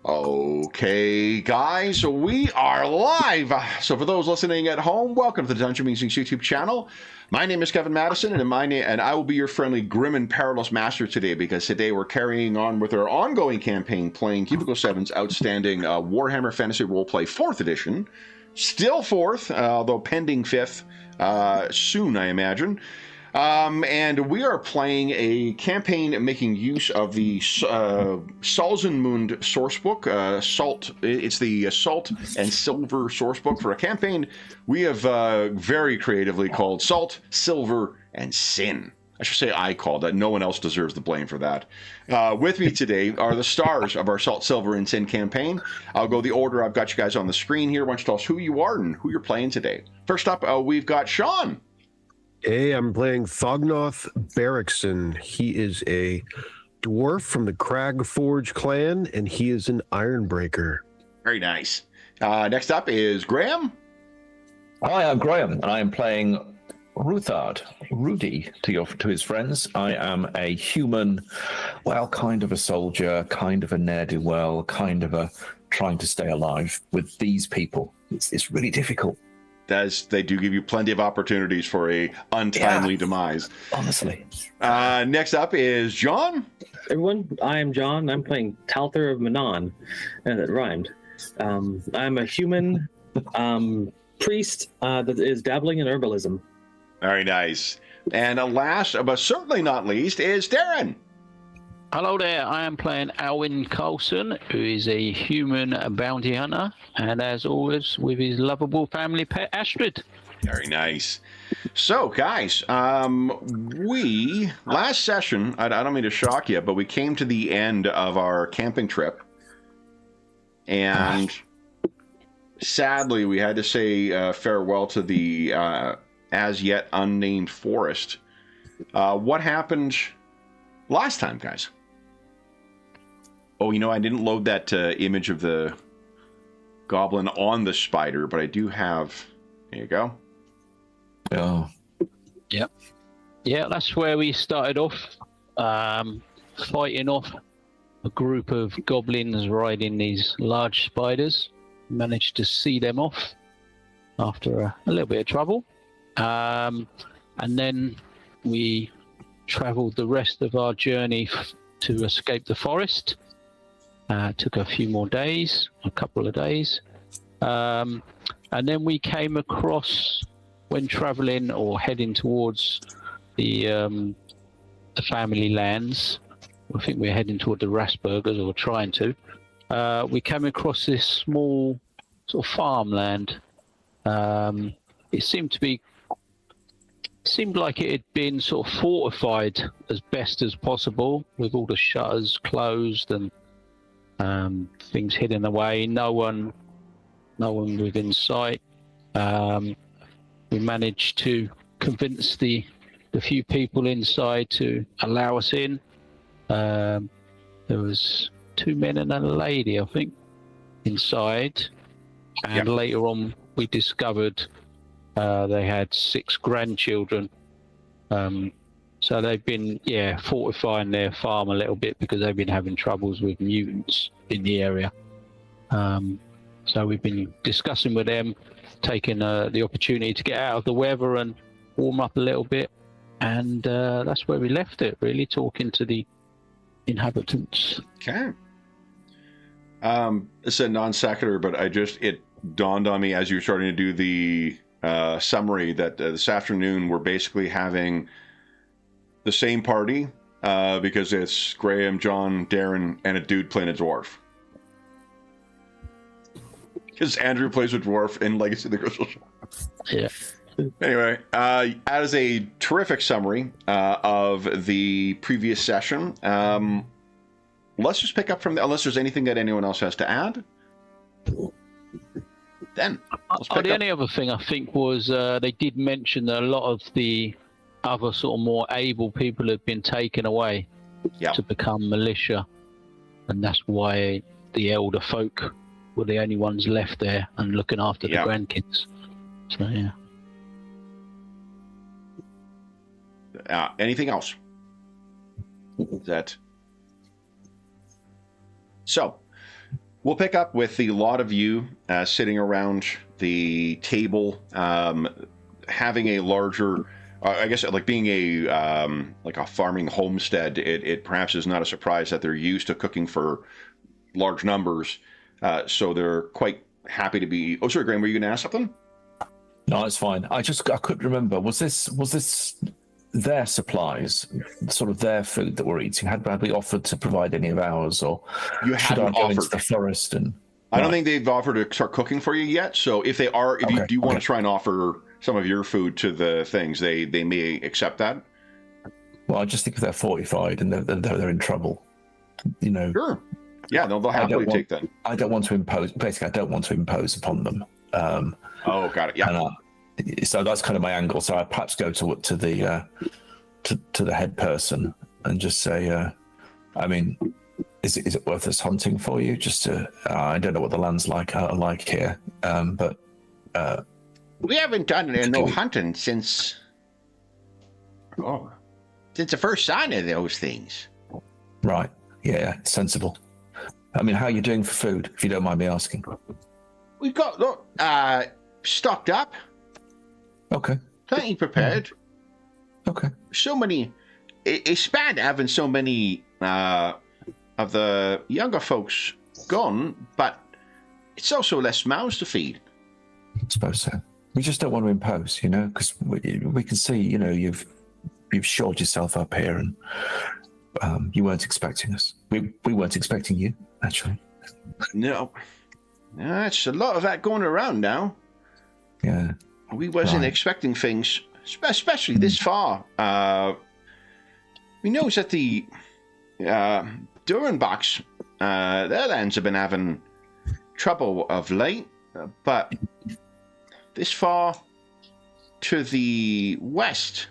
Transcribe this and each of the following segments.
Okay, guys, so we are live. So for those listening at home, welcome to the Dungeon Musings YouTube channel. My name is Kevin Madison, and I will be your friendly grim and perilous master today, because today we're carrying on with our ongoing campaign, playing Cubicle 7's outstanding Warhammer Fantasy Roleplay 4th edition. Still 4th, although pending 5th soon, I imagine. And we are playing a campaign making use of the Salzenmund sourcebook. It's the Salt and Silver sourcebook for a campaign we have very creatively called Salt, Silver, and Sin. I should say I called that. No one else deserves the blame for that. With me today are the stars of our Salt, Silver, and Sin campaign. I'll go the order I've got you guys on the screen here. Why don't you tell us who you are and who you're playing today? First up, we've got Sean. Hey, I'm playing Thognoth Barrickson. He is a dwarf from the Cragforge clan, and he is an Ironbreaker. Very nice. Next up is Graham. Hi, I'm Graham, and I am playing Rudy to his friends. I am a human, well, kind of a soldier, kind of a ne'er-do-well, kind of a trying to stay alive with these people. It's really difficult. They do give you plenty of opportunities for a untimely demise. Honestly. Next up is John. Everyone, I am John. I'm playing Talther of Manon, and it rhymed. I'm a human priest that is dabbling in herbalism. Very nice. And last, but certainly not least, is Darren. Hello there, I am playing Alwyn Coulson, who is a human bounty hunter, and as always, with his lovable family pet, Astrid. Very nice. So, guys, last session, I don't mean to shock you, but we came to the end of our camping trip, and sadly, we had to say farewell to the as yet unnamed forest. What happened last time, guys? Oh, I didn't load that image of the goblin on the spider, but I do have... There you go. Oh. Yep. Yeah, that's where we started off, fighting off a group of goblins riding these large spiders. Managed to see them off after a little bit of trouble. And then we travelled the rest of our journey to escape the forest. Took a few more days, a couple of days. And then we came across, when travelling or heading towards the family lands, I think we're heading toward the Rasburgers, or trying to, we came across this small sort of farmland. It seemed like it had been sort of fortified as best as possible, with all the shutters closed and things hidden away. No one within sight. We managed to convince the few people inside to allow us in. There was 2 men and a lady, I think, inside. And later on, we discovered they had 6 grandchildren. So they've been, fortifying their farm a little bit, because they've been having troubles with mutants in the area. So we've been discussing with them, taking the opportunity to get out of the weather and warm up a little bit. And that's where we left it, really, talking to the inhabitants. Okay. It's a non sequitur, but it dawned on me as you were starting to do the summary that this afternoon we're basically having the same party, because it's Graham, John, Darren, and a dude playing a dwarf. Because Andrew plays a dwarf in Legacy of the Crystal Shard. Yeah. Anyway, as a terrific summary of the previous session, let's just pick up from unless there's anything that anyone else has to add. Then the only other thing I think was they did mention that a lot of the other sort of more able people have been taken away to become militia, and that's why the elder folk were the only ones left there and looking after the grandkids. So anything else? So we'll pick up with the lot of you sitting around the table, having a larger, I guess, like being like a farming homestead. It perhaps is not a surprise that they're used to cooking for large numbers, so they're quite happy to be. Oh, sorry, Graham, were you going to ask something? No, it's fine. I couldn't remember. Was this their supplies, sort of their food that we're eating? Had we offered to provide any of ours, or You should I hadn't go into offered. the forest and? I don't think they've offered to start cooking for you yet. So if you do want to try and offer some of your food to the things, they may accept that. Well, I just think if they're fortified and they're in trouble, you know. Sure. Yeah, they'll happily take that. I don't want to impose. Basically, I don't want to impose upon them. Oh, got it. Yeah. So that's kind of my angle. So I perhaps go to the head person and just say, I mean, is it worth us hunting for you? Just to, I don't know what the land's like here, but We haven't done no hunting since the first sign of those things. right, yeah, sensible. I mean, how are you doing for food, if you don't mind me asking? We've got stocked up, Okay, plenty prepared. okay. So many. It's bad having so many of the younger folks gone, but it's also less mouths to feed. I suppose so. We just don't want to impose, you know, because we can see, you know, you've shored yourself up here, and you weren't expecting us. We weren't expecting you, actually. No, it's a lot of that going around now. Yeah. We wasn't Right. expecting things, especially this far. We know that the Durenbachs, their lands have been having trouble of late, but this far to the west,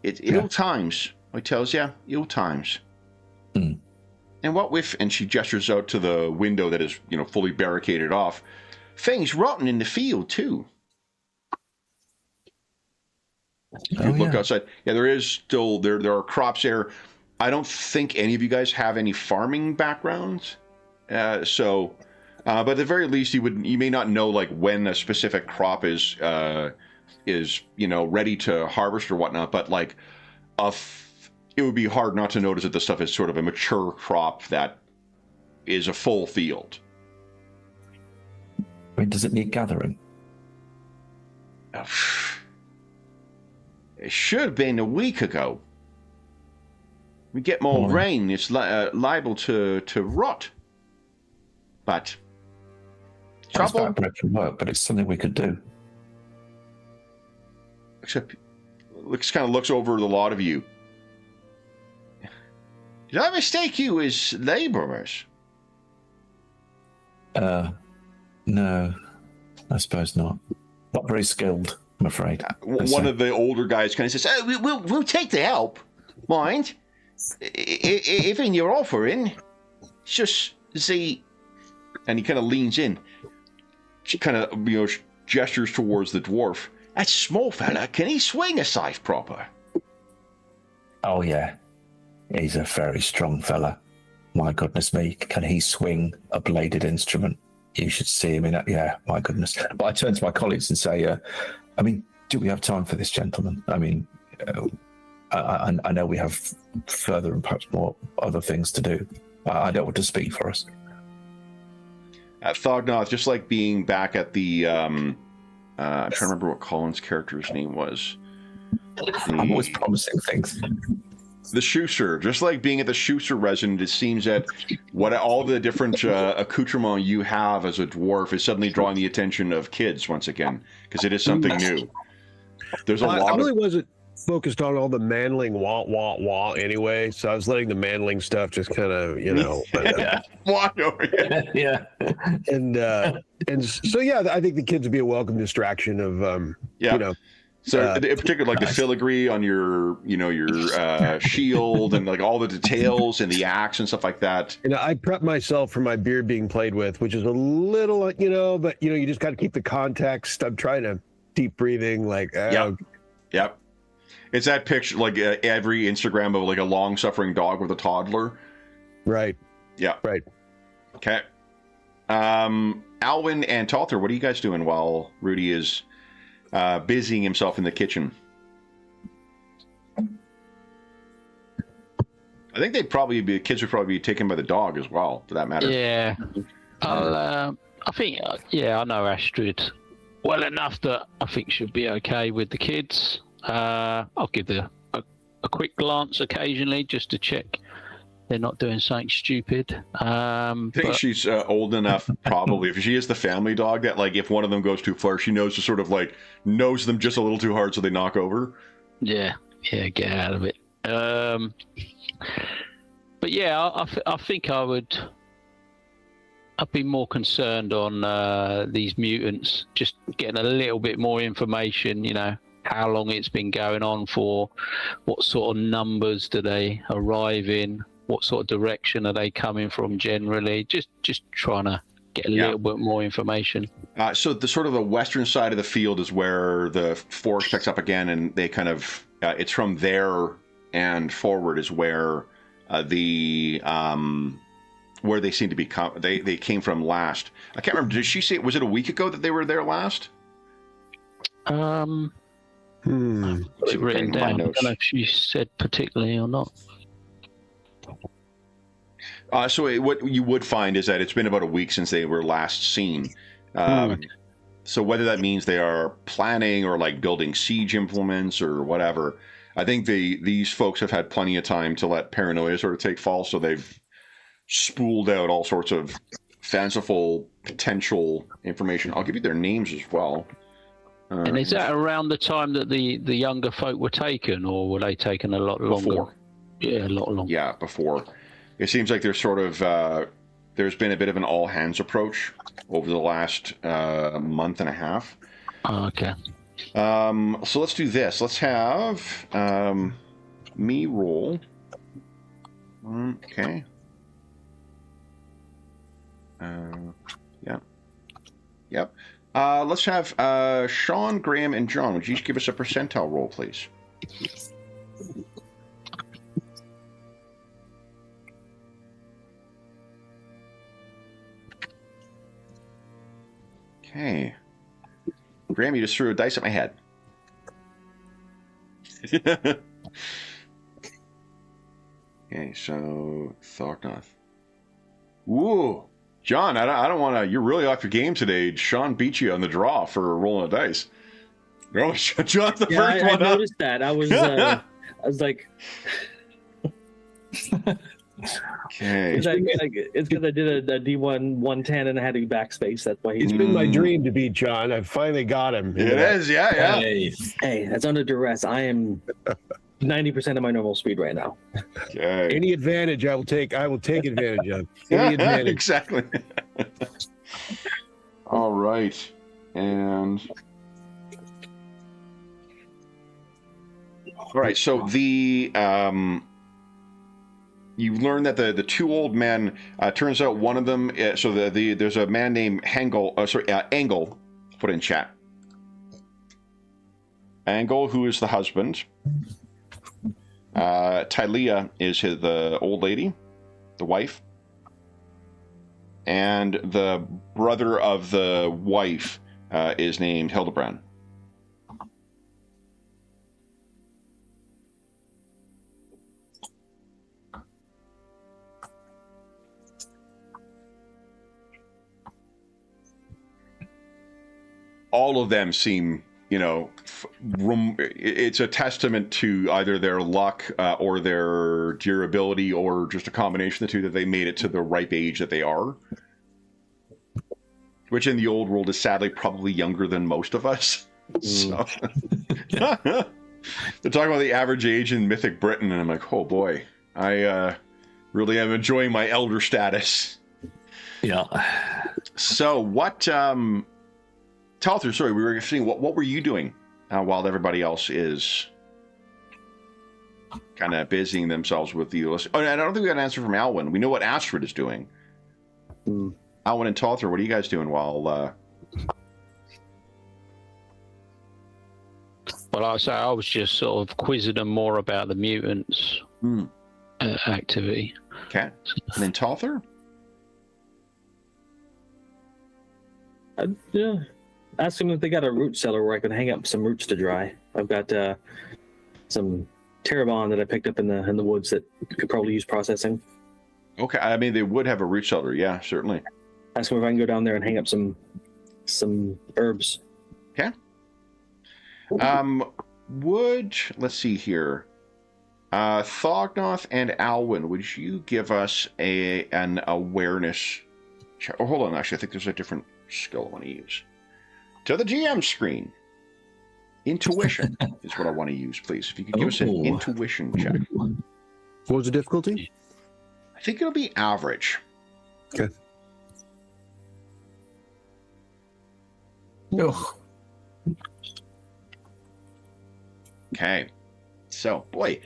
it's ill times. I tells you, ill times. Mm. And what with, and she gestures out to the window that is, fully barricaded off. Things rotten in the field too. If you look outside, there is still there are crops there. I don't think any of you guys have any farming backgrounds, so but at the very least, you may not know like when a specific crop is ready to harvest or whatnot. But like, it would be hard not to notice that this stuff is sort of a mature crop that is a full field. I mean, does it need gathering? It should have been a week ago. We get more rain, it's liable to rot. But That's trouble. backbreaking work, but it's something we could do. Except, kind of looks over the lot of you. Did I mistake you as laborers? No, I suppose not. Not very skilled, I'm afraid. One of the older guys kind of says, "Oh, we'll take the help, mind. If in your offering, just see." And he kind of leans in. She kind of gestures towards the dwarf. That small fella, can he swing a scythe proper? Oh yeah, he's a very strong fella. My goodness me, can he swing a bladed instrument? You should see him in that. Yeah, my goodness. But I turn to my colleagues and say, I mean, do we have time for this, gentlemen? I mean, I know we have further and perhaps more other things to do. I don't want to speak for us. Thognoth, just like being back at the, I'm trying to remember what Colin's character's name was. I'm always promising things. The Schuster, just like being at the Schuster residence, it seems that what all the different accoutrements you have as a dwarf is suddenly drawing the attention of kids once again, because it is something new. There's a lot I really wasn't focused on all the manling wah anyway, so I was letting the manling stuff just kind of, walk over here. Yeah. and so I think the kids would be a welcome distraction of So in particular, like the filigree on your shield and like all the details and the axe and stuff like that. And I prep myself for my beard being played with, which is a little, but you just got to keep the context. I'm trying to deep breathing, Yep. It's that picture, like every Instagram of like a long-suffering dog with a toddler. Right. Yeah. Right. Okay. Alwyn and Talther, what are you guys doing while Rudy is busying himself in the kitchen? I think the kids would probably be taken by the dog as well, for that matter. Yeah. I think, I know Astrid well enough that I think she'll be okay with the kids. I'll give a quick glance occasionally just to check they're not doing something stupid. I think she's old enough, probably, if she is the family dog, that like if one of them goes too far, she knows to sort of like nose them just a little too hard so they knock over. Yeah, get out of it. But yeah, I think I'd be more concerned on these mutants, just getting a little bit more information, how long it's been going on for, what sort of numbers do they arrive in, what sort of direction are they coming from generally, just trying to get a little bit more information. So the sort of the western side of the field is where the forest picks up again, and they kind of, it's from there and forward is where where they seem to be, they came from last. I can't remember, did she say, was it a week ago that they were there last? It's written down. I don't know if she said particularly or not. So what you would find is that it's been about a week since they were last seen. So whether that means they are planning or like building siege implements or whatever, I think these folks have had plenty of time to let paranoia sort of take fall, so they've spooled out all sorts of fanciful potential information. I'll give you their names as well. And is that around the time that the younger folk were taken, or were they taken a lot longer? Before. Yeah, a lot longer. Yeah, before. It seems like there's sort of there's been a bit of an all hands approach over the last month and a half. Oh, okay. So let's do this. Let's have me roll. Okay. Yep. Let's have Sean, Graham, and John. Would you each give us a percentile roll, please? Okay. Graham, you just threw a dice at my head. Okay, so Thognoth. Woo! John, I don't want to... You're really off your game today. Sean beat you on the draw for rolling a dice. Oh, John's the first one. I noticed that. I was like... Okay. It's because I did a D1 110 and I had to backspace. That's why It's been my dream to beat John. I finally got him. It is, yeah. Hey, that's under duress. I am 90% of my normal speed right now. Okay. Any advantage I will take advantage of. Any advantage. Exactly. All right. And all right, so the you learn that the two old men, turns out one of them, so there's a man named Angle, put in chat. Angle, who is the husband. Tylea is the old lady, the wife. And the brother of the wife is named Hildebrand. All of them seem, it's a testament to either their luck or their durability, or just a combination of the two, that they made it to the ripe age that they are. Which in the old world is sadly probably younger than most of us. So. They're talking about the average age in Mythic Britain, and I'm like, oh boy, I really am enjoying my elder status. Yeah. So what... Talther, sorry, we were seeing what were you doing while everybody else is kind of busying themselves with the list? Oh, and I don't think we got an answer from Alwyn. We know what Astrid is doing. Alwyn and Talther, what are you guys doing while? Well, like I say, I was just sort of quizzing them more about the mutants, activity. Okay. And then Talther? Yeah. Ask them if they got a root cellar where I can hang up some roots to dry. I've got some Terrebonne that I picked up in the woods that could probably use processing. Okay. I mean, they would have a root cellar. Yeah, certainly. Ask them if I can go down there and hang up some herbs. Okay. Let's see here. Thognoth and Alwyn, would you give us an awareness check? Oh, hold on. Actually, I think there's a different skill I want to use. To the GM screen. Intuition is what I want to use, please. If you could give us an intuition check. What was the difficulty? I think it'll be average. Okay. Ugh. Okay. So, boy,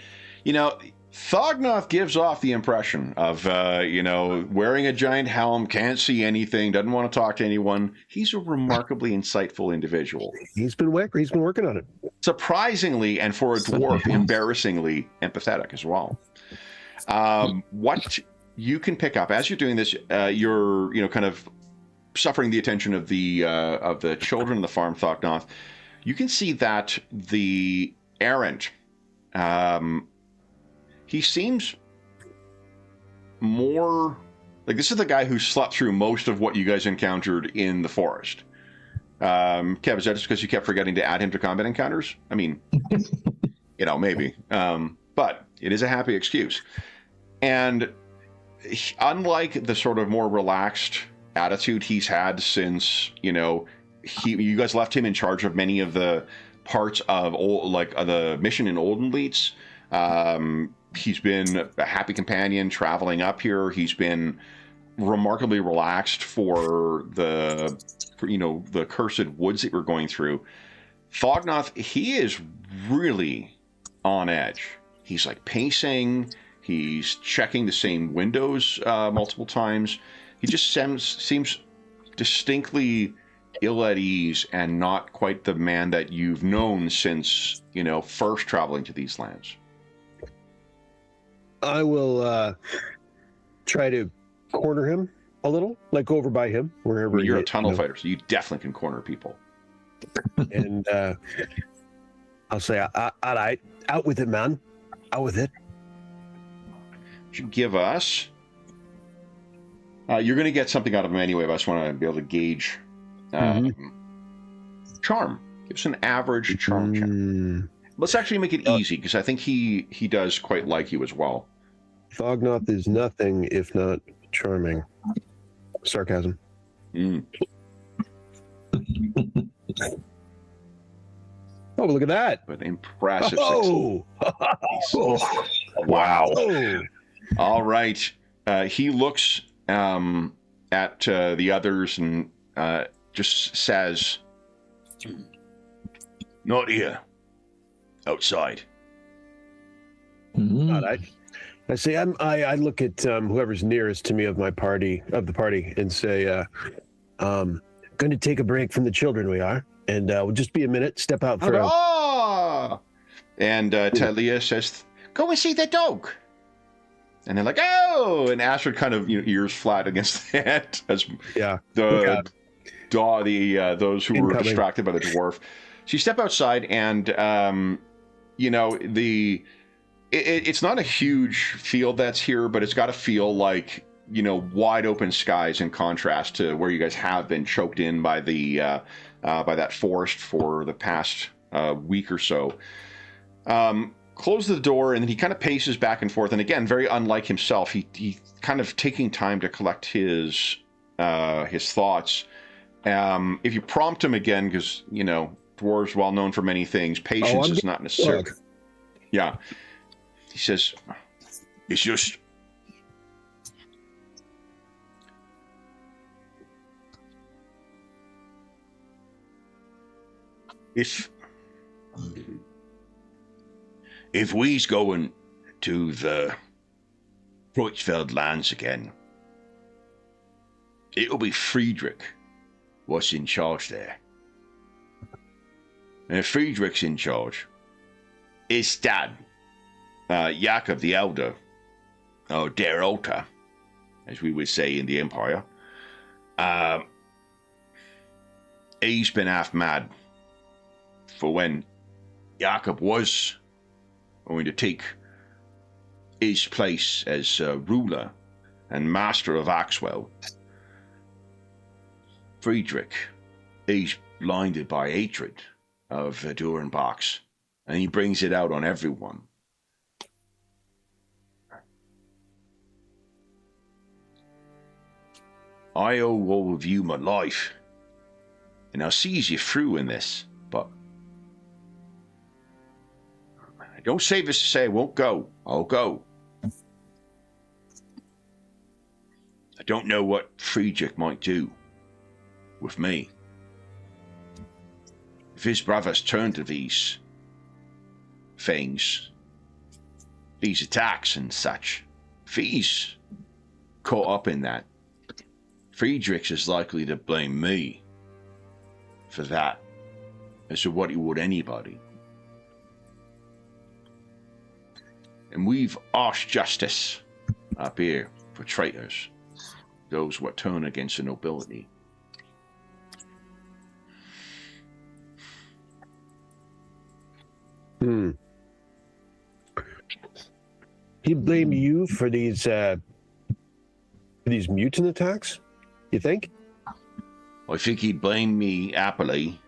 Thognoth gives off the impression of, wearing a giant helm, can't see anything, doesn't want to talk to anyone. He's a remarkably insightful individual. He's been working on it. Surprisingly, and for a dwarf, embarrassingly empathetic as well. What you can pick up as you're doing this, you're, kind of suffering the attention of the children of the farm, Thognoth. You can see that the errant, he seems more like this is the guy who slept through most of what you guys encountered in the forest. Kev, is that just because you kept forgetting to add him to combat encounters? I mean, maybe. But it is a happy excuse. And unlike the sort of more relaxed attitude he's had since, you guys left him in charge of many of the parts of the mission in Olden Leets. He's been a happy companion traveling up here. He's been remarkably relaxed for the cursed woods that we're going through. Thognoth, he is really on edge. He's like pacing. He's checking the same windows multiple times. He just seems distinctly ill at ease and not quite the man that you've known since, first traveling to these lands. I will try to corner him a little, like go over by him wherever. You're a tunnel fighter, so you definitely can corner people. And I'll say, all right, out with it, man. Out with it. You give us. You're going to get something out of him anyway, but I just want to be able to gauge. Charm. Give us an average charm check. Let's actually make it easy, because I think he does quite like you as well. Thognoth is nothing if not charming. Sarcasm. Mm. Oh, look at that. But impressive. Oh! Wow. Oh! All right. He looks at the others and just says, "Not here. Outside." All right. I say, I look at whoever's nearest to me of the party, and say, going to take a break from the children. We are, and we'll just be a minute. Step out for. And Talia says, "Go and see the dog." And they're like, "Oh!" And Astrid kind of ears flat against the head as those who were distracted by the dwarf. So you step outside, and it's not a huge field that's here, but it's got to feel like wide open skies in contrast to where you guys have been choked in by the by that forest for the past week or so. Close the door, and then he kind of paces back and forth. And again, very unlike himself, he kind of taking time to collect his thoughts. If you prompt him again, because dwarves well known for many things, patience is not necessarily. Yeah, he says, "It's just if we's going to the Kreutzfeld lands again, it'll be Friedrich what's in charge there. And if Friedrich's in charge, his dad, Jakob the Elder, or der Alter, as we would say in the Empire, he's been half mad for when Jakob was going to take his place as ruler and master of Axwell. Friedrich, he's blinded by hatred of Durenbach's, and he brings it out on everyone. I owe all of you my life, and I'll sees you through in this, but I don't say this to say I won't go. I'll go. I don't know what Friedrich might do with me. If his brothers turn to these things, these attacks and such, if he's caught up in that, Friedrich is likely to blame me for that, as to what he would anybody. And we've asked justice up here for traitors, those what turn against the nobility. He blame you for these mutant attacks? You think? I think he blamed me happily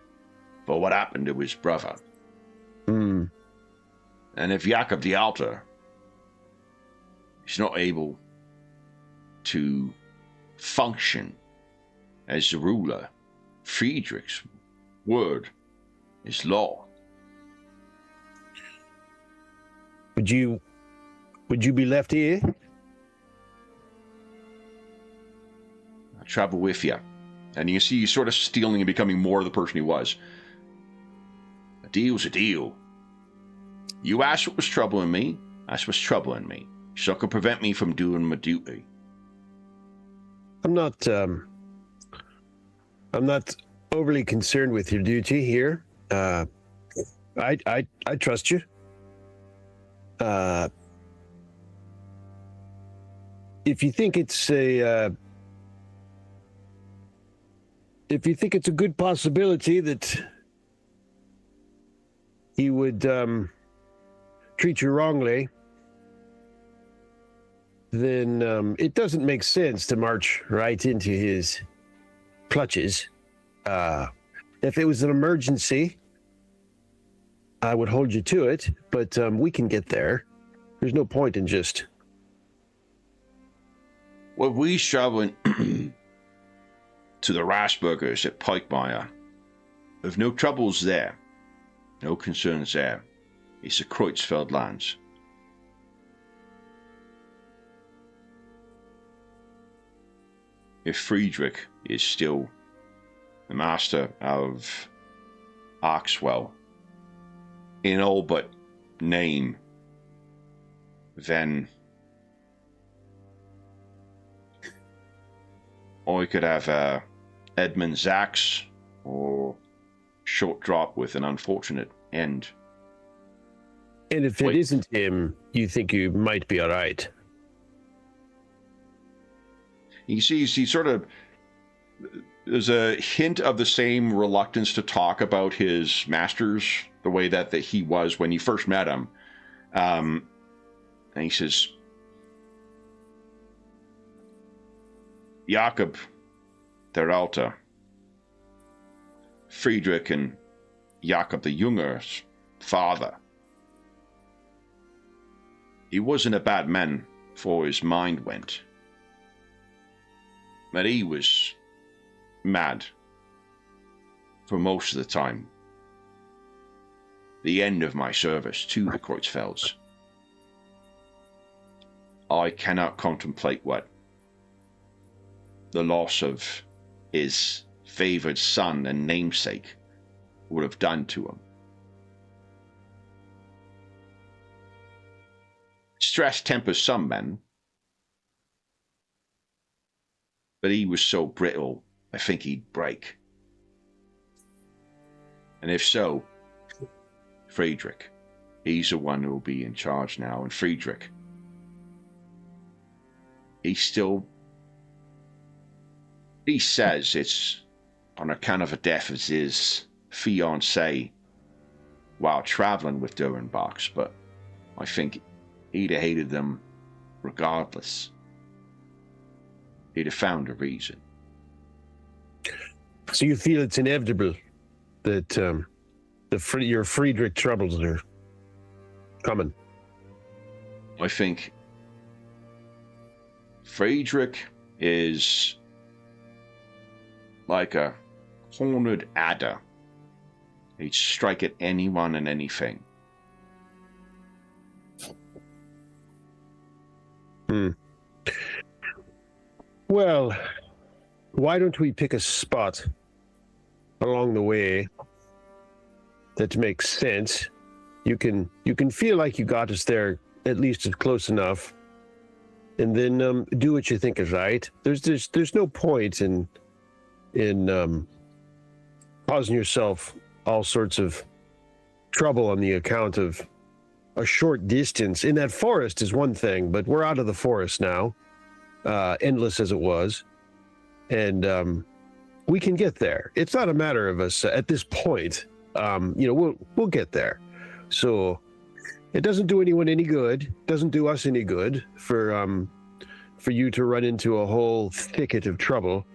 for what happened to his brother. And if Jakob the Alter is not able to function as the ruler, Friedrich's word is law. Would you be left here? I'll travel with you. And you can see he's sort of stealing and becoming more of the person he was. A deal's a deal. You asked what was troubling me. That's what's troubling me. So it could prevent me from doing my duty. I'm not overly concerned with your duty here. I trust you. If you think it's a good possibility that he would treat you wrongly, then it doesn't make sense to march right into his clutches. If it was an emergency, I would hold you to it, but we can get there. There's no point in just... Well, we traveling to the Rasburgers at Pikemire. There's no troubles there. No concerns there. It's the Kreutzfeld lands. If Friedrich is still the master of Axwell, in all but name, then I could have Edmund Zax or Short Drop with an unfortunate end. And if it isn't him, you think you might be all right? You see, he sort of, there's a hint of the same reluctance to talk about his masters, the way that he was when you first met him. And he says, Jakob der Alte, Friedrich and Jakob the Younger's father. He wasn't a bad man before his mind went. But he was mad for most of the time. The end of my service to the Kreutzfelds. I cannot contemplate what the loss of his favored son and namesake would have done to him. Stress tempers some men, but he was so brittle, I think he'd break. And if so, Friedrich, he's the one who will be in charge now, and Friedrich, he says it's on account of the death of his fiancée while traveling with Durenbachs, but I think he'd have hated them regardless. He'd have found a reason. So you feel it's inevitable that your Friedrich troubles are coming? I think Friedrich is like a cornered adder. He'd strike at anyone and anything. Well, why don't we pick a spot along the way that makes sense? You can feel like you got us there at least as close enough, and then do what you think is right. There's no point in causing yourself all sorts of trouble on the account of a short distance. In that forest is one thing, but we're out of the forest now, endless as it was, and we can get there. It's not a matter of us at this point. We'll get there. So it doesn't do anyone any good. Doesn't do us any good for you to run into a whole thicket of trouble,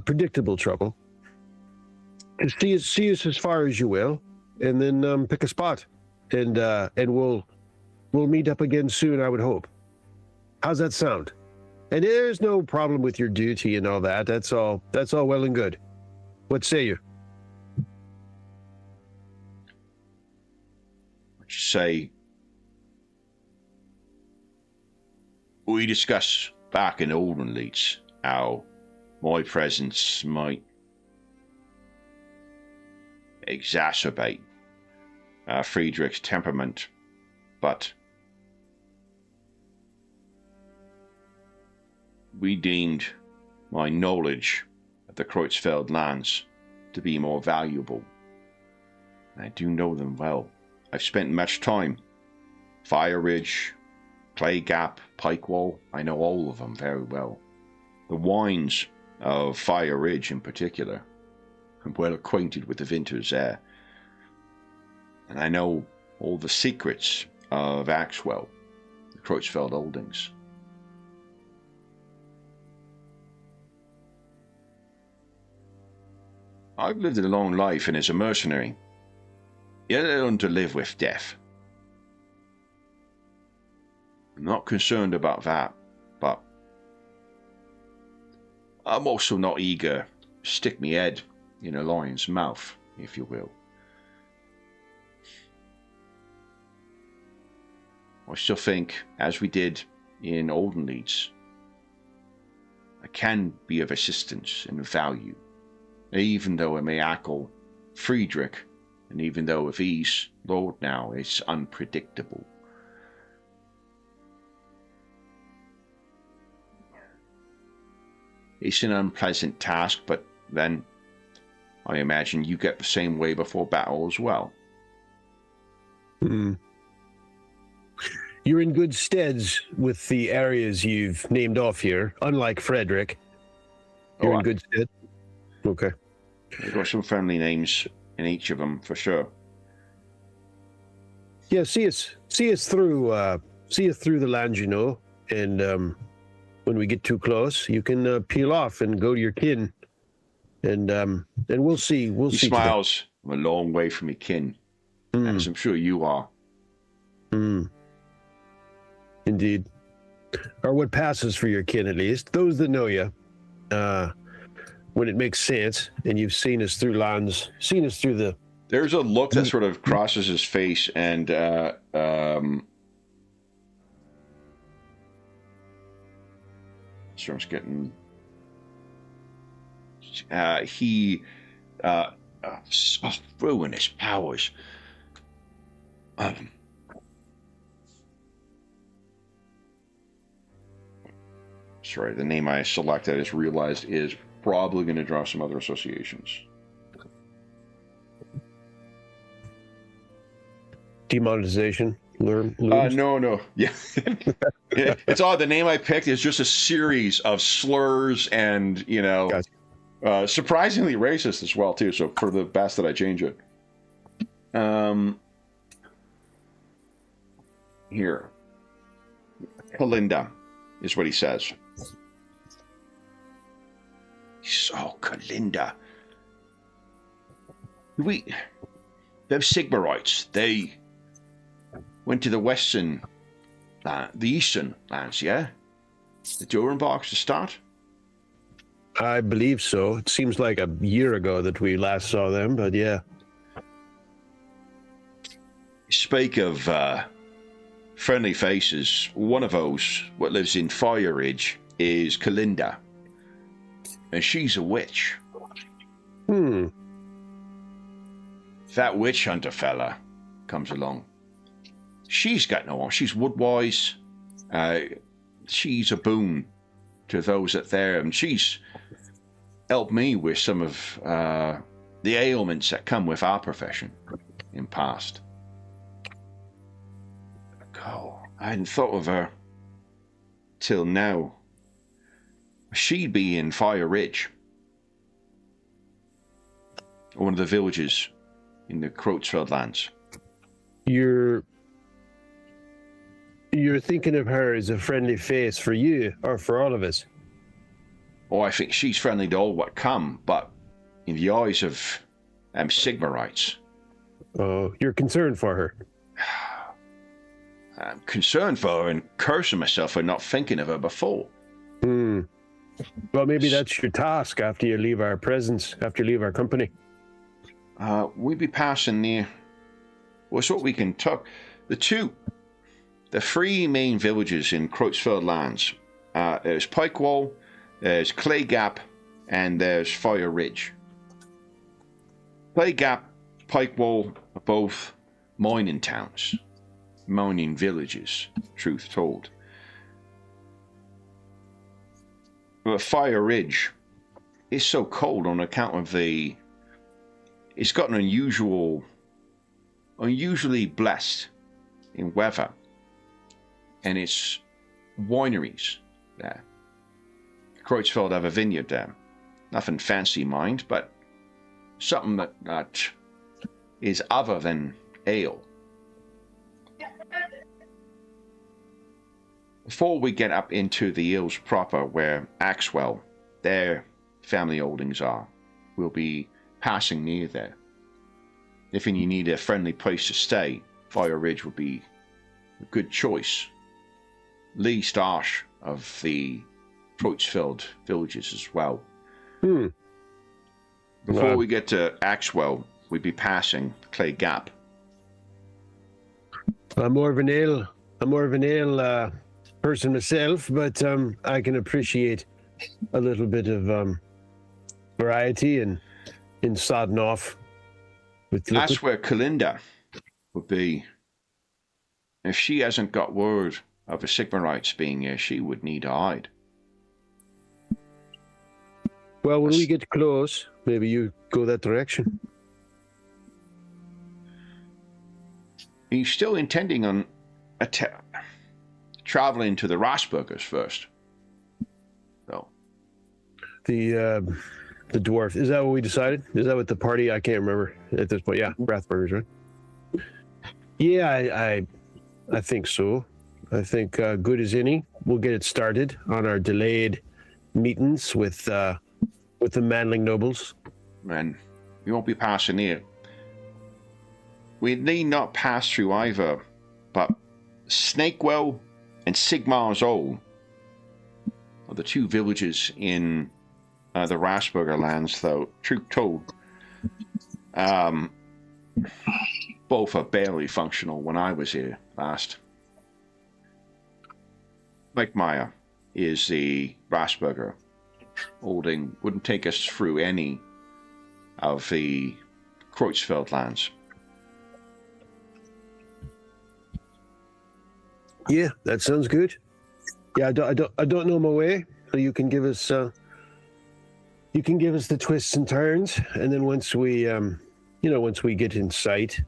predictable trouble. Just see us as far as you will, and then pick a spot, and we'll meet up again soon, I would hope. How's that sound? And there's no problem with your duty and all that. That's all well and good. What say you? Say, we discussed back in Olden Leeds how my presence might exacerbate Friedrich's temperament, but we deemed my knowledge of the Kreutzfeld lands to be more valuable. I do know them well. I've spent much time. Fire Ridge, Clay Gap, Pikewall, I know all of them very well. The wines of Fire Ridge in particular. I'm well acquainted with the vintners there. And I know all the secrets of Axwell, the Kreutzfeld holdings. I've lived a long life and as a mercenary. Yet I learned to live with death. I'm not concerned about that, but I'm also not eager to stick my head in a lion's mouth, if you will. I still think, as we did in Olden Leeds, I can be of assistance and of value, even though I may echo Friedrich, and even though if he's Lord now, it's unpredictable. It's an unpleasant task, but then I imagine you get the same way before battle as well. You're in good steads with the areas you've named off here, unlike Frederick. You're in good stead? Okay. We've got some friendly names in each of them, for sure. Yeah, see us through the land, you know, and when we get too close, you can peel off and go to your kin, and we'll see. He smiles. I'm a long way from your kin, as I'm sure you are. Indeed, or what passes for your kin, at least those that know you. When it makes sense, and you've seen us through lands, seen us through the. There's a look that sort of crosses his face, and starts getting. Ruinous powers. Sorry, the name I selected, I just realized, is probably going to draw some other associations. Demonetization. No. Yeah. It's odd. The name I picked is just a series of slurs and, Gotcha. Surprisingly racist as well, too. So for the best that I change it. Here. Kalinda is what he says. So, Kalinda. Those Sigmarites, they went to the eastern lands, yeah? The Durenbox to start? I believe so. It seems like a year ago that we last saw them, but yeah. Speak of friendly faces, one of those, what lives in Fire Ridge, is Kalinda. And she's a witch. If that witch hunter fella comes along, she's got no one. She's woodwise. She's a boon to those that there, and she's helped me with some of the ailments that come with our profession in past. Oh, I hadn't thought of her till now. She'd be in Fire Ridge, one of the villages in the Croatsfeld lands. You're thinking of her as a friendly face for you or for all of us? Oh, I think she's friendly to all what come, but in the eyes of Sigmarites. Oh, you're concerned for her? I'm concerned for her and cursing myself for not thinking of her before. Well, maybe that's your task after you leave our presence, after you leave our company. We'd be passing near. Well, it's what we can talk. The three main villages in Croatsfeld lands. There's Pikewall, there's Clay Gap, and there's Fire Ridge. Clay Gap, Pikewall are both mining towns, mining villages, truth told. But Fire Ridge is so cold on account of it's got an unusually blessed in weather, and it's wineries there. Croatsfeld have a vineyard there. Nothing fancy, mind, but something that is other than ale. Before we get up into the hills proper, where Axwell, their family holdings are, we'll be passing near there. If you need a friendly place to stay, Fire Ridge would be a good choice. Least harsh of the Croatsfeld villages as well. Before we get to Axwell, we'd be passing Clay Gap. I'm more of an ale person myself, but I can appreciate a little bit of variety and in sodding off with liquid. That's where Kalinda would be. If she hasn't got word of the Sigmarites being here, she would need to hide. Well, when we get close, maybe you go that direction. Are you still intending on traveling to the Rossburgers first? No. The dwarf, is that what we decided? Is that what the party? I can't remember at this point. Yeah, Rathburgers, right? Yeah, I think so. I think good as any. We'll get it started on our delayed meetings with the Manling nobles. And we won't be passing here. We need not pass through either, but Snakewell and Sigmar's Ole are the two villages in the Rasburger lands, though, truth told, both are barely functional when I was here last. Mike Meyer is the Rasburger holding, wouldn't take us through any of the Croatsfeld lands. Yeah, that sounds good. Yeah, I don't know my way. So you can give us the twists and turns, and then once we get in sight,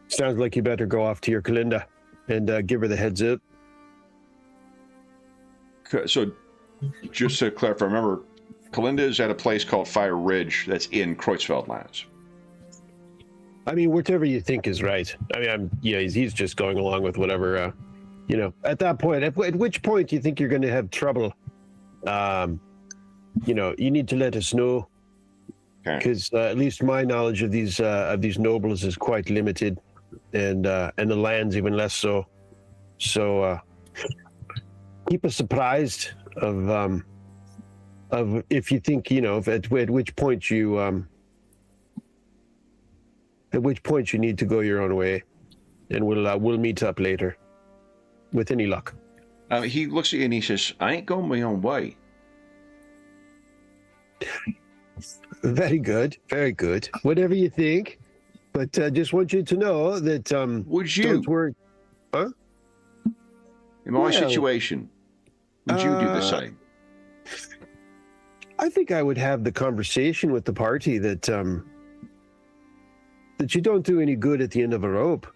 sounds like you better go off to your Kalinda. and give her the heads up. So, just to clarify, remember, Kalinda is at a place called Fire Ridge that's in Kreutzfeld lands. I mean, whatever you think is right. I mean, he's just going along with whatever, at that point, at which point do you think you're going to have trouble? You need to let us know, because at least my knowledge of these nobles is quite limited, and the lands even less so. So keep us surprised of if you think at which point you need to go your own way, and we'll meet up later, with any luck. He looks at you and he says, "I ain't going my own way." Very good, very good. Whatever you think, but just want you to know that Would you? don't worry. Huh? In my situation, would you do the same? I think I would have the conversation with the party that you don't do any good at the end of a rope,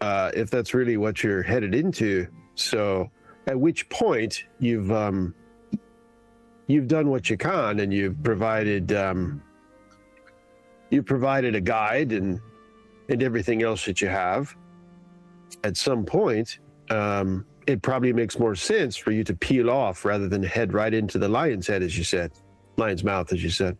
if that's really what you're headed into. So, at which point you've done what you can, and you've provided a guide and everything else that you have. At some point, it probably makes more sense for you to peel off rather than head right into the lion's head, as you said, lion's mouth, as you said.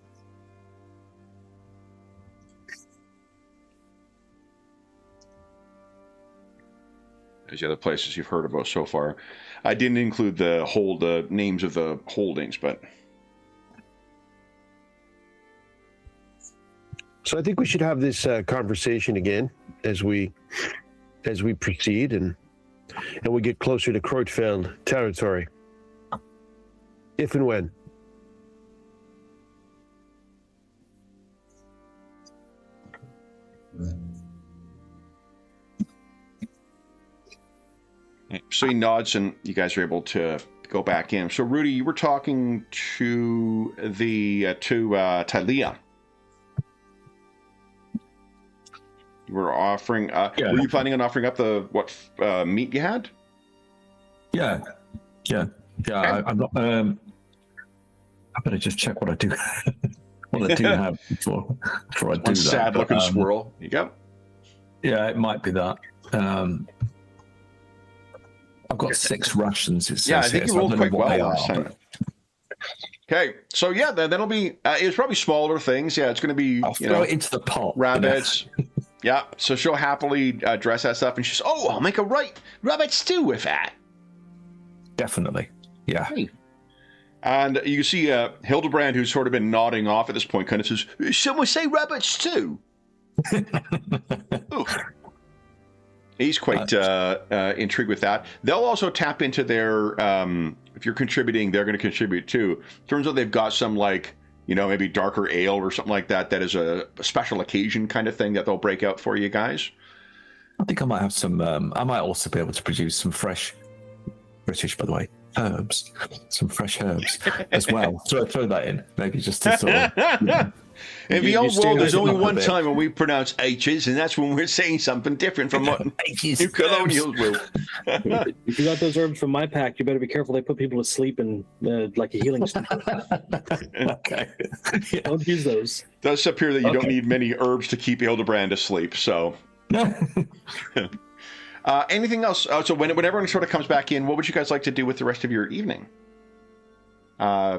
There's the other places you've heard about so far. I didn't include the names of the holdings, but So I think we should have this conversation again as we proceed and we get closer to Kreutfeld territory, if and when. So he nods, and you guys are able to go back in. So Rudy, you were talking to Talia. You were offering. Were you planning on offering up the meat you had? Yeah. I'm not. I better just check what I do. What I do have before I do that. Sad-looking squirrel. You go. Yeah, it might be that. I've got 6 rations. It says I think here, you rolled quite well they last are, time. Okay, so yeah, that'll be. It's probably smaller things. Yeah, it's going to be. I'll throw it into the pot. Rabbits. Yeah, so she'll happily dress that stuff, and she's, "Oh, I'll make a rabbit stew with that." Definitely. Yeah. Hey. And you see Hildebrand, who's sort of been nodding off at this point, kind of says, "Someone say rabbit stew." He's quite intrigued with that. They'll also tap into their, if you're contributing, they're going to contribute too. Turns out they've got some maybe darker ale or something like that. That is a special occasion kind of thing that they'll break out for you guys. I think I might have some, I might also be able to produce some fresh, British by the way, herbs, some fresh herbs as well. So throw that in, maybe just to sort of... In the old world, there's only one time when we pronounce H's, and that's when we're saying something different from what you colonials will. If you got those herbs from my pack, you better be careful. They put people to sleep in like a healing stone. Okay. Yeah. Don't use those. It does appear that you don't need many herbs to keep Hildebrand asleep, so... anything else? So when everyone sort of comes back in, what would you guys like to do with the rest of your evening?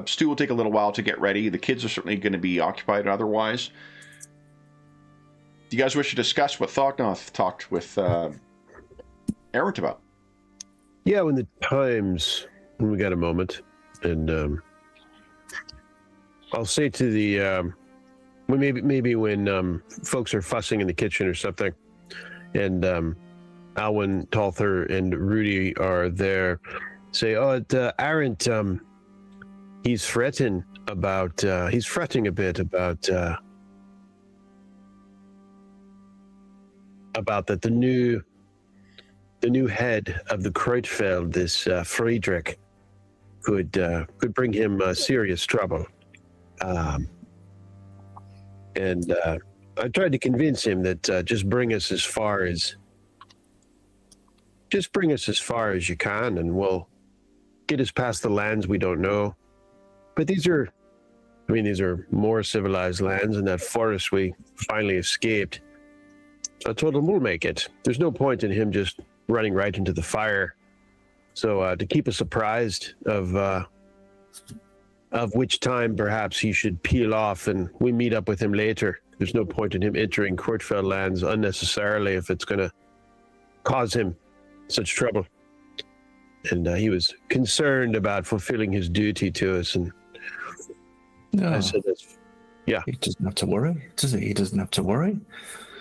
Stu will take a little while to get ready. The kids are certainly going to be occupied otherwise. Do you guys wish to discuss what Thognoth talked with Errant about? Yeah, when we got a moment. And I'll say to the... maybe when folks are fussing in the kitchen or something, and Alwyn, Talther, and Rudy are there, say, Errant... He's fretting a bit about that the new head of the Kreutfeld, this Friedrich, could bring him serious trouble. And I tried to convince him that just bring us as far as just bring us as far as you can, and we'll get us past the lands we don't know. But these are more civilized lands, and that forest we finally escaped. So I told him we'll make it. There's no point in him just running right into the fire. So to keep us apprised of which time perhaps he should peel off, and we meet up with him later. There's no point in him entering Courtfell lands unnecessarily if it's going to cause him such trouble. And he was concerned about fulfilling his duty to us, and I said, yeah. He doesn't have to worry, does he? He doesn't have to worry.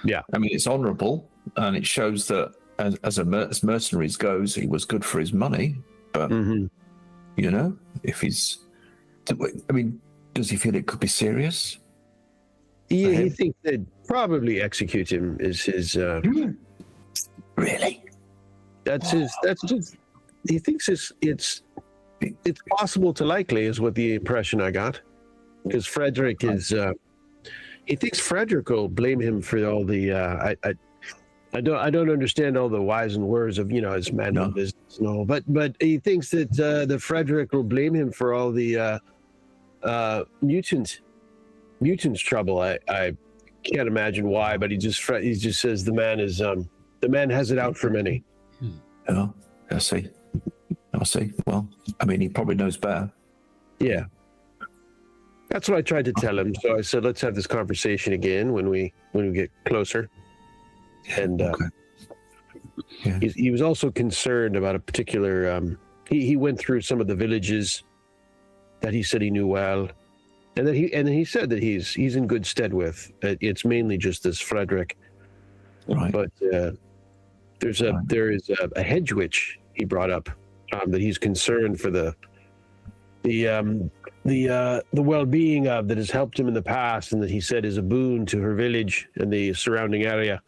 Yeah. I mean, it's honourable, and it shows that as mercenaries goes, he was good for his money. But, you know, if he's... I mean, does he feel it could be serious? Yeah, he thinks they'd probably execute him is his... Really? That's his... He thinks it's possible to likely is what the impression I got. Because Frederick is... he thinks Frederick will blame him for all the... I don't understand all the whys and words of, you know, his man of business and all, but he thinks that the Frederick will blame him for all the mutants trouble. I can't imagine why, but he just says the man has it out for many. Oh, I see. Well, I mean, he probably knows better. Yeah. That's what I tried to tell him. So I said, let's have this conversation again when we get closer. And he was also concerned about a particular. He went through some of the villages that he said he knew well, and then he said that he's in good stead with. It's mainly just this Frederick, right? But there is a hedge witch he brought up that he's concerned for the well-being of, that has helped him in the past, and that he said is a boon to her village and the surrounding area.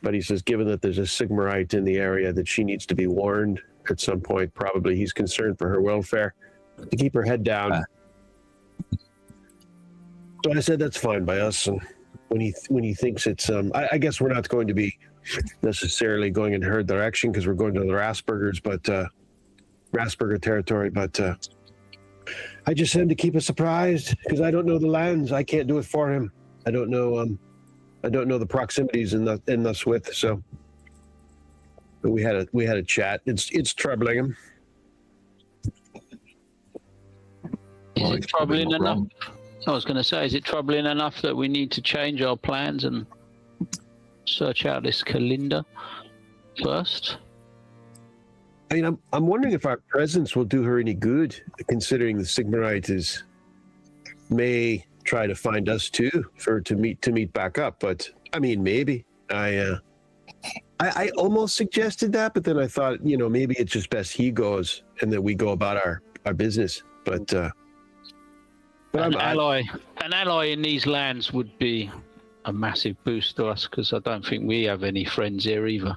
But he says, given that there's a Sigmarite in the area, that she needs to be warned at some point. Probably he's concerned for her welfare, to keep her head down. So I said that's fine by us. And when he thinks it's, I guess we're not going to be necessarily going in her direction because we're going to the Rasburgers, but Rasburger territory. But I just said to keep us surprised because I don't know the lands. I can't do it for him. I don't know the proximities in thus with, so but we had a chat. It's troubling him. Is it troubling enough? I was going to say, is it troubling enough that we need to change our plans and search out this Kalinda first? I mean, I'm wondering if our presence will do her any good, considering the Sigmarites may try to find us too to meet back up. But I mean, maybe I almost suggested that, but then I thought, you know, maybe it's just best he goes and that we go about our business. But an ally in these lands would be a massive boost to us because I don't think we have any friends here either.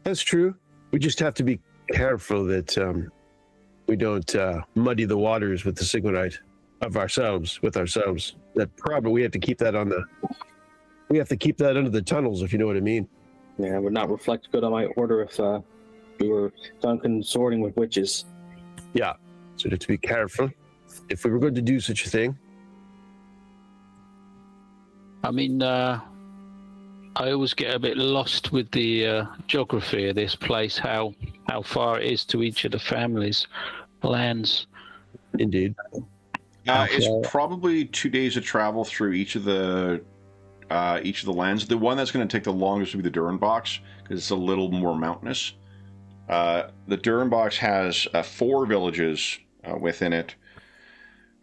That's true. We just have to be careful that we don't muddy the waters with the Sigmarite with ourselves. That probably we have to keep that under the tunnels, if you know what I mean. Yeah, it would not reflect good on my order if we were done consorting with witches. Yeah, so to be careful if we were going to do such a thing. I mean, I always get a bit lost with the geography of this place, how far it is to each of the families' lands. Indeed. It's probably 2 days of travel through each of the lands. The one that's going to take the longest would be the Durenbox because it's a little more mountainous. The Durenbox has 4 villages within it.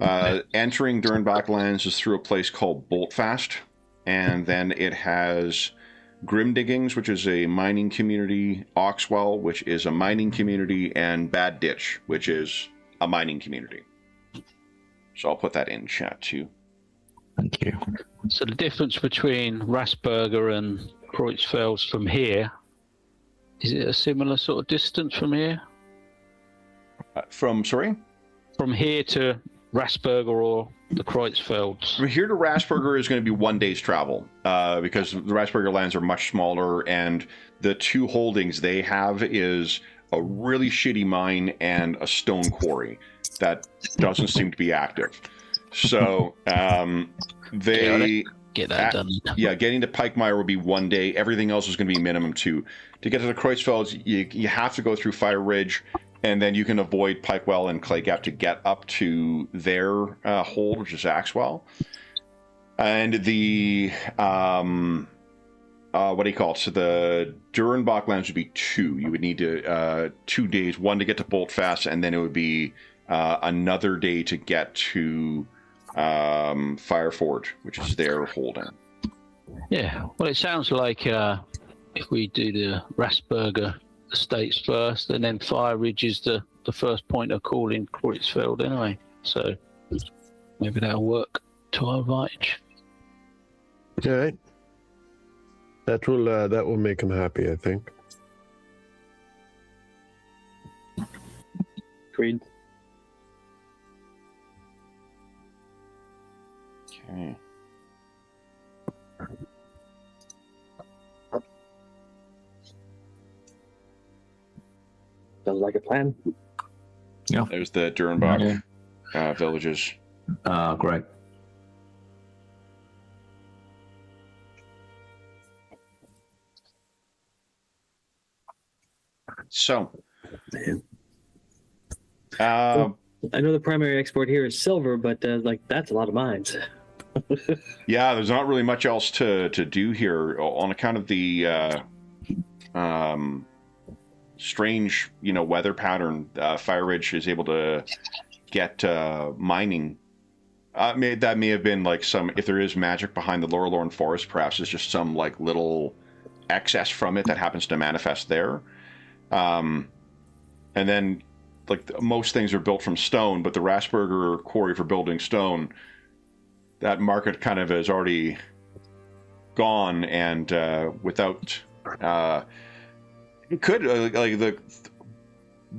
Entering Durenbach lands is through a place called Boltfast, and then it has Grimdiggings, which is a mining community, Oxwell, which is a mining community, and Bad Ditch, which is a mining community. So I'll put that in chat too. Thank you. So the difference between Rasburger and Kreuzfels from here, is it a similar sort of distance from here? From From here to Rasberger or the Kreutzfelds? From here to Rasberger is going to be 1 day's travel because the Rasberger lands are much smaller, and the two holdings they have is a really shitty mine and a stone quarry that doesn't seem to be active. So they get that done. Yeah, getting to Pikemire would be 1 day. Everything else is going to be minimum 2. To get to the Kreutzfelds, you have to go through Fire Ridge, and then you can avoid Pikewell and Clay Gap to get up to their hold, which is Axwell. And the what do you call it? So the Durenbach lands would be 2. You would need to 2 days, 1 to get to Boltfast, and then it would be another day to get to Fireforge, which is their holding. Yeah, well, it sounds like if we do the Rasberger estates first, and then Fire Ridge is the first point of call in Kreutzfeld anyway. So maybe that'll work to our advantage. All right. That will make him happy, I think. Agreed. Okay. Sounds like a plan. Yeah. There's the Durenbach villages. Great. So, I know the primary export here is silver, but that's a lot of mines. yeah, there's not really much else to do here on account of the strange, weather pattern. Fire Ridge is able to get mining. That may have been like some, if there is magic behind the Lorelorn Forest, perhaps it's just some like little excess from it that happens to manifest there. And then, like, most things are built from stone, but the Rasberger quarry for building stone, that market kind of is already gone, and without it could like the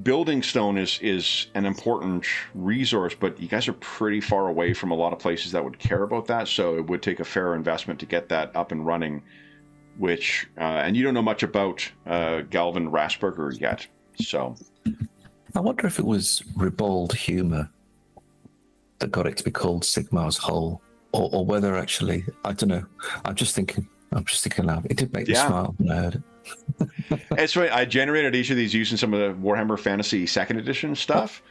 building stone is an important resource, but you guys are pretty far away from a lot of places that would care about that, so it would take a fair investment to get that up and running. Which and you don't know much about Galvin Rasberger yet, so I wonder if it was ribald humour that got it to be called Sigmar's Hole, or whether actually, I don't know. I'm just thinking loud. It did make me smile when I heard it. It's funny. I generated each of these using some of the Warhammer Fantasy 2nd Edition stuff.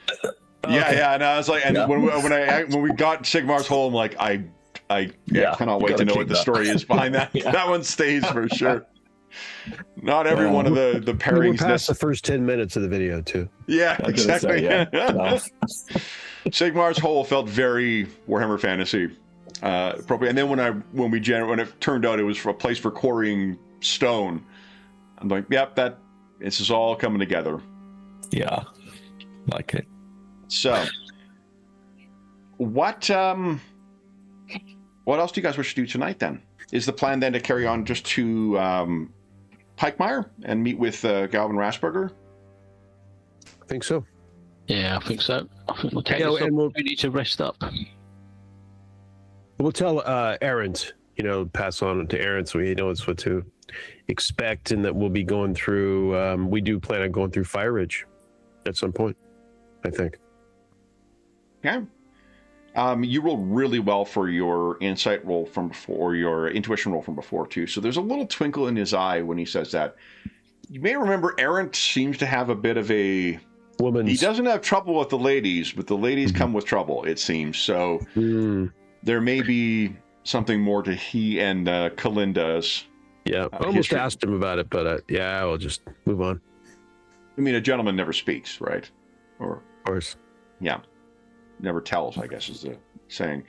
Yeah, and I was like, and when we got Sigmar's Hole, I'm like, I cannot wait to know what the story is behind that. That one stays for sure. Not every one of the pairings. We're past the first 10 minutes of the video too. Yeah, exactly. Say, yeah. Sigmar's Hole felt very Warhammer Fantasy appropriate. And then when it turned out it was a place for quarrying stone, I'm like, yep, this is all coming together. Yeah, like it. So, what else do you guys wish to do tonight then? Is the plan then to carry on just to Pikemire and meet with Galvin Rasberger? I think so. Yeah, I think so. I think we'll take this opportunity to rest up. We'll tell Errant, pass on to Errant so he knows what to expect, and that we'll be going through, we do plan on going through Fire Ridge at some point, I think. Yeah. You roll really well for your insight roll from before, your intuition roll from before too. So there's a little twinkle in his eye when he says that. You may remember Errant seems to have a bit of a woman's. He doesn't have trouble with the ladies, but the ladies come with trouble, it seems. So there may be something more to he and Kalinda's. Yeah, I almost asked him about it, but we'll just move on. I mean, a gentleman never speaks, right? Or of course. Yeah. Never tells, I guess is the saying.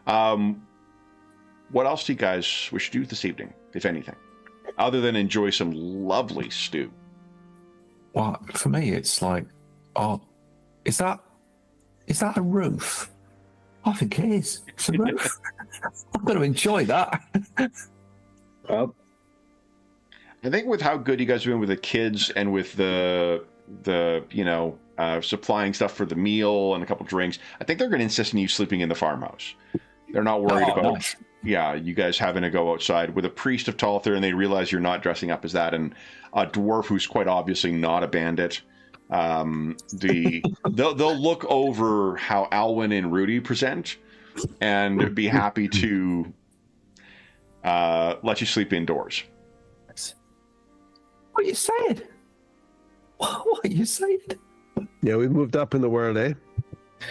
What else do you guys wish to do this evening, if anything, other than enjoy some lovely stew? Well, for me, it's like, is that a roof? I think it is. It's a roof. I'm going to enjoy that. I think with how good you guys are doing with the kids and with the supplying stuff for the meal and a couple drinks. I think they're going to insist on you sleeping in the farmhouse. They're not worried about nice. you guys having to go outside with a priest of Talther, and they realize you're not dressing up as that, and a dwarf who's quite obviously not a bandit. They'll look over how Alwyn and Rudy present, and be happy to let you sleep indoors. What you saying? What are you saying? Yeah, we moved up in the world, eh?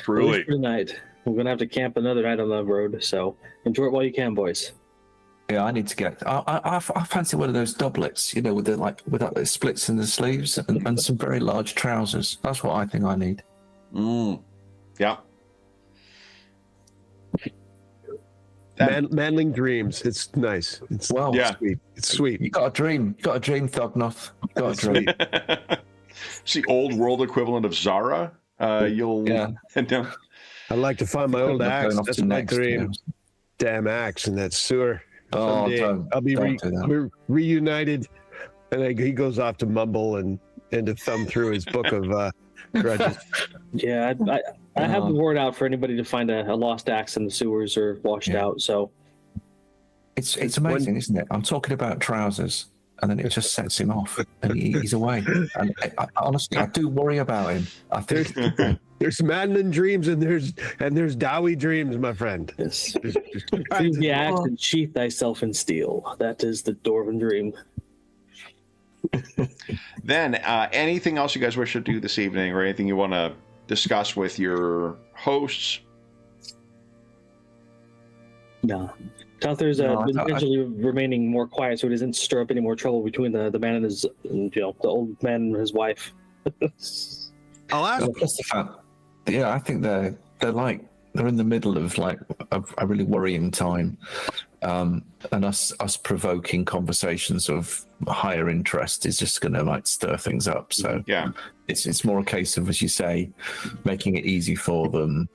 Truly. For the night. We're gonna have to camp another night on the road, so enjoy it while you can, boys. Yeah, I need to get. I fancy one of those doublets, you know, with the splits in the sleeves and some very large trousers. That's what I think I need. Yeah. Manling dreams. It's nice. It's sweet. It's sweet. You got a dream. You got a dream, Thognoth. You got a dream. It's the old world equivalent of Zara. No. I'd like to find my old axe. Going off That's to my next, dream. yeah. Damn axe in that sewer. Oh, Someday I'll be don't do that. we're reunited, and he goes off to mumble and to thumb through his book of grudges. Yeah, I have the word out for anybody to find a lost axe in the sewers or washed out. So it's amazing, isn't it? I'm talking about trousers, and then it just sets him off, and he's away. And honestly, I do worry about him. I think There's maddening dreams and there's Dowie dreams, my friend. yes. Seize the axe and sheath thyself in steel. That is the dwarven dream. Then, anything else you guys wish to do this evening, or anything you want to discuss with your hosts? No. Talther's been potentially remaining more quiet, so he doesn't stir up any more trouble between the man and his, the old man and his wife. I'll ask. Plus the fact, I think they're in the middle of like a really worrying time, and us provoking conversations of higher interest is just going to like stir things up. So Yeah. it's more a case of, as you say, making it easy for them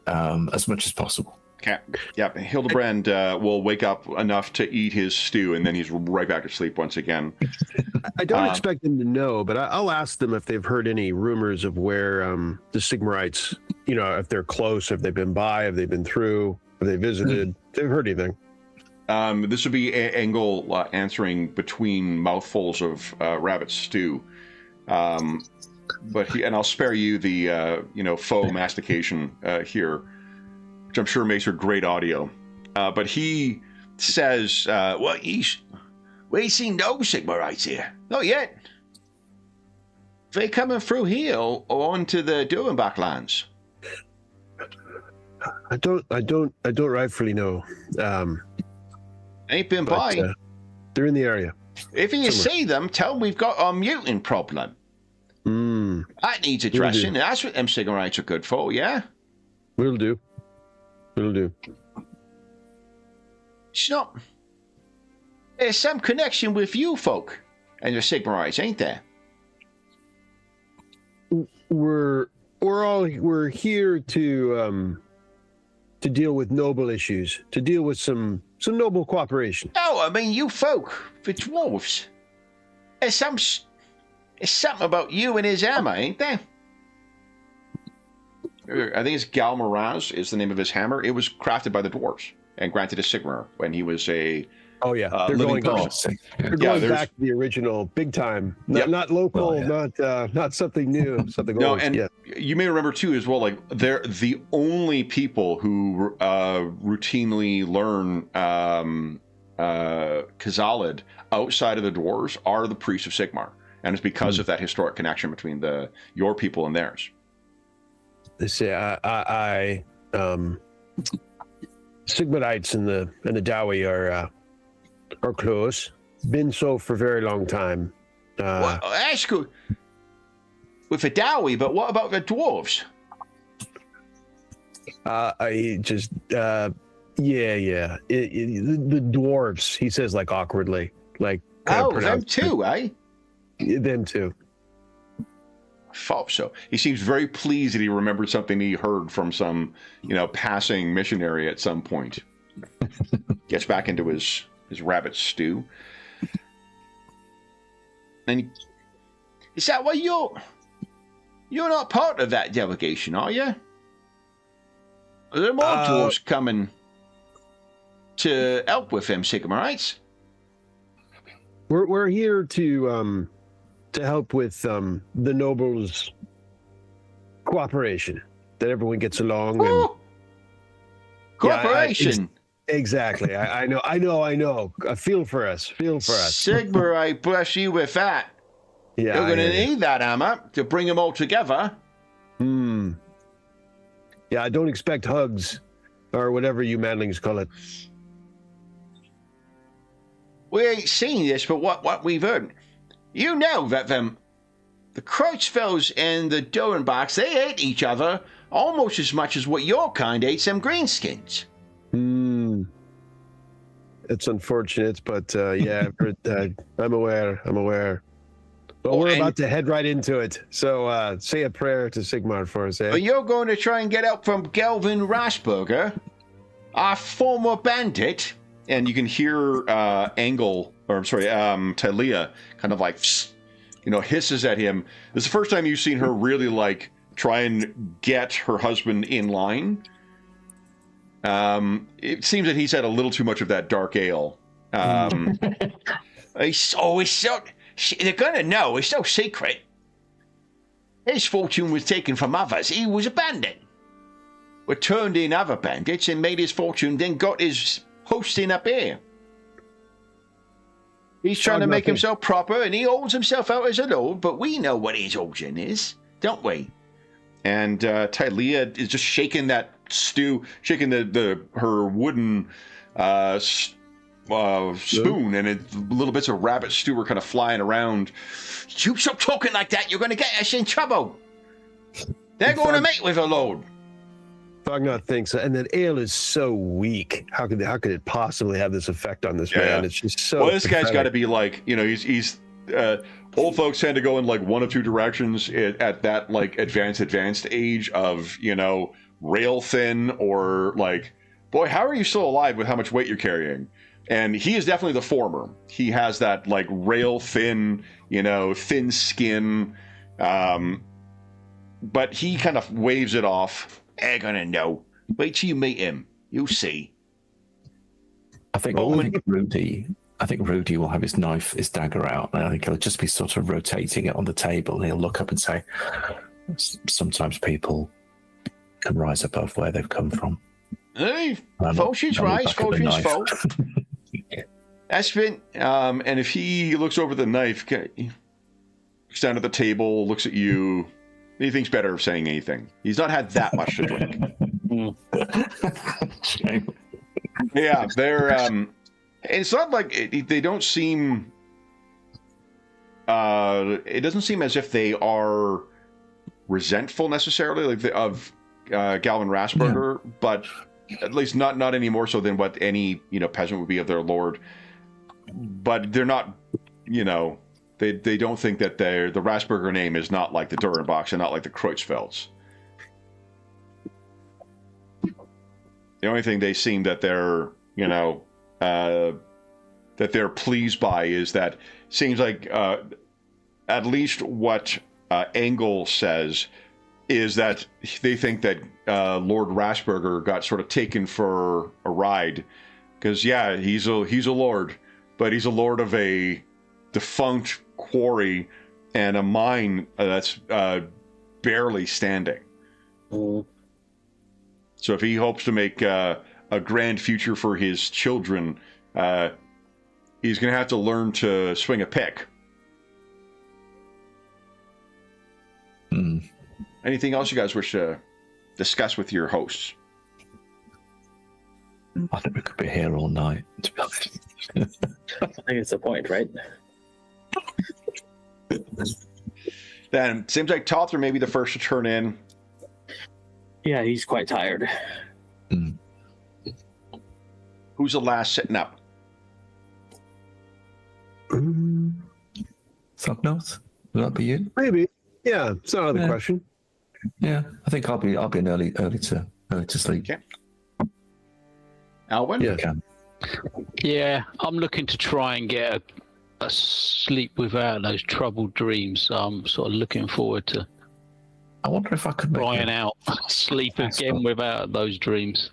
as much as possible. Okay. Yeah. Hildebrand will wake up enough to eat his stew, and then he's right back to sleep once again. I don't expect them to know, but I'll ask them if they've heard any rumors of where the Sigmarites, if they're close, if they've been by, have they been through, have they visited, if they've heard anything. This would be Engel answering between mouthfuls of rabbit stew. But I'll spare you the faux mastication here, which I'm sure makes for great audio. But he says, we ain't seen no Sigmarites here. Not yet. They coming through here or onto the Durenbach lands? I don't rightfully know. Ain't been by. They're in the area. If you see them, tell them we've got a mutant problem. That needs addressing. That's what them Sigmarites are good for, yeah? Will do. It's not. There's some connection with you folk and the Sigmarites, ain't there? We're here to deal with noble issues, to deal with some noble cooperation. Oh, I mean, you folk, the dwarves. There's something about you and his hammer, ain't there? I think it's Galmaraz is the name of his hammer. It was crafted by the dwarves and granted to Sigmar when he was a they're living going person. They're going back to the original, big time. Not local, not something new, something old. And you may remember too as well, like they're the only people who routinely learn Khazalid outside of the dwarves are the priests of Sigmar, and it's because of that historic connection between your people and theirs. They say Sigmarites and the Dowie are close. Been so for a very long time. Well, that's good with the Dowie, but what about the dwarves? The dwarves. He says like awkwardly, like them too, eh? Them too. I thought so. He seems very pleased that he remembered something he heard from some, passing missionary at some point. Gets back into his rabbit stew. And is that why you're You're not part of that delegation, are you? There are more dwarves coming to help with them Sigmarites. We're here to help with the nobles' cooperation, that everyone gets along. And cooperation. Exactly. I know. Feel for us. Sigmarite, bless you with that. Yeah, You're going to need that, Emma, to bring them all together. Yeah, I don't expect hugs, or whatever you manlings call it. We ain't seen this, but what we've heard. You know that the Kreutzfelds and the Dorenbachs, they hate each other almost as much as what your kind hates them greenskins. It's unfortunate, but yeah, I'm aware. But we're about to head right into it. So say a prayer to Sigmar for us, eh? But you're going to try and get help from Galvin Rasberger, our former bandit. And you can hear Talia kind of like, hisses at him. This is the first time you've seen her really like try and get her husband in line. It seems that he's had a little too much of that dark ale. It's so, they're gonna know, it's no secret. His fortune was taken from others. He was a bandit. We turned in other bandits and made his fortune, then got his posting up here. He's trying to make himself proper, and he holds himself out as a lord, but we know what his origin is, don't we? And Talia is just shaking that shaking her wooden spoon, and little bits of rabbit stew are kind of flying around. You stop talking like that, you're going to get us in trouble. They're going to mate with a lord. Fognath thinks, and that ale is so weak. How could it possibly have this effect on this man? It's just so. Well, this guy's got to be like, he's old folks tend to go in like one of two directions at that like advanced age of rail thin, or like, boy, how are you still alive with how much weight you're carrying? And he is definitely the former. He has that like rail thin, thin skin, but he kind of waves it off. They're gonna know. Wait till you meet him. You'll see. I think Rudy will have his dagger out, and I think he'll just be sort of rotating it on the table, and he'll look up and say, sometimes people can rise above where they've come from. Hey, fortune's right, fortune's fault. That's been, and if he looks over the knife, looks down at the table, looks at you, he thinks better of saying anything. He's not had that much to drink. Yeah, they're, it's not like, they don't seem, it doesn't seem as if they are resentful necessarily, like of Galvin Rasberger, but at least not any more so than what any peasant would be of their lord. But they're not, they don't think that the Rasberger name is not like the Durenbachs and not like the Kreutzfelds. The only thing they seem that they're that they're pleased by is that seems like at least what Engel says is that they think that Lord Rasberger got sort of taken for a ride, because he's a lord, but he's a lord of a defunct quarry and a mine that's barely standing. So if he hopes to make a grand future for his children, he's going to have to learn to swing a pick. Anything else you guys wish to discuss with your hosts? I think we could be here all night, to be honest. I think it's the point, right? Then seems like Talther may be the first to turn in. Yeah, he's quite tired. Who's the last sitting up? Fognath? Will that be you? Maybe. Yeah, it's not another question. Yeah, I think I'll be an early to sleep. Okay. Alwyn? Yeah, I'm looking to try and get a sleep without those troubled dreams. So I'm sort of looking forward to I wonder if I could make Crying out, sleep again without those dreams.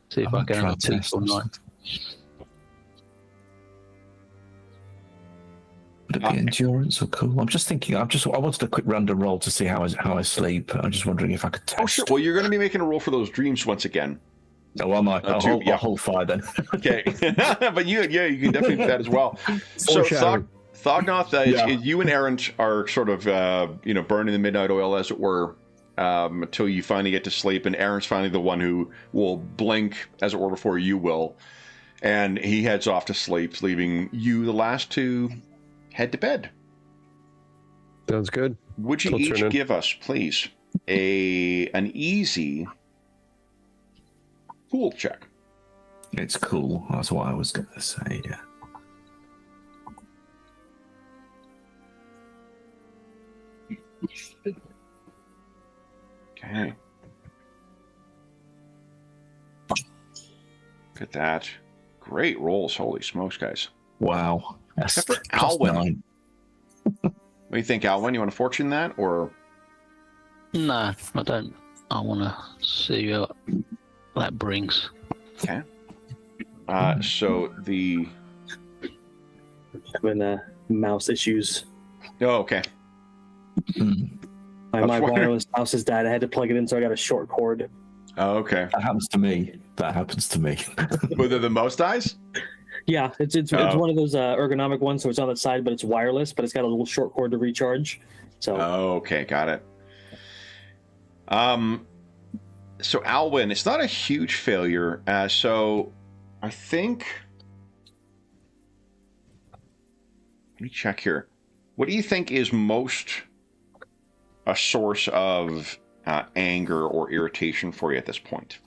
See if I can have a peaceful night. Would it be endurance or cool? I'm just thinking. I wanted a quick random roll to see how I sleep. I'm just wondering if I could test. Oh, sure. Well, you're going to be making a roll for those dreams once again. Oh, am I? I'll hold fire then. Okay. But you can definitely do that as well. So, Thognoth, you and Aaron are sort of, burning the midnight oil, as it were, until you finally get to sleep. And Aaron's finally the one who will blink, as it were, before you will. And he heads off to sleep, leaving you, the last two, head to bed. Sounds good. Would you each give us, please, an easy cool check? It's cool. That's what I was going to say, yeah. Okay. Look at that. Great rolls. Holy smokes, guys. Wow. Except for Alwyn. 9. What do you think, Alwyn? You want to fortune that, or? No, I don't. I want to see what that brings. Okay. So the... Having mouse issues. Oh, okay. My wireless mouse has died. I had to plug it in, so I got a short cord. Oh, okay. That happens to me. Whether the mouse dies? Yeah, it's one of those ergonomic ones, so it's on the side, but it's wireless, but it's got a little short cord to recharge. So. Oh, okay, got it. So Alwyn, it's not a huge failure. So I think. Let me check here. What do you think is most a source of anger or irritation for you at this point?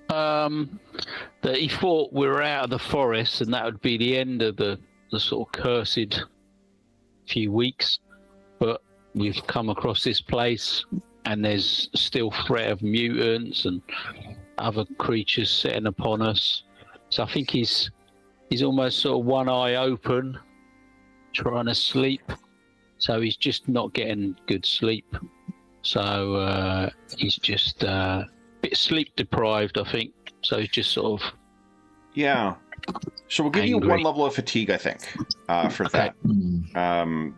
That he thought we were out of the forest, and that would be the end of the sort of cursed few weeks. But we've come across this place, and there's still threat of mutants and other creatures setting upon us. So I think he's almost sort of one eye open, trying to sleep. So he's just not getting good sleep. So he's just a bit sleep deprived, I think. So he's just sort of... Yeah. So we'll give you one level of fatigue, I think, for that.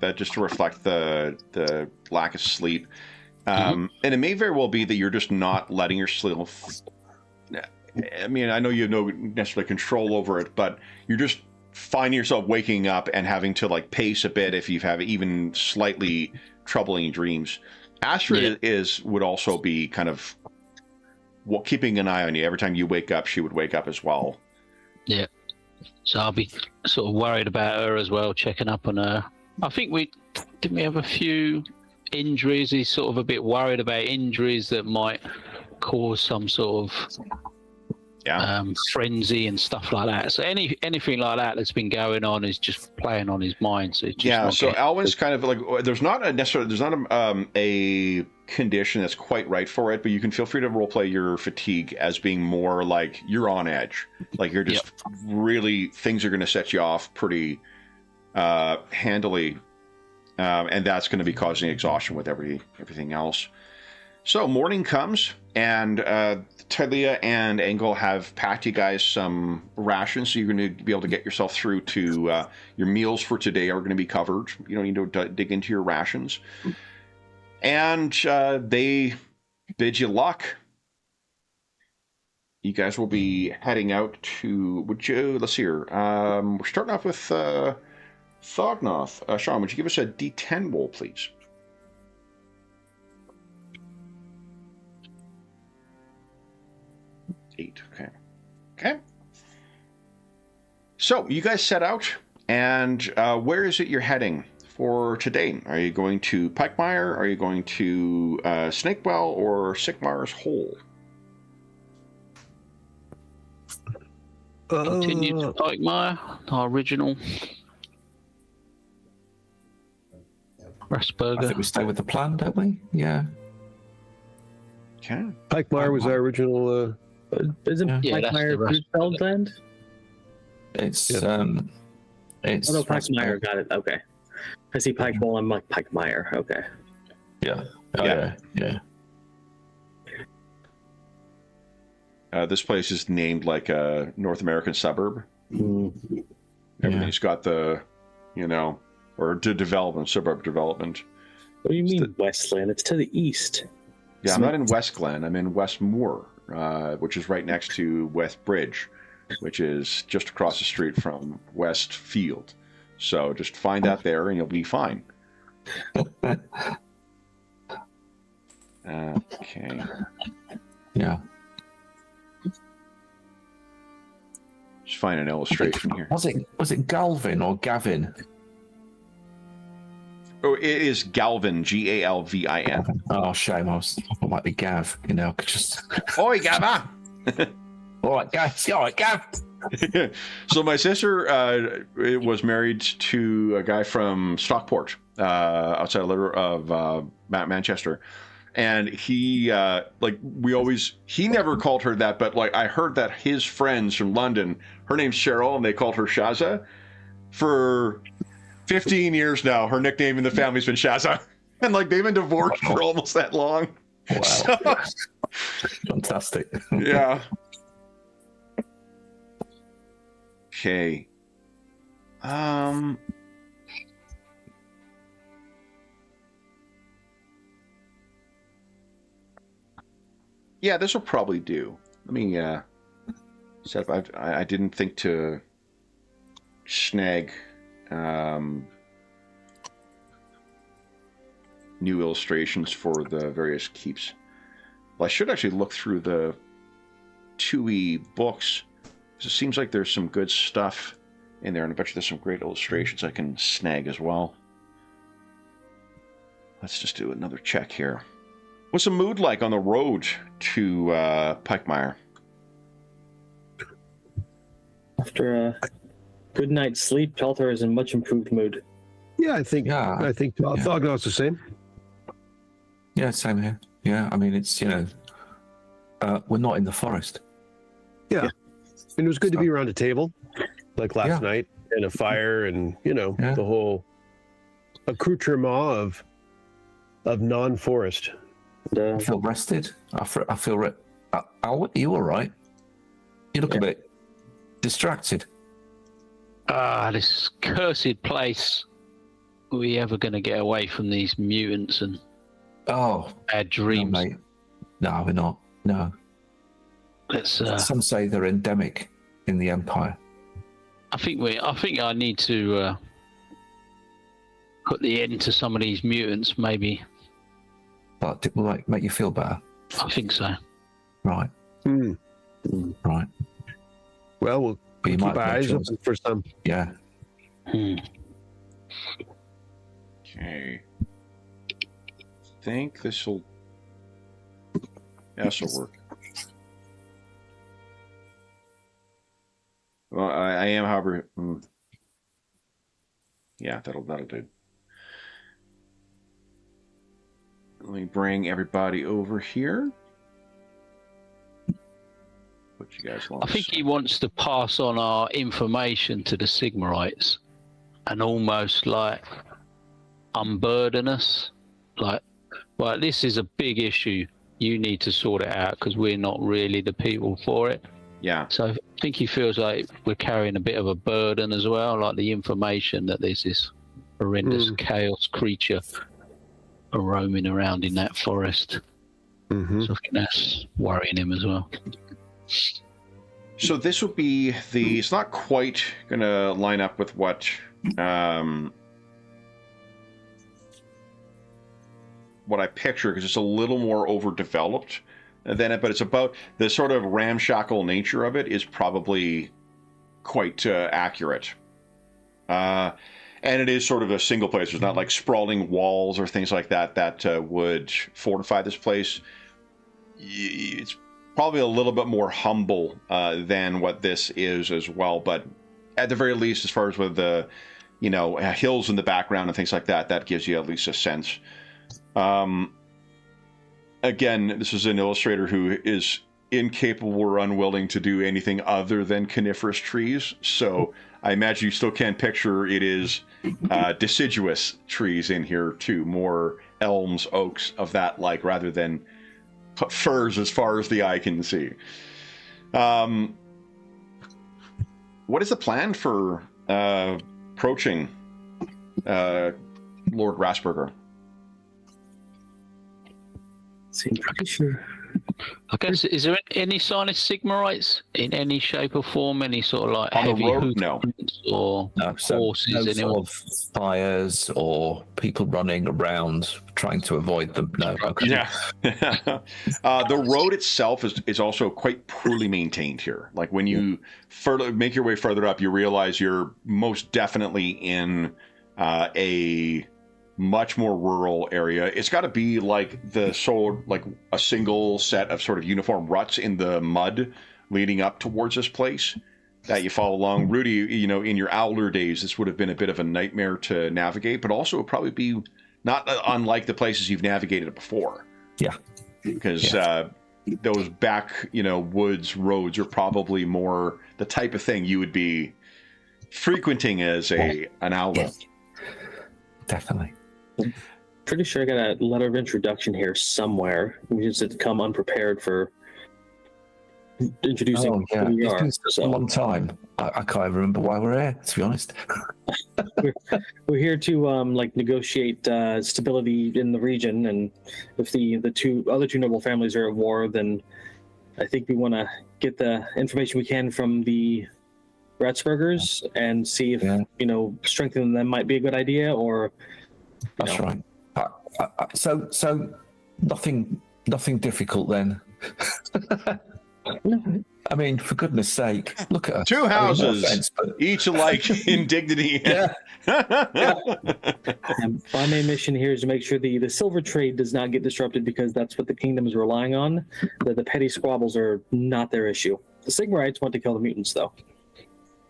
That just to reflect the lack of sleep. And it may very well be that you're just not letting yourself... I mean, I know you have no necessarily control over it, but you're just finding yourself waking up and having to like pace a bit if you have even slightly troubling dreams. Astrid would also be kind of keeping an eye on you. Every time you wake up, she would wake up as well. Yeah. So I'll be sort of worried about her as well, checking up on her. I think we have a few injuries. He's sort of a bit worried about injuries that might cause some sort of frenzy and stuff like that. So anything like that that's been going on is just playing on his mind. So it's just so Alwyn's kind of like there's not a condition that's quite right for it, but you can feel free to roleplay your fatigue as being more like you're on edge, like you're just really things are going to set you off pretty handily, and that's going to be causing exhaustion with everything else. So morning comes, and Talia and Engel have packed you guys some rations, so you're going to be able to get yourself through to your meals for today are going to be covered. You don't need to dig into your rations. And they bid you luck. You guys will be heading out to, let's see here. We're starting off with Thognoth. Sean, would you give us a D10 roll, please? 8. Okay. So you guys set out, and where is it you're heading for today? Are you going to Pikemire? Are you going to Snakewell or Sigmar's Hole? Continue to Pikemire, our original. Rasburger. I think we stay with the plan, don't we? Yeah. Okay. Pikemire was our original... Isn't Pikemire Broodfeld land? It's Pikemire, got it. Okay. I see Pikeball, I'm like Pikemire. Okay. Yeah. Oh, Yeah. yeah. This place is named like a North American suburb. Mm. Everything's got the, or development, suburb development. What do you mean Westland? It's to the east. Yeah, I'm not in West Glen. I'm in Westmoor, which is right next to West Bridge, which is just across the street from Westfield. So just find that there and you'll be fine. Okay. Yeah. Just find an illustration here. Was it Galvin or Gavin? Oh, it is Galvin, Galvin. Oh, shame. I thought it might be Gav. Could just. Oi, Gava! All right, Gav. All right, Gav. So my sister was married to a guy from Stockport, outside of Manchester, and he he never called her that, but like I heard that his friends from London, her name's Cheryl, and they called her Shaza for 15 years now. Her nickname in the family's been Shaza, and like they've been divorced for almost that long. Wow, So, fantastic. yeah. Okay. Yeah, this will probably do. Let me set up. I didn't think to snag new illustrations for the various keeps. Well, I should actually look through the 2E books. It seems like there's some good stuff in there, and I bet you there's some great illustrations I can snag as well. Let's just do another check here. What's the mood like on the road to Pikemire? After a good night's sleep, Talter is in much improved mood. Yeah, I think Thognaw's the same. Yeah, same here. Yeah, I mean, it's, we're not in the forest. Yeah. And it was good to be around a table, like last night, and a fire, and, the whole accoutrement of non-forest. I feel rested. I feel Al, you all right? You look a bit distracted. This cursed place. Are we ever going to get away from these mutants and bad dreams? No, mate. No, we're not. No. Some say they're endemic in the Empire. I think I need to put the end to some of these mutants, maybe. But it will make you feel better. I think so. Right. Right. Well, we'll keep our eyes open for some. Yeah. Okay. I think this will work. Well, I am, however. Yeah, that'll do. Let me bring everybody over here. Put you guys along. I think he wants to pass on our information to the Sigmarites and almost like unburden us. Like, well, this is a big issue. You need to sort it out because we're not really the people for it. Yeah. So I think he feels like we're carrying a bit of a burden as well, like the information that there's this horrendous chaos creature roaming around in that forest. So I think that's worrying him as well. So this would be it's not quite going to line up with what I picture, because it's a little more overdeveloped than it, but it's about the sort of ramshackle nature of it is probably quite accurate. And it is sort of a single place. There's not like sprawling walls or things like that would fortify this place. It's probably a little bit more humble than what this is as well. But at the very least, as far as with the, hills in the background and things like that, that gives you at least a sense. Again, this is an illustrator who is incapable or unwilling to do anything other than coniferous trees. So I imagine you still can't picture it is deciduous trees in here too, more elms, oaks of that like, rather than firs as far as the eye can see. What is the plan for approaching Lord Rasberger? Seems pretty sure. I guess, is there any sign of Sigmarites in any shape or form? Any sort of like On the heavy road? hoof No. prints or So horses? no Anyone? sort of fires or people running around trying to avoid them. No. Okay. Yeah. The road itself is also quite poorly maintained here. Like when you further make your way further up, you realize you're most definitely in a much more rural area. It's got to be like like a single set of sort of uniform ruts in the mud leading up towards this place that you follow along. Rudy, you know, in your Owler days, this would have been a bit of a nightmare to navigate, but also would probably be not unlike the places you've navigated before. Yeah. Because those back, woods roads are probably more the type of thing you would be frequenting as an Owler. Yes. Definitely. Pretty sure I got a letter of introduction here somewhere. We just had to come unprepared for introducing who we It's are. been such a long time. I can't even remember why we're here, to be honest. We're here to negotiate stability in the region, and if the other two noble families are at war, then I think we want to get the information we can from the Ratsburgers and see if strengthening them might be a good idea, or That's right. So nothing difficult then. No. I mean, for goodness sake, look at us. Two houses, No offense, but each alike in dignity. Yeah. And my main mission here is to make sure the silver trade does not get disrupted, because that's what the kingdom is relying on. The petty squabbles are not their issue. The Sigmarites want to kill the mutants, though.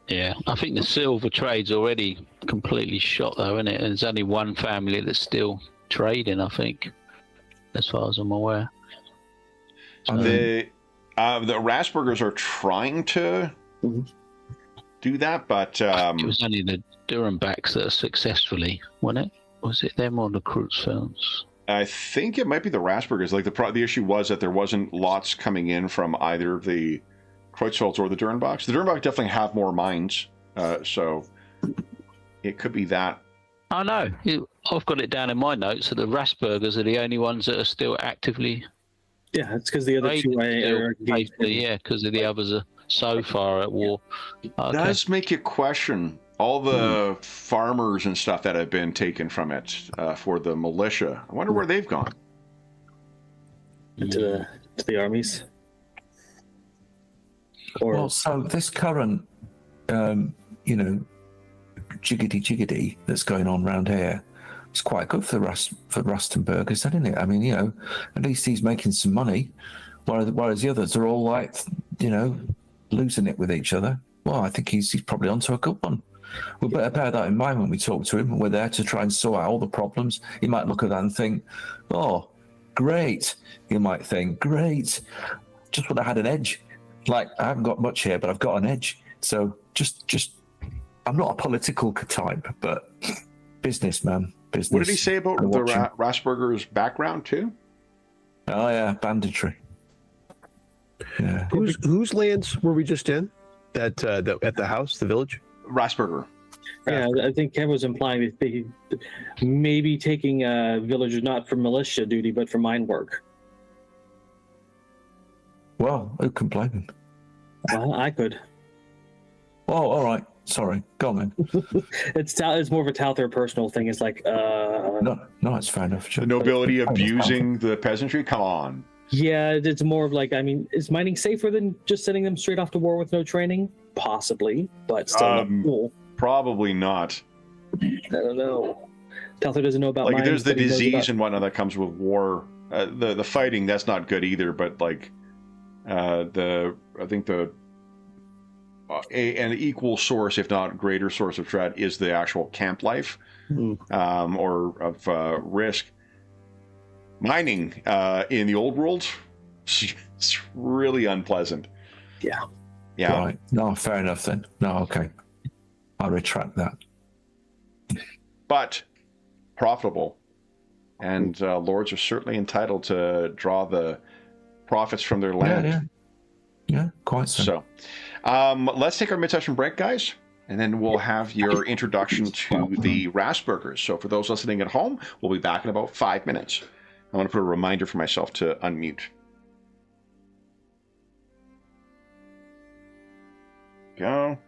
Yeah, I think the silver trade's already completely shot, though, isn't it? There's only one family that's still trading, I think, as far as I'm aware. The Rasburgers are trying to do that, but it was only the Durhambacks that are successfully, wasn't it? Was it them or the Creutzfelds? I think it might be the Rasburgers. Like the issue was that there wasn't lots coming in from either the Creutzfelds or the Durhambacks. The Durhambacks definitely have more mines, so it could be that. I know. I've got it down in my notes that the Rasburgers are the only ones that are still actively. Yeah, it's because the other two are engaged. Yeah, because the others are so far at war. Okay. Does make you question all the farmers and stuff that have been taken from it for the militia. I wonder where they've gone. To the armies. Well, so this current, jiggity that's going on around here, it's quite good for Rustenburgers, isn't it? I mean, at least he's making some money, whereas the others are all like, losing it with each other. Well, I think he's probably onto a good one. We better bear that in mind when we talk to him. We're there to try and sort out all the problems. He might look at that and think, oh, great. He might think, great. Just would have had an edge. Like, I haven't got much here, but I've got an edge. So just I'm not a political type, but businessman. Business. What did he say about the Rasburger's background too? Oh yeah, banditry. Yeah. Whose lands were we just in? At the house, the village? Rasburger. Yeah, I think Kev was implying that they may be taking villagers not for militia duty, but for mine work. Well, who can blame him? Well, I could. Oh, all right. Sorry. Go on then. It's more of a Talther personal thing. It's like, No, it's fair enough. The nobility abusing the peasantry? Come on. Yeah, it's more of like, I mean, is mining safer than just sending them straight off to war with no training? Possibly, but still not cool. Probably not. I don't know. Talther doesn't know about like mines, there's the but he knows disease about... and whatnot that comes with war. The fighting, that's not good either, but like I think an equal source, if not greater source of threat, is the actual camp life or of risk. Mining in the old world, it's really unpleasant. Yeah. Right. No, fair enough then. No, okay. I'll retract that. But profitable. and lords are certainly entitled to draw the profits from their land. Yeah, quite so. So, let's take our mid-session break, guys, and then we'll have your introduction to the Rasburgers. So for those listening at home, we'll be back in about 5 minutes. I want to put a reminder for myself to unmute. Go.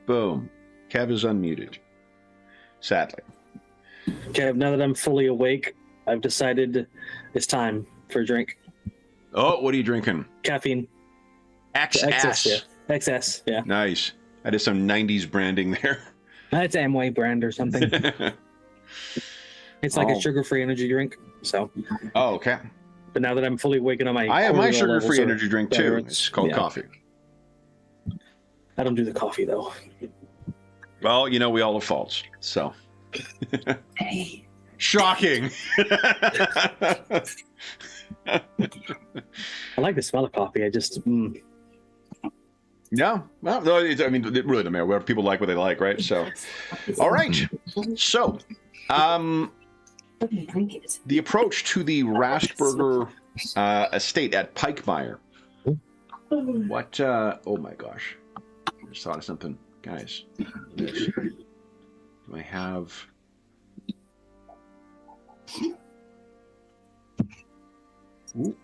Boom. Kev is unmuted. Sadly. Okay, now that I'm fully awake, I've decided it's time for a drink. Oh, what are you drinking? Caffeine. XS. XS, yeah. XS, yeah. Nice. That is some 90s branding there. That's Amway brand or something. It's like a sugar-free energy drink. So. Oh, okay. But now that I'm fully waking on my, I have my cortisol sugar-free levels are energy drink better. too. It's called coffee. I don't do the coffee though. Well, you know, we all have faults. So. Shocking. I like the smell of coffee. I just. Yeah, well, no, I mean, it really doesn't matter. Whatever people like, what they like, right? So, all right. So, the approach to the Rastberger estate at Pikemire. What? Oh my gosh! I just thought of something, guys. This. Do I have? Ooh.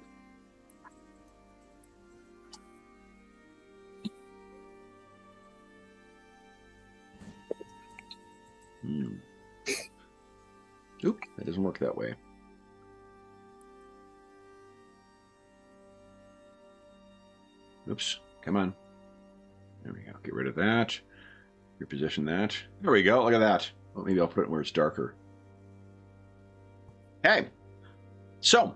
Oop, that doesn't work that way. Oops, come on. There we go. Get rid of that. Reposition that. There we go. Look at that. Well, maybe I'll put it where it's darker. Hey. So,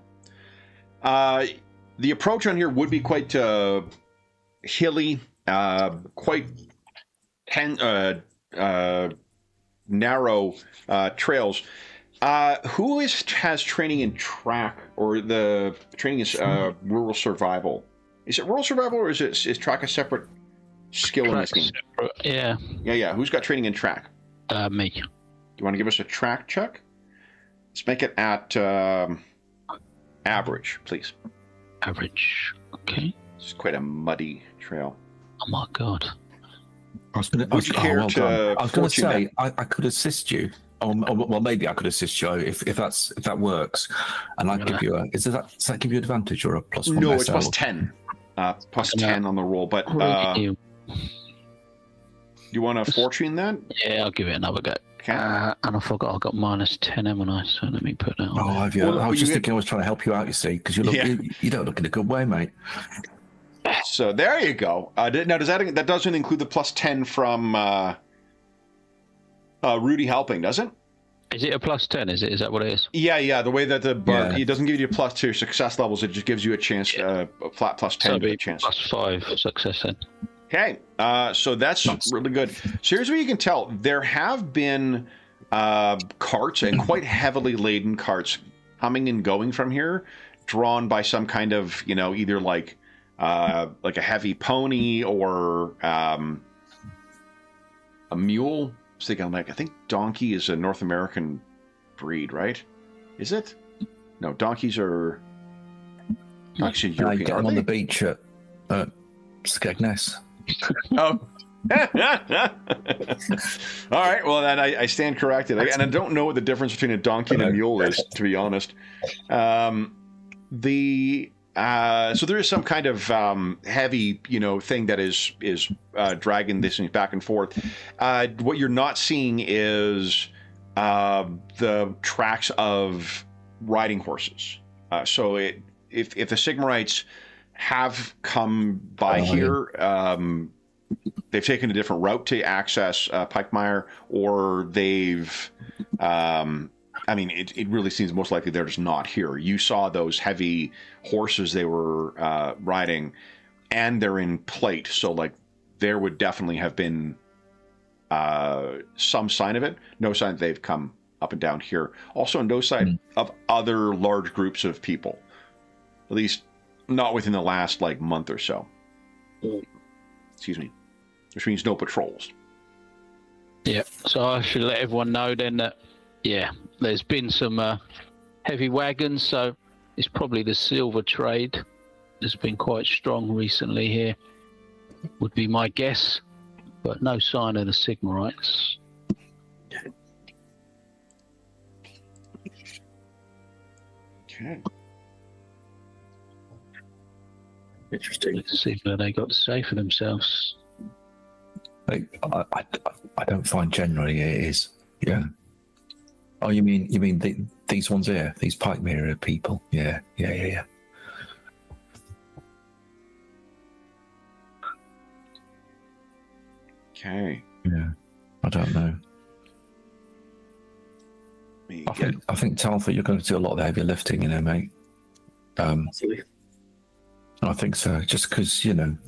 the approach on here would be quite hilly, quite narrow trails. Who has training in track, or the training is rural survival? Is it rural survival, or is track a separate skill in this game? Separate, yeah. Yeah. Who's got training in track? Me. Do you want to give us a track check? Let's make it at average, please. Average. Okay. It's quite a muddy trail. Oh my god. I was going to say I could assist you. Well, maybe I could assist you if that works, and I give you a. Does that give you advantage or a plus one? No, it's plus 10. Plus 10 on the roll. But you want to fortune that? Yeah, I'll give it another go. Okay. And I forgot I got minus 10, haven't I? So let me put that on. Oh, have you? I was just thinking I was trying to help you out. You see, because you don't look in a good way, mate. So there you go. Now, that doesn't include the plus 10 from Rudy helping, does it? Is it a plus 10? Is that what it is? Yeah. The way that it doesn't give you a plus 2 success levels, it just gives you a chance, a flat plus 10 so chance. Plus 5 success then. Okay, so that's really good. So here's what you can tell. There have been carts, and quite heavily laden carts, coming and going from here, drawn by some kind of, either like a heavy pony or a mule. I was thinking, I think donkey is a North American breed, right? Is it? No, donkeys are actually European. You get them on the beach at Skegness. Oh. All right. Well, then I stand corrected. And I don't know what the difference between a donkey and a mule is, to be honest. So there is some kind of heavy, thing that is dragging this thing back and forth. What you're not seeing is the tracks of riding horses. So if the Sigmarites have come by here, they've taken a different route to access Pikemire, or they've. It really seems most likely they're just not here. You saw those heavy horses they were riding, and they're in plate, so there would definitely have been some sign of it. No sign that they've come up and down here. Also, no sign of other large groups of people, at least not within the last month or so. Excuse me. Which means no patrols. Yeah, so I should let everyone know then that, there's been some heavy wagons, so it's probably the silver trade that's been quite strong recently here, would be my guess, but no sign of the Sigmarites. Okay. Interesting. Let's see what they got to say for themselves. I don't find generally it is. Yeah. Oh, you mean these ones here, these pike mirror people? Yeah. Okay. Yeah. I don't know. I think Talfa, you're going to do a lot of the heavy lifting, mate. Absolutely. I think so. Just because you've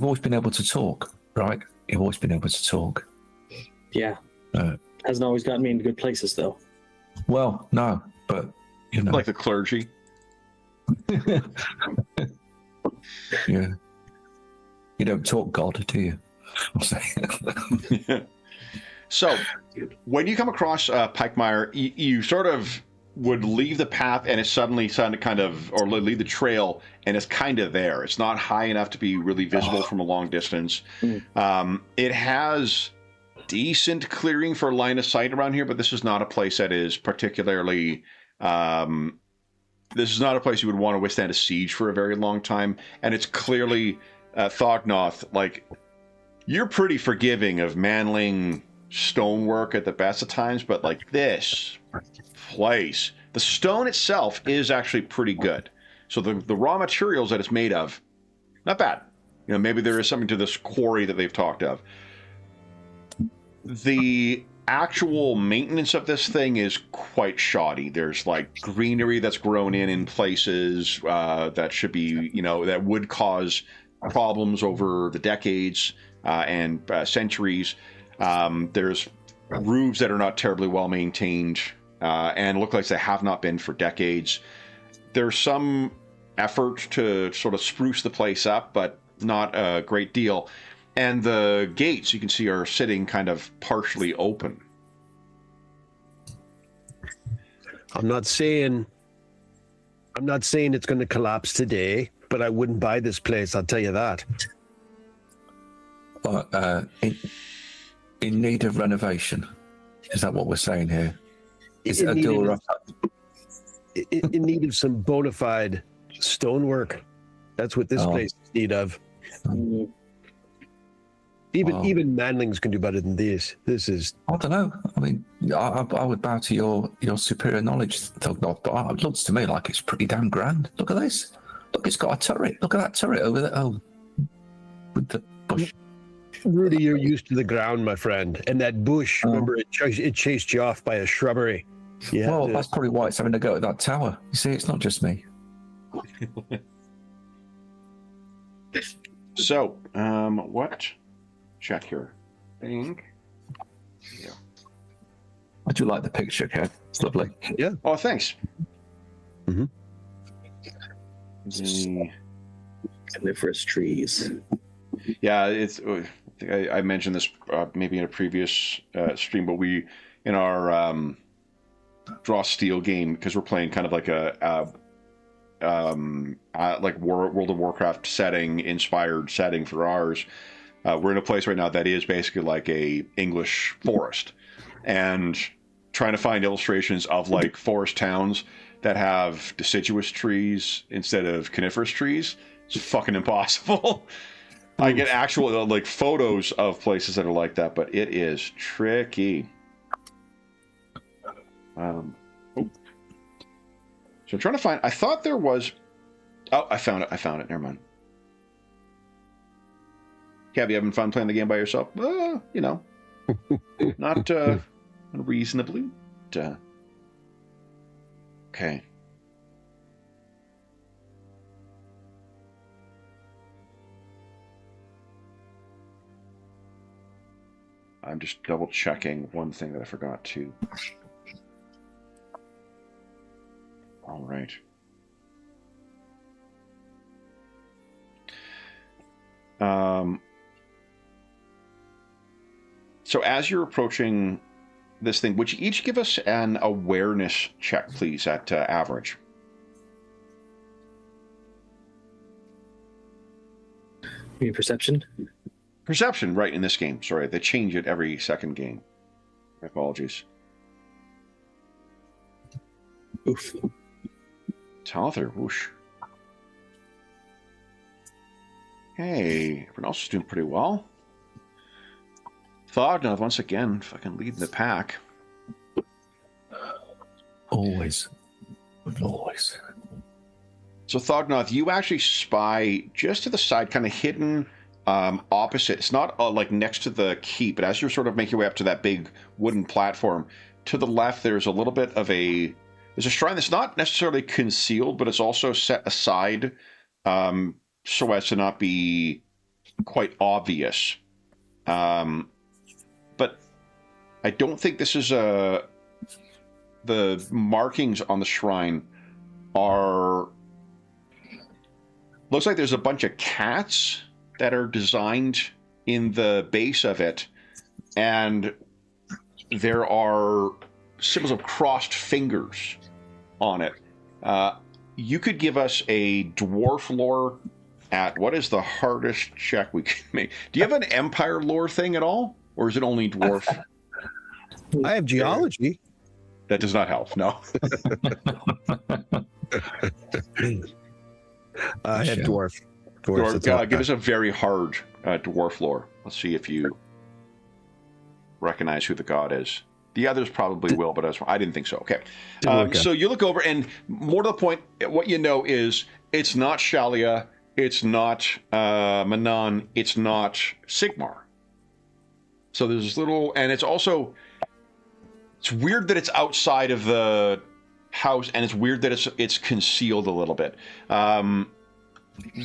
always been able to talk, right? You've always been able to talk. Yeah. Hasn't always gotten me into good places, though. Well, no, but like the clergy. Yeah. You don't talk God, do you? So, when you come across Pikemire, you sort of would leave the path, and it's suddenly kind of, or leave the trail, and it's kind of there. It's not high enough to be really visible from a long distance. It has decent clearing for line of sight around here, but this is not a place that is particularly. This is not a place you would want to withstand a siege for a very long time, and it's clearly Thognoth. Like, you're pretty forgiving of manling stonework at the best of times, but like this place, the stone itself is actually pretty good. So the raw materials that it's made of, not bad. Maybe there is something to this quarry that they've talked of. The actual maintenance of this thing is quite shoddy. There's like greenery that's grown in places that should be, that would cause problems over the decades and centuries. There's roofs that are not terribly well maintained and look like they have not been for decades. There's some effort to sort of spruce the place up, but not a great deal. And the gates, you can see, are sitting kind of partially open. I'm not saying it's going to collapse today, but I wouldn't buy this place, I'll tell you that. In need of renovation. Is that what we're saying here? Is it a door up? In need of some bona fide stonework. That's what this place is in need of. Even manlings can do better than this. This is. I don't know. I mean, I would bow to your superior knowledge, but it looks to me like it's pretty damn grand. Look at this. Look, it's got a turret. Look at that turret over there. Oh, with the bush. Rudy, you're used to the ground, my friend. And that bush, remember, it chased you off by a shrubbery. Yeah. Well, that's probably why it's having to go at that tower. You see, it's not just me. So, what? Check here. Think. Yeah. I do like the picture, Kev. It's lovely. Yeah. Oh, thanks. Mm-hmm. Coniferous trees. Yeah, it's. I mentioned this maybe in a previous stream, but we in our Draw Steel game, because we're playing kind of like a like World of Warcraft inspired setting for ours. We're in a place right now that is basically like a English forest, and trying to find illustrations of like forest towns that have deciduous trees instead of coniferous trees. It's fucking impossible. I get actual like photos of places that are like that, but it is tricky. So I'm trying to find. I thought there was. Oh, I found it. Never mind. Kev, you having fun playing the game by yourself? Not unreasonably. Okay. I'm just double checking one thing that I forgot to. All right. So as you're approaching this thing, would you each give us an awareness check, please, at average? You mean perception? Perception, right, in this game. Sorry, they change it every second game. My apologies. Oof. Talther, whoosh. Hey, everyone else is doing pretty well. Thognoth, once again, fucking leading the pack. Always. So Thognoth, you actually spy just to the side, kind of hidden opposite. It's not like next to the keep, but as you're sort of making your way up to that big wooden platform, to the left there's a little bit of there's a shrine that's not necessarily concealed, but it's also set aside so as to not be quite obvious. But I don't think this is the markings on the shrine are... Looks like there's a bunch of cats that are designed in the base of it, and there are symbols of crossed fingers on it. You could give us a dwarf lore at what is the hardest check we can make? Do you have an empire lore thing at all, or is it only dwarf? I have geology. That does not help. No. I have dwarf. Dwarf, give us a very hard dwarf lore. Let's see if you recognize who the god is. The others probably will, but I didn't think so. Okay. So you look over, and more to the point, what you know is it's not Shalia, it's not Manon, it's not Sigmar. So there's this little, and it's also, it's weird that it's outside of the house, and it's weird that it's concealed a little bit.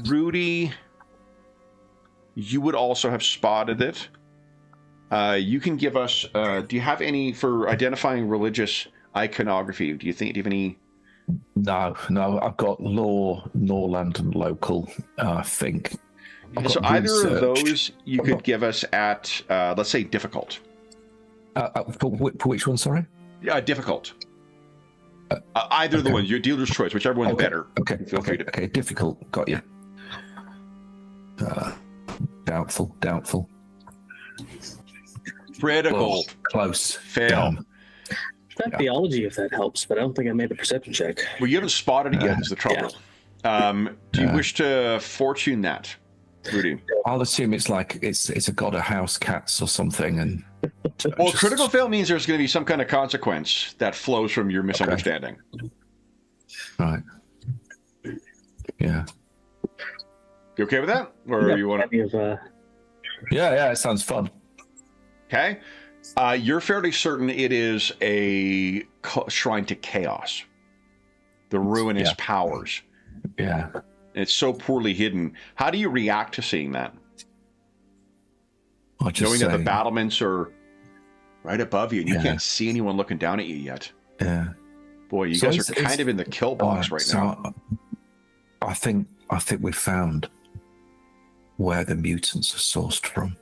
Rudy, you would also have spotted it. You can give us, do you have any for identifying religious iconography? Do you have any? No, I've got law, Norland, and local, I think. So either of those you could give us at, let's say, difficult. For which one, sorry? Yeah, difficult. Either of the ones, your dealer's choice, whichever one's better. Okay, difficult. Got you. Doubtful. Critical. Close. Fail. Down. That theology, if that helps, but I don't think I made the perception check. Well, you haven't spotted it yet, is the trouble. Yeah. Do you wish to fortune that, Rudy? I'll assume it's like it's a god of house cats or something, and well, critical fail means there's going to be some kind of consequence that flows from your misunderstanding. Right. Yeah. You okay with that, or you want to? Yeah, it sounds fun. Okay. You're fairly certain it is a shrine to chaos, the ruinous powers. Yeah. It's so poorly hidden. How do you react to seeing that? Knowing that the battlements are right above you and you can't see anyone looking down at you yet. Yeah. Boy, you guys are kind of in the kill box right now. I think we've found where the mutants are sourced from.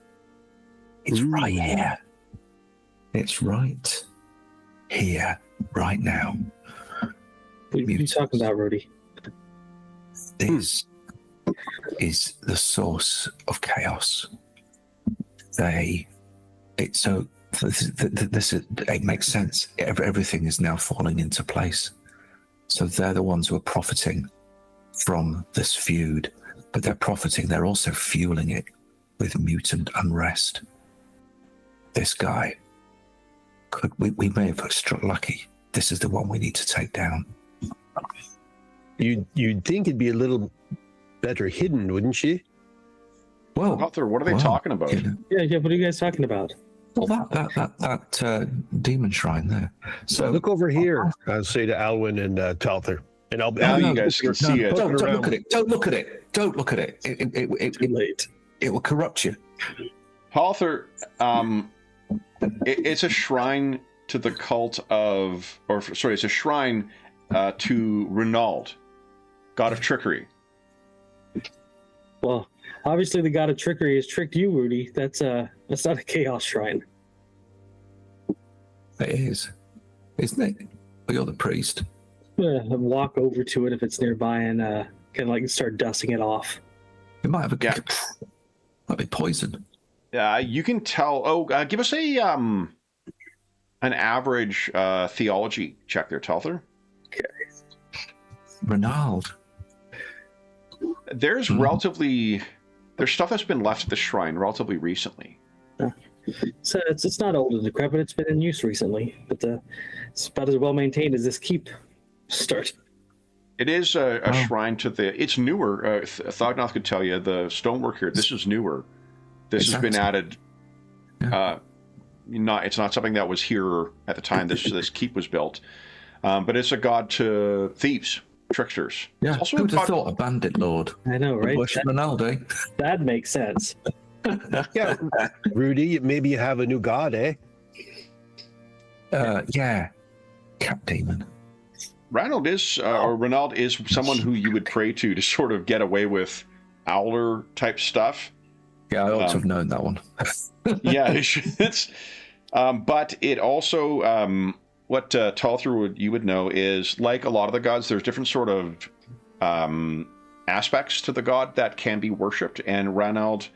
It's right here. It's right here, right now. What are you talking about, Rudy? This is the source of chaos. It makes sense. Everything is now falling into place. So they're the ones who are profiting from this feud, but they're also fueling it with mutant unrest. This guy, we may have struck lucky. This is the one we need to take down. You'd think it'd be a little better hidden, wouldn't you? Well, Arthur, what are they talking about? Yeah. What are you guys talking about? Well, that demon shrine there. So look over here. I'll say to Alwyn and Talther, and I'll. Now you guys can see it. Don't look at it. Don't look at it. Don't look at it. It will corrupt you. Talther, it's a shrine to the cult of, it's a shrine to Renauld, god of trickery. Well, obviously the god of trickery has tricked you, Rudy. That's not a chaos shrine. It is, isn't it? But you're the priest. Walk over to it if it's nearby and kind of like start dusting it off. It might have might be poison. You can tell. Oh, give us an average theology check there, Talther. Okay. Renauld. There's stuff that's been left at the shrine relatively recently. So it's not old and decrepit. It's been in use recently, but it's about as well maintained as this keep. Start. It is a shrine to the. It's newer. Thognoth could tell you the stonework here. This is newer. This has been added. Yeah. It's not something that was here at the time this keep was built, but it's a god to thieves, tricksters. Yeah, also who'd have thought a bandit lord? I know, right? Worship Ronaldo. That makes sense. Yeah, Rudy, maybe you have a new god, eh? Yeah, cat demon. Ranald is someone who you would pray to sort of get away with owler type stuff. Yeah, I ought to have known that one. Yeah, it's. But it also, what Talthur you would know is, like a lot of the gods, there's different sort of aspects to the god that can be worshipped, and Ranald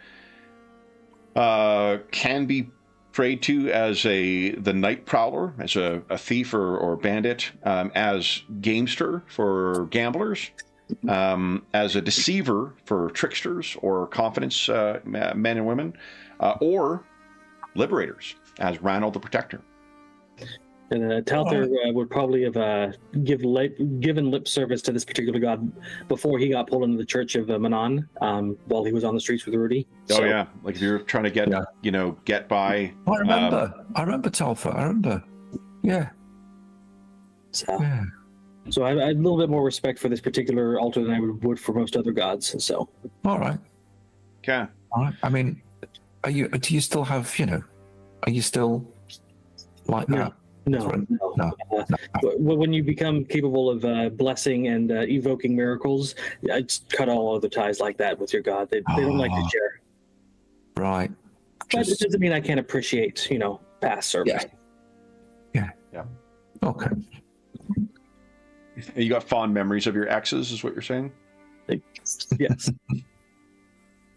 can be prayed to as the night prowler, as a thief or bandit, as gamester for gamblers, as a deceiver for tricksters or confidence men and women, or liberators as Ranald the Protector. And Talthur would probably have given lip service to this particular god before he got pulled into the Church of Manon while he was on the streets with Rudy. Oh, yeah. Like if you're trying to get, get by. I remember Talthur. I remember. Yeah. So I had a little bit more respect for this particular altar than I would for most other gods. So. All right. Okay. All right. I mean, do you still have, are you still like that? No. When you become capable of blessing and evoking miracles, I just cut all other ties like that with your god. They don't like to share. Right. But it doesn't mean I can't appreciate, past service. Yeah. Okay. You got fond memories of your exes, is what you're saying? Yes.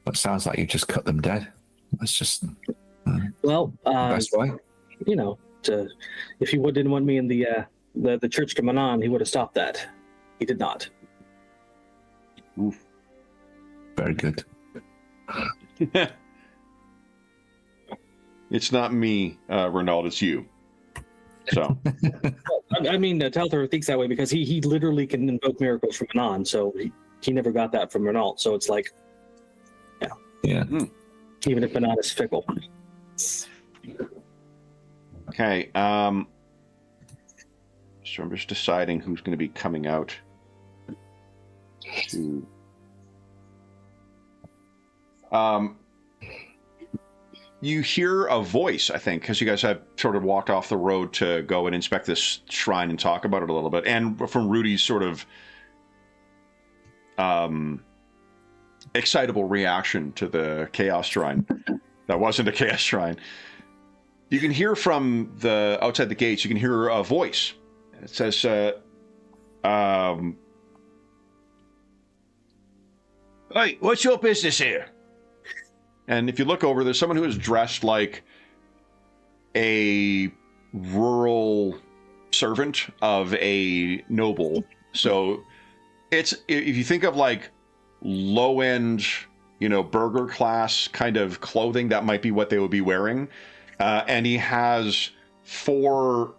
That sounds like you just cut them dead. That's just well, best way. If he didn't want me in the Church to Manon, he would have stopped that. He did not. Oof. Very good. It's not me, Ronald, it's you. So. I mean, Talthur thinks that way because he literally can invoke miracles from Manon, so he never got that from Ronald. So it's like, yeah. Even if Manon is fickle. Okay. So I'm just deciding who's going to be coming out to. You hear a voice, I think, because you guys have sort of walked off the road to go and inspect this shrine and talk about it a little bit, and from Rudy's sort of excitable reaction to the Chaos Shrine. That wasn't a Chaos Shrine. You can hear from the outside the gates, you can hear a voice. It says, "Hey, what's your business here?" And if you look over, there's someone who is dressed like a rural servant of a noble. So it's, if you think of like low-end, burger class kind of clothing, that might be what they would be wearing. And he has 4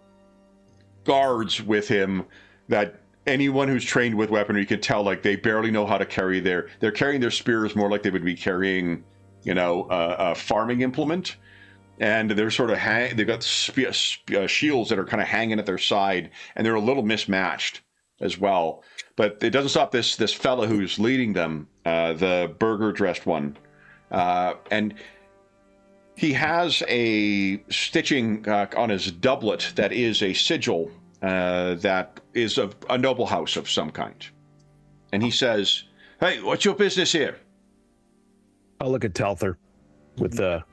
guards with him that anyone who's trained with weaponry can tell, like, they barely know how to carry they're carrying their spears more like they would be carrying, a farming implement. And they're sort of they've got shields that are kind of hanging at their side, and they're a little mismatched as well. But it doesn't stop this fella who's leading them, the burger-dressed one. And he has a stitching on his doublet that is a sigil that is of a noble house of some kind. And he says, "Hey, what's your business here?" I'll look at Talthur with an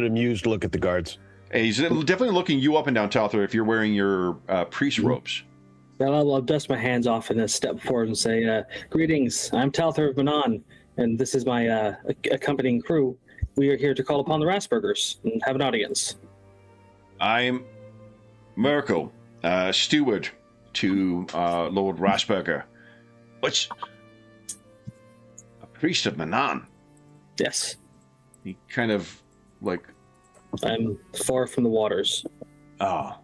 amused look at the guards. And he's definitely looking you up and down, Talthur, if you're wearing your priest robes. Well, I'll dust my hands off and then step forward and say, "Greetings, I'm Talthur of Manon, and this is my accompanying crew. We are here to call upon the Rasburgers and have an audience." "I'm Merkel, steward to Lord Rasburger." "What's a priest of Manon?" Yes. He kind of like I'm far from the waters. Ah.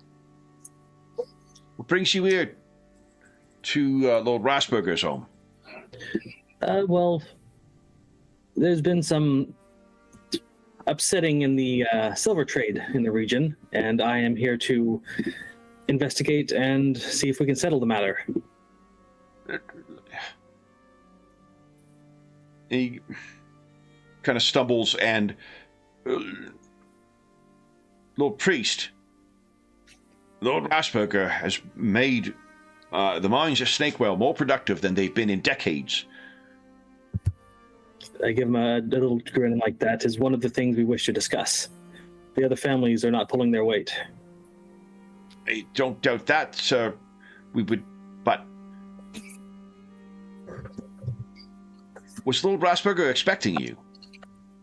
What brings you here to Lord Rasberger's home? Well, there's been some upsetting in the silver trade in the region, and I am here to investigate and see if we can settle the matter. He kind of stumbles and... Lord Priest, Lord Rasberger has made the mines of Snakewell more productive than they've been in decades. I give him a little grin like that is one of the things we wish to discuss. The other families are not pulling their weight. I don't doubt that, sir. We would... But... Was Lord Rasberger expecting you?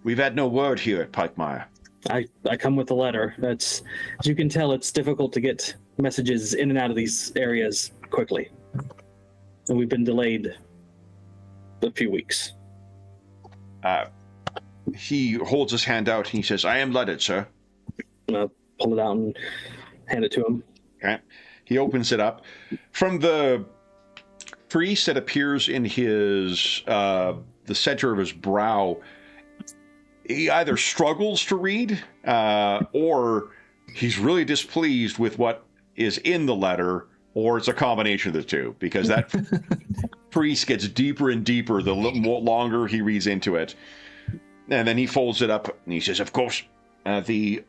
We've had no word here at Pikemire. I come with a letter. That's, as you can tell, it's difficult to get messages in and out of these areas quickly. And we've been delayed a few weeks. He holds his hand out and he says, I am lettered, sir. And I'll pull it out and hand it to him. Okay. He opens it up. From the crease that appears in his, the center of his brow, he either struggles to read, or he's really displeased with what is in the letter, or it's a combination of the two, because that priest gets deeper and deeper the longer he reads into it. And then he folds it up and he says, of course, I'm trying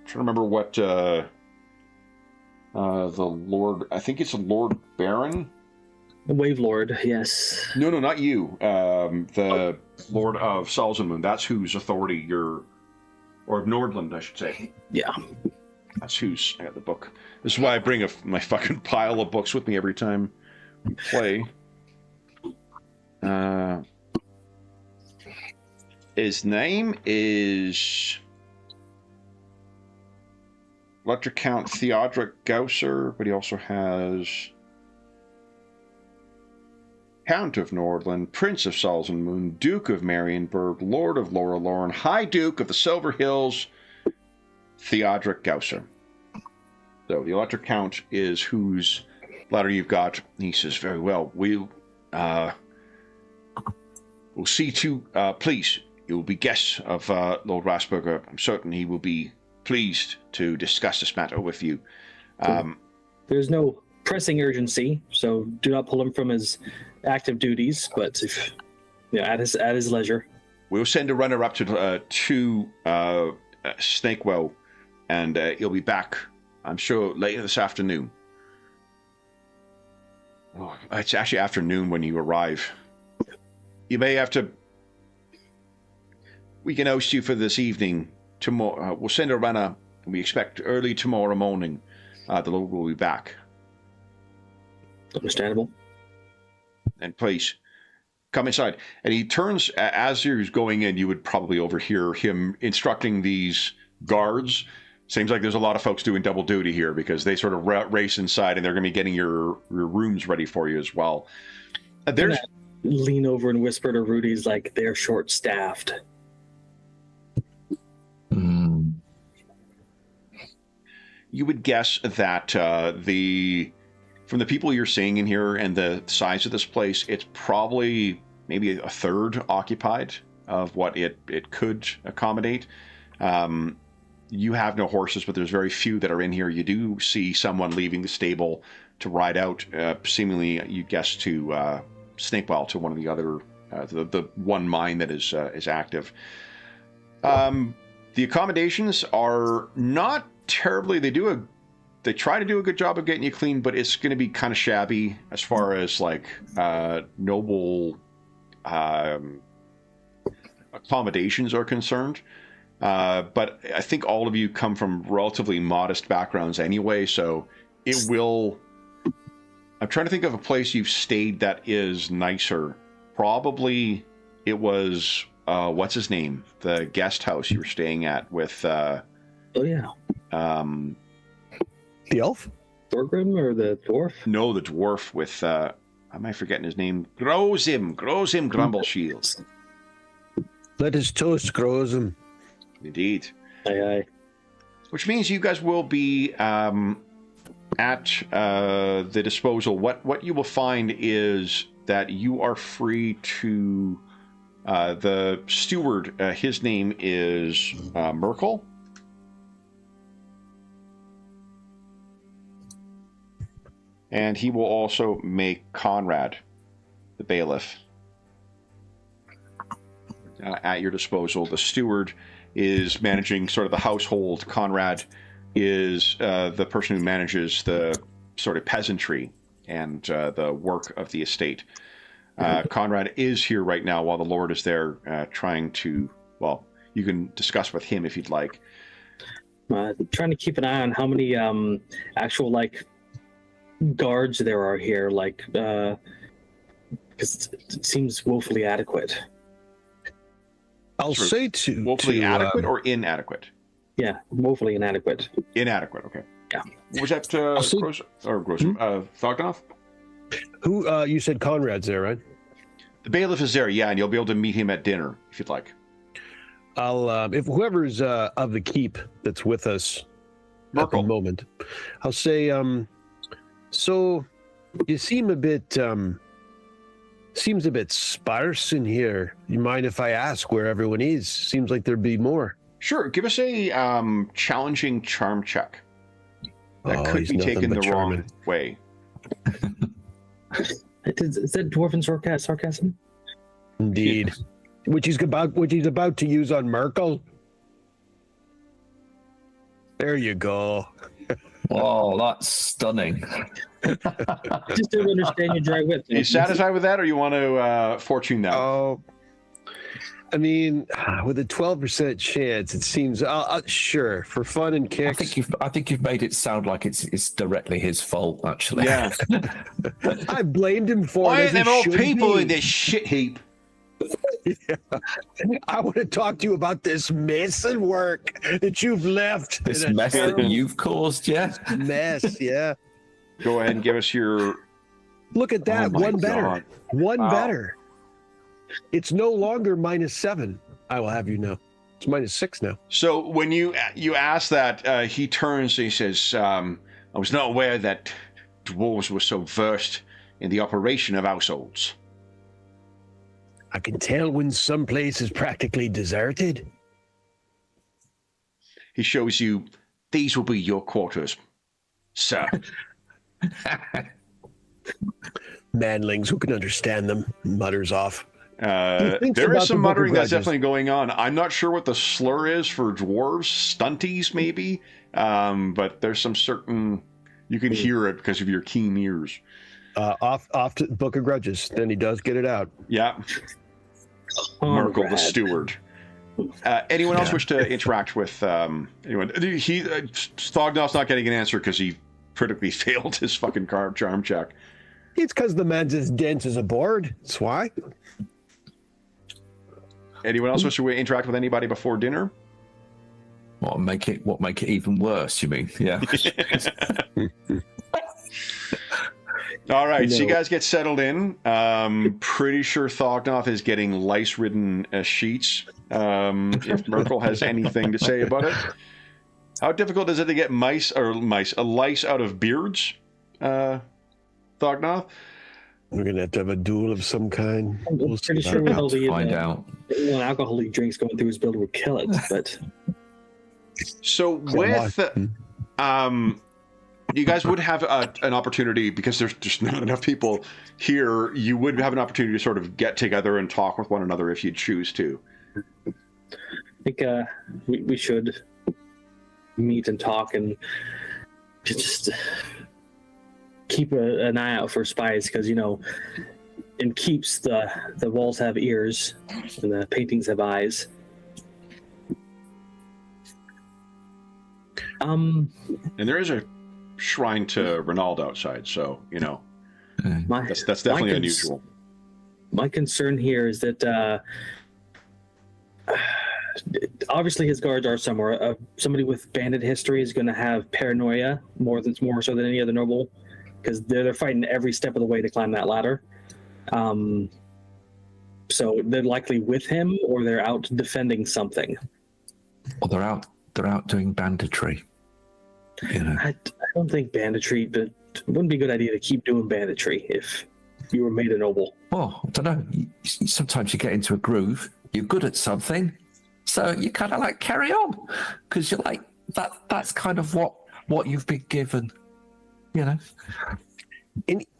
to remember what the Lord, I think it's a Lord Baron? The Wave Lord, yes. No, not you. The Lord of Salzenmoon. That's whose authority you're... Or of Nordland, I should say. Yeah. That's who's... I got the book. This is why I bring my fucking pile of books with me every time we play. His name is... Electric Count Theodoric Gausser, but he also has... Count of Nordland, Prince of Salzenmoon, Duke of Marienburg, Lord of Lorelorn, High Duke of the Silver Hills, Theodoric Gausser. So the Electric Count is whose letter you've got. He says, very well, we'll see to, please, you will be guests of Lord Rasberger. I'm certain he will be pleased to discuss this matter with you. There's no pressing urgency, so do not pull him from his active duties, but if, at his leisure. We'll send a runner up to Snakewell, and he'll be back, I'm sure, later this afternoon. Oh, it's actually afternoon when you arrive. You may have to... We can host you for this evening. Tomorrow, we'll send a runner, and we expect early tomorrow morning the Lord will be back. Understandable. And please, come inside. And he turns, as he's going in, you would probably overhear him instructing these guards. Seems like there's a lot of folks doing double duty here because they sort of race inside and they're going to be getting your rooms ready for you as well. There's lean over and whisper to Rudy's like, they're short-staffed. You would guess that from the people you're seeing in here and the size of this place, it's probably maybe a third occupied of what it could accommodate. You have no horses, but there's very few that are in here. You do see someone leaving the stable to ride out, seemingly, you guess, to Snakewell, to one of the other, the one mine that is active. The accommodations are not terribly... They try to do a good job of getting you clean, but it's going to be kind of shabby as far as like noble accommodations are concerned. But I think all of you come from relatively modest backgrounds anyway, so it will... I'm trying to think of a place you've stayed that is nicer. Probably it was, what's his name? The guest house you were staying at with... oh, yeah. The elf? Thorgrim or the dwarf? No, the dwarf with, am I forgetting his name? Grozim Grumbleshield. Let his toast Grozim. Indeed. Aye, aye. which means you guys will be at the disposal. What you will find is that you are free to the steward. His name is Merkel. And he will also make Conrad the bailiff at your disposal. The steward is managing sort of the household. Conrad is the person who manages the sort of peasantry and the work of the estate. Conrad is here right now while the Lord is there trying to, well, you can discuss with him if you'd like. Trying to keep an eye on how many actual, like, guards there are here, like, because it seems woefully adequate. I'll say to woefully adequate or inadequate. Yeah, woefully inadequate. Inadequate. Okay. Yeah. Was that Thognoth? Who you said Conrad's there, right? The bailiff is there, yeah, and you'll be able to meet him at dinner if you'd like. I'll if whoever's of the keep that's with us Merkel. at the moment, I'll say so you seem a bit seems a bit sparse in here. You mind if I ask where everyone is? Seems like there'd be more. Sure, give us a challenging charm check. That could be taken the wrong way. Is that dwarven sarcasm? Indeed. Which he's about to use on Merkel. There you go. Oh, that's stunning. Just don't understand your dry wit. Are you satisfied with that, or you want to fortune that? Oh, I mean, with a 12% chance, it seems sure for fun and kicks. I think you've made it sound like it's directly his fault. Actually, Yeah. I blamed him for Why it. are there more people in this shit heap? Yeah. I want to talk to you about this mess and work that you've left. This mess that you've caused, yeah. Mess, yeah. Go ahead and give us your. Look at that. Oh my One better. God. One Wow. better. It's no longer -7. I will have you know. It's -6 now. So when you ask that, he turns and he says, I was not aware that dwarves were so versed in the operation of households. I can tell when some place is practically deserted. He shows you, these will be your quarters, sir. Manlings, who can understand them? Mutters off. There about is some the Book of muttering that's Grudges. definitely going on. I'm not sure what the slur is for dwarves, stunties maybe, but there's some certain, you can hear it because of your keen ears. Off to Book of Grudges. Then he does get it out. Yeah. Merkel, the steward. Anyone else wish to interact with anyone? Thognoth's not getting an answer because he critically failed his fucking charm check. It's because the man's as dense as a board. That's why. Anyone else wish to interact with anybody before dinner? What make it even worse? You mean? Yeah. All right, so you No. guys get settled in. Pretty sure Thognoth is getting lice-ridden sheets. If Merkel has anything to say about it. How difficult is it to get lice out of beards, Thognoth? We're gonna have to have a duel of some kind. I'm We'll see pretty about sure that. About to find out. one alcohol he drinks going through his build would kill it, but So with you guys would have an opportunity, because there's just not enough people here, you would have an opportunity to sort of get together and talk with one another if you choose to. I think we should meet and talk and just keep an eye out for spies, because in keeps the walls have ears and the paintings have eyes. And there is a shrine to Ronald outside, so that's definitely unusual. My concern here is that obviously his guards are somewhere. Somebody with bandit history is going to have paranoia more so than any other noble, because they're fighting every step of the way to climb that ladder. So they're likely with him, or they're out defending something. Well, they're out they're out doing banditry. You know. I don't think banditry. But it wouldn't be a good idea to keep doing banditry if you were made a noble. Well, I don't know. Sometimes you get into a groove. You're good at something, so you kind of like carry on because you're like that. That's kind of what you've been given. You know.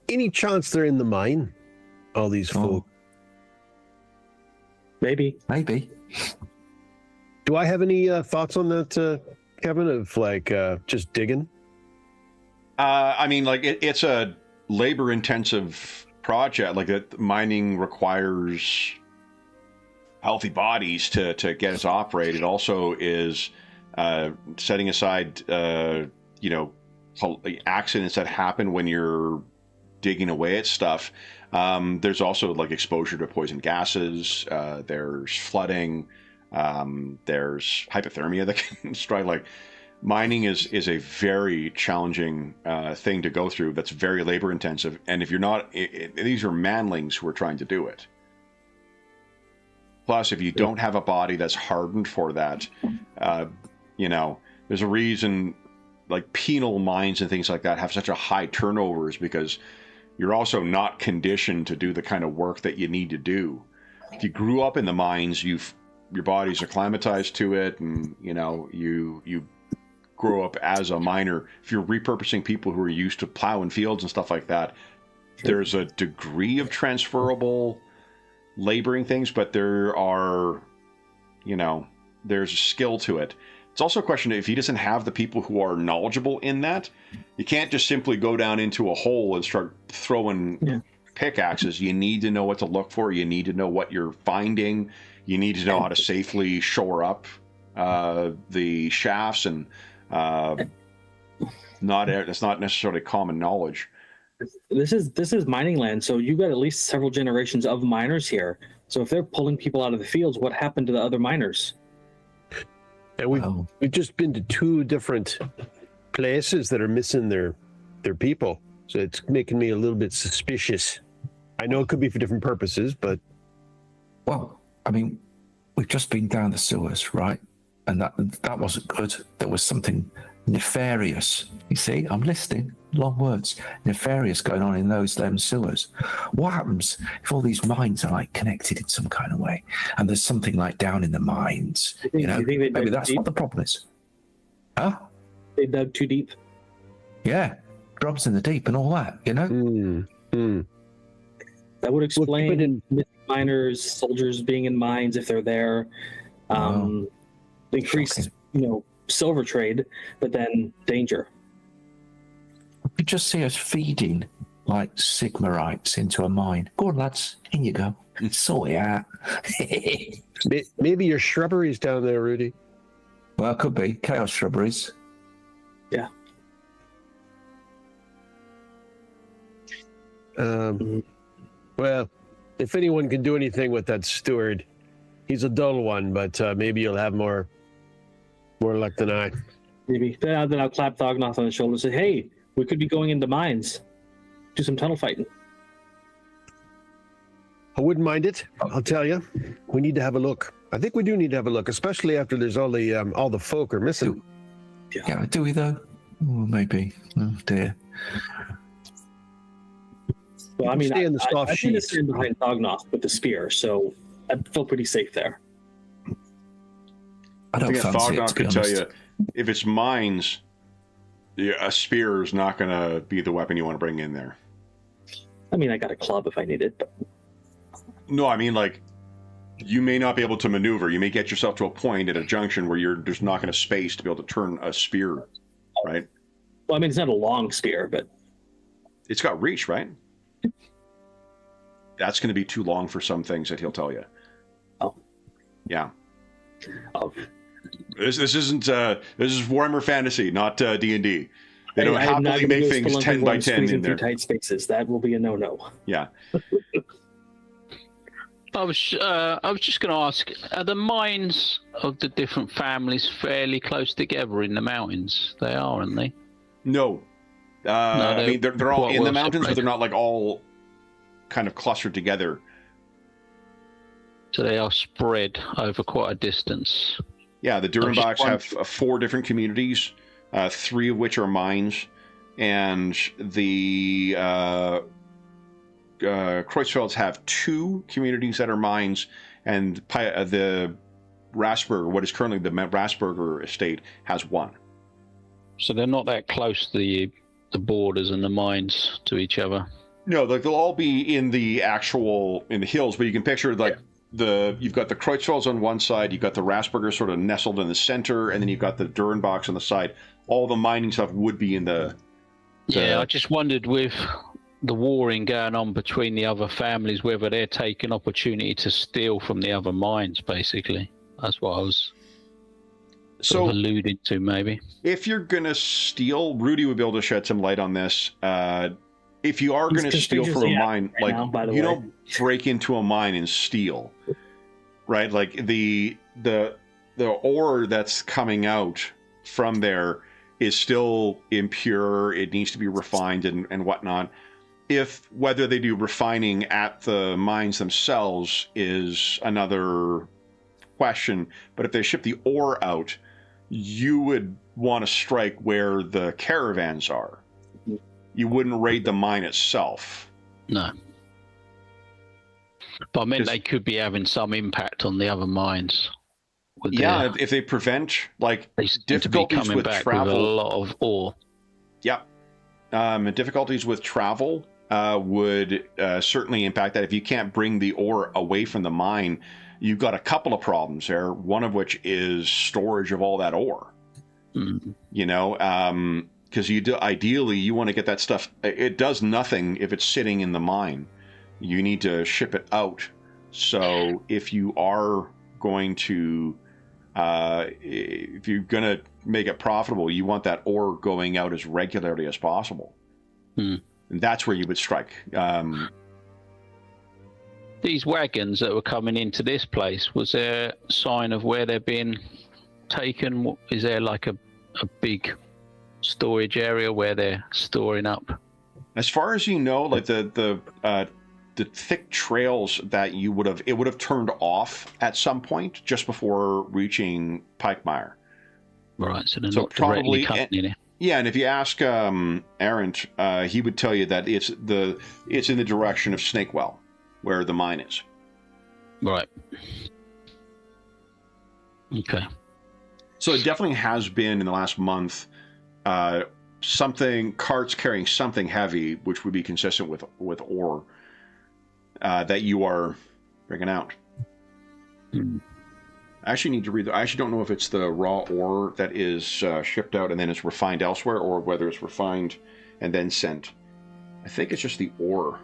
Any chance they're in the mine? All these folk. Maybe. Do I have any thoughts on that, Kevin? Of like just digging? I mean, like it's a labor-intensive project. Like that, mining requires healthy bodies to get it to operate. It also is setting aside, accidents that happen when you're digging away at stuff. There's also like exposure to poison gases. There's flooding. There's hypothermia that can strike. Like mining is a very challenging thing to go through. That's very labor intensive. And if you're not, these are manlings who are trying to do it. Plus, if you don't have a body that's hardened for that, there's a reason like penal mines and things like that have such a high turnovers because you're also not conditioned to do the kind of work that you need to do. If you grew up in the mines, your body's acclimatized to it, and you grow up as a miner. If you're repurposing people who are used to plowing fields and stuff like that, there's a degree of transferable laboring things, but there are, there's a skill to it. It's also a question if he doesn't have the people who are knowledgeable in that, you can't just simply go down into a hole and start throwing pickaxes. You need to know what to look for. You need to know what you're finding. You need to know how to safely shore up the shafts, and that's not necessarily common knowledge. This is mining land, so you've got at least several generations of miners here. So if they're pulling people out of the fields, what happened to the other miners? And we've just been to 2 different places that are missing their people. So it's making me a little bit suspicious. I know it could be for different purposes, but... Well, I mean, we've just been down the sewers, right? And that wasn't good. There was something nefarious. You see, I'm listening. Long words. Nefarious going on in them sewers. What happens if all these mines are like connected in some kind of way, and there's something like down in the mines? You think maybe that's what the problem is. Huh? They dug too deep. Yeah, grubs in the deep and all that. That would explain miners, soldiers being in mines if they're there. Increased, silver trade, but then danger. You could just see us feeding like Sigmarites into a mine. Go on, lads, in you go. Sort it out. Maybe your shrubberies down there, Rudy. Well, it could be chaos shrubberies. Yeah. Well, if anyone can do anything with that steward, he's a dull one, but maybe you'll have more luck than I. Maybe. Then I'll clap Thognoth on the shoulder and say, hey, we could be going into mines. Do some tunnel fighting. I wouldn't mind it. I'll tell you. We need to have a look. I think we do need to have a look, especially after there's all the folk are missing. Yeah, do we though? Oh, maybe. Oh dear. Well, I mean, stay in the soft I sheets. stand behind Thognoth with the spear, so I feel pretty safe there. I don't think fancy it, Thognoth to be could tell honest. you, if it's mines, a spear is not going to be the weapon you want to bring in there. I mean, I got a club if I need it, but... No, I mean, like, you may not be able to maneuver. You may get yourself to a point at a junction where there's not going to space to be able to turn a spear, right? Well, I mean, it's not a long spear, but... It's got reach, right? That's going to be too long for some things that he'll tell you. Oh. Yeah. Oh. This isn't this is Warhammer Fantasy, not D&D. They don't I'm not happily gonna make go things spelunking 10 by while I'm 10 squeezing in there. through tight spaces. That will be a no-no. Yeah. I was just going to ask: are the mines of the different families fairly close together in the mountains? They are, aren't they? No. I mean, they're all quite in the well mountains, but separated. they're not like all kind of clustered together. So they are spread over quite a distance. Yeah, the Durenbachs have 4 different communities, 3 of which are mines, and the Kreuzfelds have 2 communities that are mines, and the Rasberger, what is currently the Rasberger estate, has 1. So they're not that close to the borders and the mines to each other. No, they'll all be in the hills, but you can picture you've got the Kreuzfelds on one side, you've got the Rasberger sort of nestled in the center, and then you've got the Durenbachs on the side. All the mining stuff would be in the Yeah, I just wondered with the warring going on between the other families, whether they're taking opportunity to steal from the other mines, basically. That's what I was sort of alluding to, maybe. If you're going to steal, Rudy would be able to shed some light on this. If you are going to steal from a mine, you don't break into a mine and steal, right? Like the ore that's coming out from there is still impure. It needs to be refined and whatnot. Whether they do refining at the mines themselves is another question. But if they ship the ore out, you would want to strike where the caravans are. You wouldn't raid the mine itself. No. But I mean, they could be having some impact on the other mines. If they prevent difficulties with travel. With a lot of ore. Yep. Difficulties with travel would certainly impact that. If you can't bring the ore away from the mine, you've got a couple of problems there. One of which is storage of all that ore. Mm-hmm. You know, because ideally you want to get that stuff. It does nothing if it's sitting in the mine. You need to ship it out. So if you are going to, if you're going to make it profitable, you want that ore going out as regularly as possible. And that's where you would strike. These wagons that were coming into this place, was there a sign of where they're being taken? Is there like a big storage area where they're storing up? As far as you know, like the thick trails that it would have turned off at some point just before reaching Pikemire. Right, so they're not directly coming in. Yeah, and if you ask Arendt, he would tell you that it's in the direction of Snakewell, where the mine is. Right. Okay. So it definitely has been in the last month carts carrying something heavy, which would be consistent with ore that you are bringing out. I actually need to read. I actually don't know if it's the raw ore that is shipped out and then it's refined elsewhere, or whether it's refined and then sent. I think it's just the ore.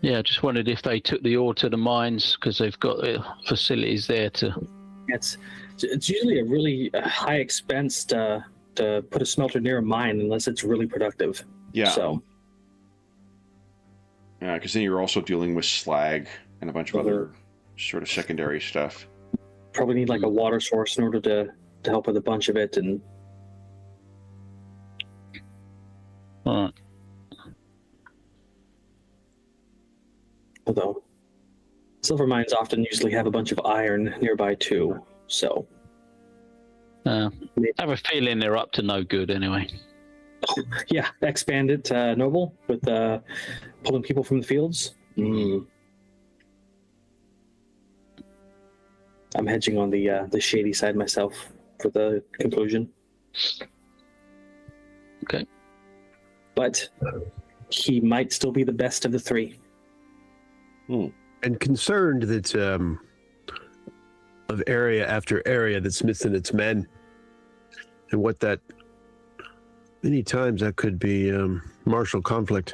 Yeah, I just wondered if they took the ore to the mines because they've got facilities there to. It's usually a really high expense to put a smelter near a mine unless it's really productive. Yeah. So. Yeah, because then you're also dealing with slag and a bunch of other sort of secondary stuff. Probably need like a water source in order to help with a bunch of it. And although silver mines often usually have a bunch of iron nearby too, so I have a feeling they're up to no good anyway. Yeah, expand it, Noble, with pulling people from the fields. I'm hedging on the shady side myself for the conclusion. Okay. But he might still be the best of the 3. And concerned that of area after area that's missing its men, and what that many times that could be martial conflict.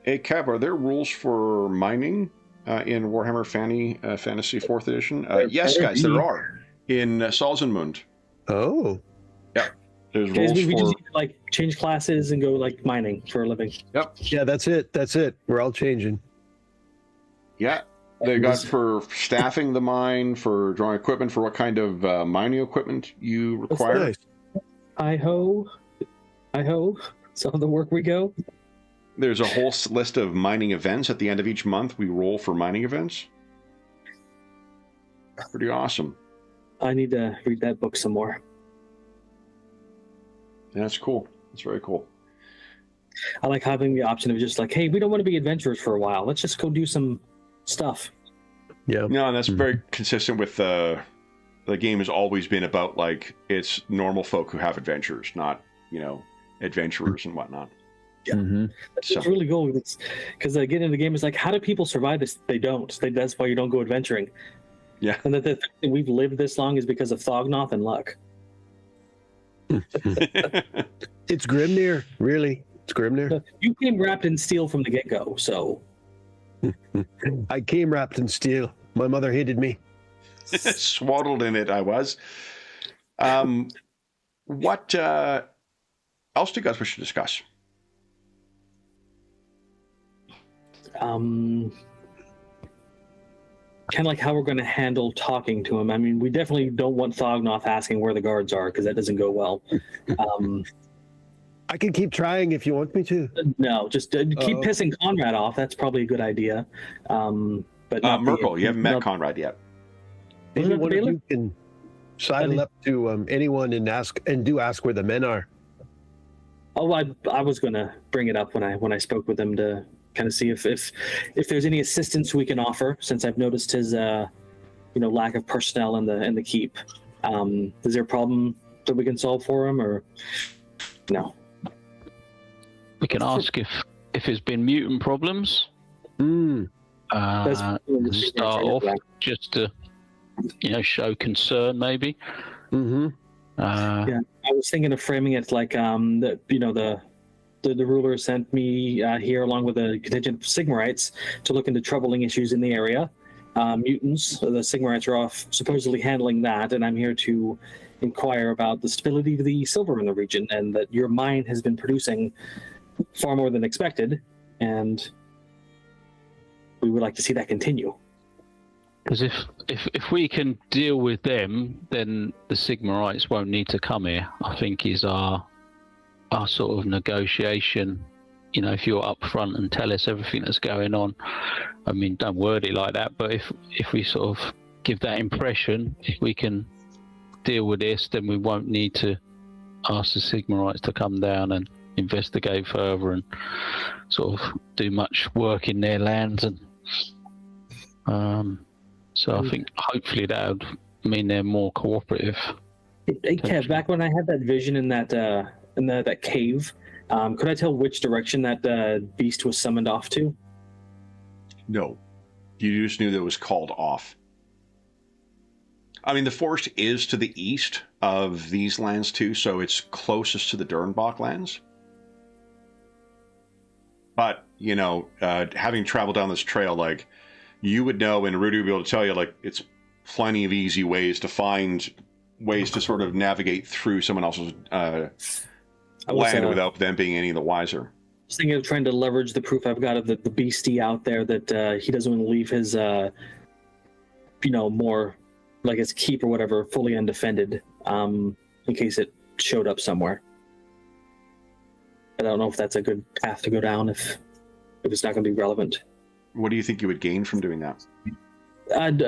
Hey, Kev, are there rules for mining in Warhammer Fantasy 4th Edition? Yes, guys, there are. In Salzenmund. Oh. Yeah. There's rules we just need to, like, change classes and go, like, mining for a living. Yep. Yeah, that's it. We're all changing. Yeah. They got for staffing the mine, for drawing equipment, for what kind of mining equipment you require. That's nice. Hi-ho. Some of the work we go. There's a whole list of mining events at the end of each month. We roll for mining events. Pretty awesome. I need to read that book some more. Yeah, that's cool. That's very cool. I like having the option of just like, hey, we don't want to be adventurers for a while. Let's just go do some stuff. Yeah. No, and that's very consistent with the game has always been about like it's normal folk who have adventures, not adventurers and whatnot. Yeah, that's really cool. Because I get into the game, it's like, how do people survive this? They don't. That's why you don't go adventuring. Yeah, and that we've lived this long is because of Thognoth and luck. It's Grimnir, really. It's Grimnir. You came wrapped in steel from the get-go, so. I came wrapped in steel. My mother hated me. Swaddled in it, I was. What else do you guys wish to discuss? Kind of like how we're going to handle talking to him. I mean, we definitely don't want Thognoth asking where the guards are, because that doesn't go well. I can keep trying if you want me to. No, just keep pissing Conrad off. That's probably a good idea. But Merkel, you haven't met Conrad yet. Maybe one of you can sidle up to anyone and ask where the men are. Oh, I was going to bring it up when I spoke with him to kind of see if there's any assistance we can offer, since I've noticed his lack of personnel in the keep. Is there a problem that we can solve for him, or no? We can ask if there's been mutant problems. Start off just to show concern, maybe. Mm-hmm. Yeah, I was thinking of framing it like the ruler sent me here along with a contingent of Sigmarites to look into troubling issues in the area. Mutants, the Sigmarites are off supposedly handling that, and I'm here to inquire about the stability of the silver in the region, and that your mine has been producing far more than expected, and we would like to see that continue. Because if we can deal with them, then the Sigmarites won't need to come here, I think, is our sort of negotiation. If you're up front and tell us everything that's going on, I mean, don't word it like that, but if we sort of give that impression, if we can deal with this, then we won't need to ask the Sigmarites to come down and investigate further and sort of do much work in their lands. And so I think hopefully that would mean they're more cooperative. Hey Kev, back when I had that vision in that cave, could I tell which direction that beast was summoned off to? No, you just knew that it was called off. I mean, the forest is to the east of these lands too, so it's closest to the Dernbach lands. But, having traveled down this trail, like, you would know, and Rudy would be able to tell you, like, it's plenty of easy ways to find ways to sort of navigate through someone else's land without them being any the wiser. I was thinking of trying to leverage the proof I've got of the beastie out there that he doesn't want to leave his, more like his keep or whatever fully undefended, in case it showed up somewhere. I don't know if that's a good path to go down if it's not going to be relevant. What do you think you would gain from doing that?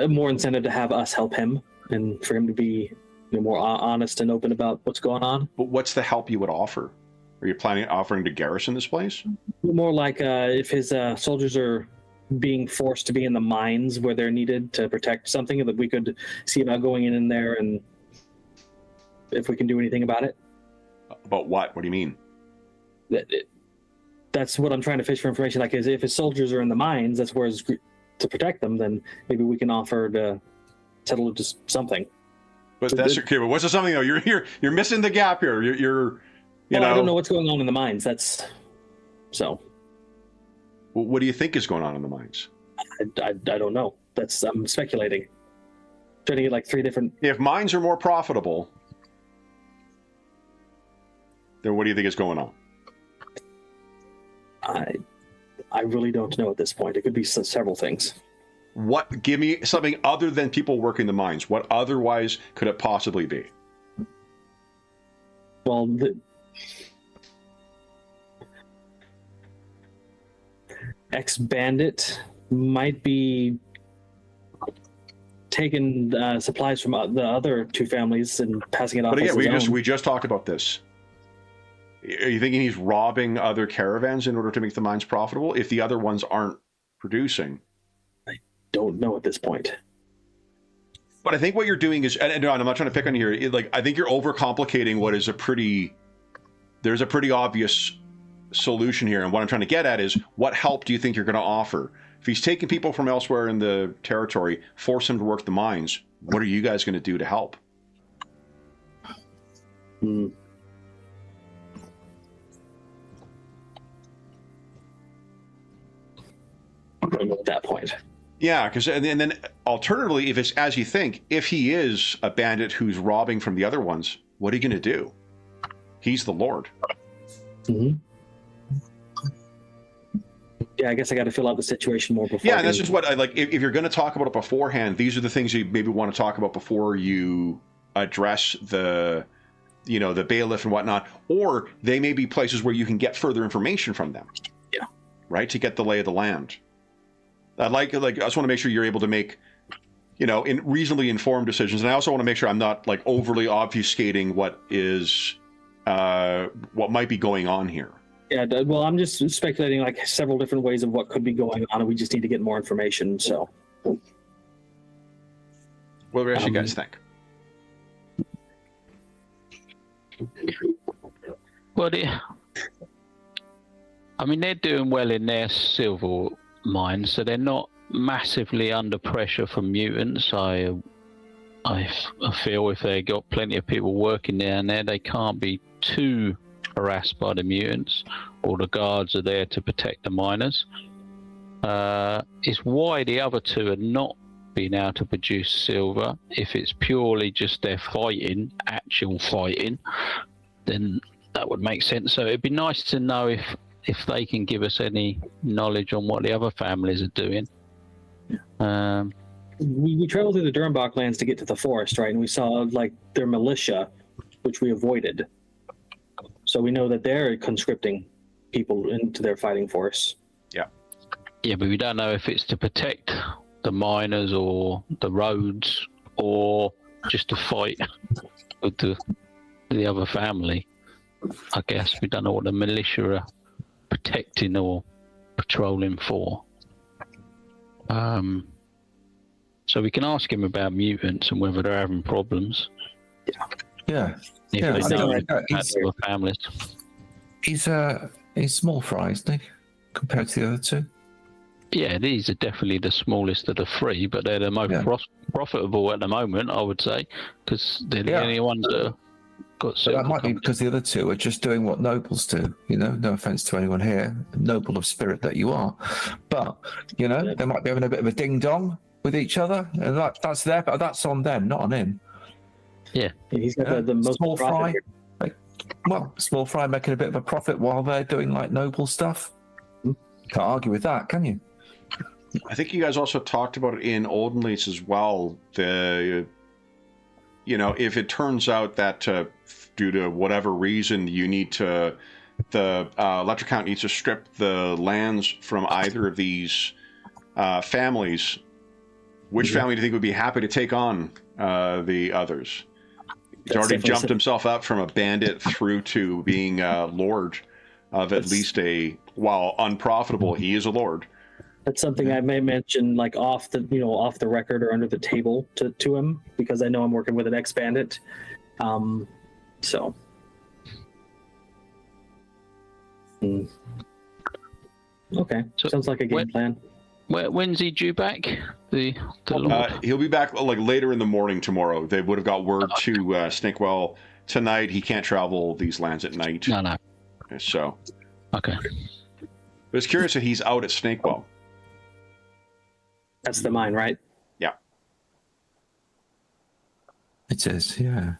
More incentive to have us help him, and for him to be more honest and open about what's going on. But what's the help you would offer? Are you planning on offering to garrison this place? More like if his soldiers are being forced to be in the mines where they're needed to protect something, that we could see about going in there, and if we can do anything about it. About what? What do you mean? That's what I'm trying to fish for information. Like, if his soldiers are in the mines, that's where to protect them. Then maybe we can offer to settle just something. But that's okay. But what's the something though? You're missing the gap here. I don't know what's going on in the mines. That's so. Well, what do you think is going on in the mines? I don't know. I'm speculating. Trying to get like 3 different. If mines are more profitable, then what do you think is going on? I really don't know at this point. It could be several things. What? Give me something other than people working the mines. What otherwise could it possibly be? Well, ex-bandit might be taken supplies from the other two families and passing it off. But as again, his own. we just talked about this. Are you thinking he's robbing other caravans in order to make the mines profitable if the other ones aren't producing? Don't know at this point. But I think what you're doing is, and I'm not trying to pick on you here, I think you're overcomplicating what is there's a pretty obvious solution here. And what I'm trying to get at is, what help do you think you're going to offer? If he's taking people from elsewhere in the territory, force them to work the mines, what are you guys going to do to help? At that point. Yeah, because and then alternatively, if it's as you think, if he is a bandit who's robbing from the other ones, what are you going to do? He's the Lord. Mm-hmm. Yeah, I guess I got to fill out the situation more before. Yeah, and that's just what I like. If you're going to talk about it beforehand, these are the things you maybe want to talk about before you address the bailiff and whatnot. Or they may be places where you can get further information from them. Yeah. Right, to get the lay of the land. I just want to make sure you're able to make, in reasonably informed decisions, and I also want to make sure I'm not like overly obfuscating what might be going on here. Yeah, well, I'm just speculating like several different ways of what could be going on, and we just need to get more information. So, what do the rest of you guys think? Well, they're doing well in their silver mines, so they're not massively under pressure from mutants. I feel if they got plenty of people working down there, they can't be too harassed by the mutants, or the guards are there to protect the miners. It's why the other two are not being able to produce silver. If it's purely just their actual fighting, then that would make sense. So it'd be nice to know if they can give us any knowledge on what the other families are doing. We traveled through the Durnbach lands to get to the forest, right? And we saw like their militia, which we avoided. So we know that they're conscripting people into their fighting force. Yeah. Yeah, but we don't know if it's to protect the miners or the roads, or just to fight with the other family. I guess we don't know what the militia are protecting or patrolling for. So we can ask him about mutants and whether they're having problems. Yeah. If Yeah, they I don't think impact other families. He's small fry, isn't he, compared to the other two? Yeah, these are definitely the smallest of the three, but they're the most profitable at the moment, I would say, because they're the only ones that have got So that might be because the other two are just doing what nobles do. No offense to anyone here, noble of spirit that you are, but they might be having a bit of a ding dong with each other, and that's on them, not on him. Yeah, he's got the most small fry. profit. Small fry making a bit of a profit while they're doing like noble stuff. Can't argue with that, can you? I think you guys also talked about it in Olden Lease as well. If it turns out that due to whatever reason the Electrocount needs to strip the lands from either of these families, which family do you think would be happy to take on the others? He's already jumped himself up from a bandit through to being lord of at least while unprofitable, he is a lord. That's something I may mention, like off the record or under the table to him, because I know I'm working with an ex-bandit. So. Okay, sounds like a game plan. When's he due back? The Lord? He'll be back later in the morning tomorrow. They would have got word to Snakewell tonight. He can't travel these lands at night. No. So. Okay. But it's curious that he's out at Snakewell. That's the mine, right? Yeah. It is, yeah.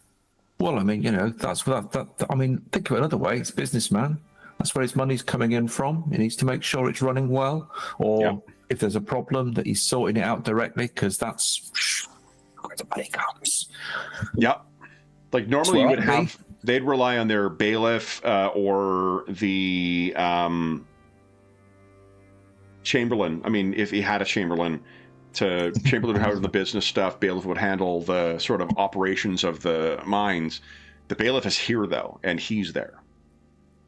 Well, I mean, that's what I mean, think of it another way. It's businessman. That's where his money's coming in from. He needs to make sure it's running well, or if there's a problem, that he's sorting it out directly, because that's where the money comes. Yep. Like normally they'd rely on their bailiff or the chamberlain. I mean, if he had a chamberlain, Chamberlain would handle the business stuff. Bailiff would handle the sort of operations of the mines. The bailiff is here, though, and he's there.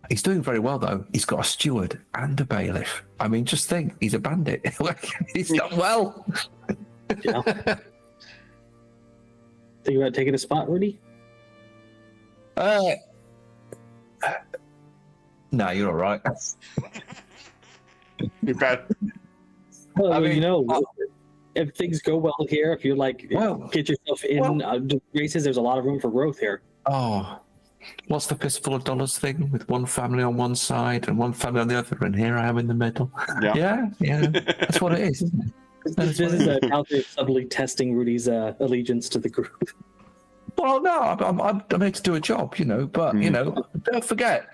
He's doing very well, though. He's got a steward and a bailiff. I mean, just think, he's a bandit. He's done well. Yeah. Think about taking a spot, Rudy? No, you're all right. You bet. Well, I mean, you know, if things go well here, if you like get yourself in races, there's a lot of room for growth here. Oh, what's the fistful of dollars thing with one family on one side and one family on the other, and here I am in the middle. Yeah. That's what it is, isn't it? This is out there subtly testing Rudy's allegiance to the group. Well, no, I'm here to do a job, you know, but, you know, don't forget,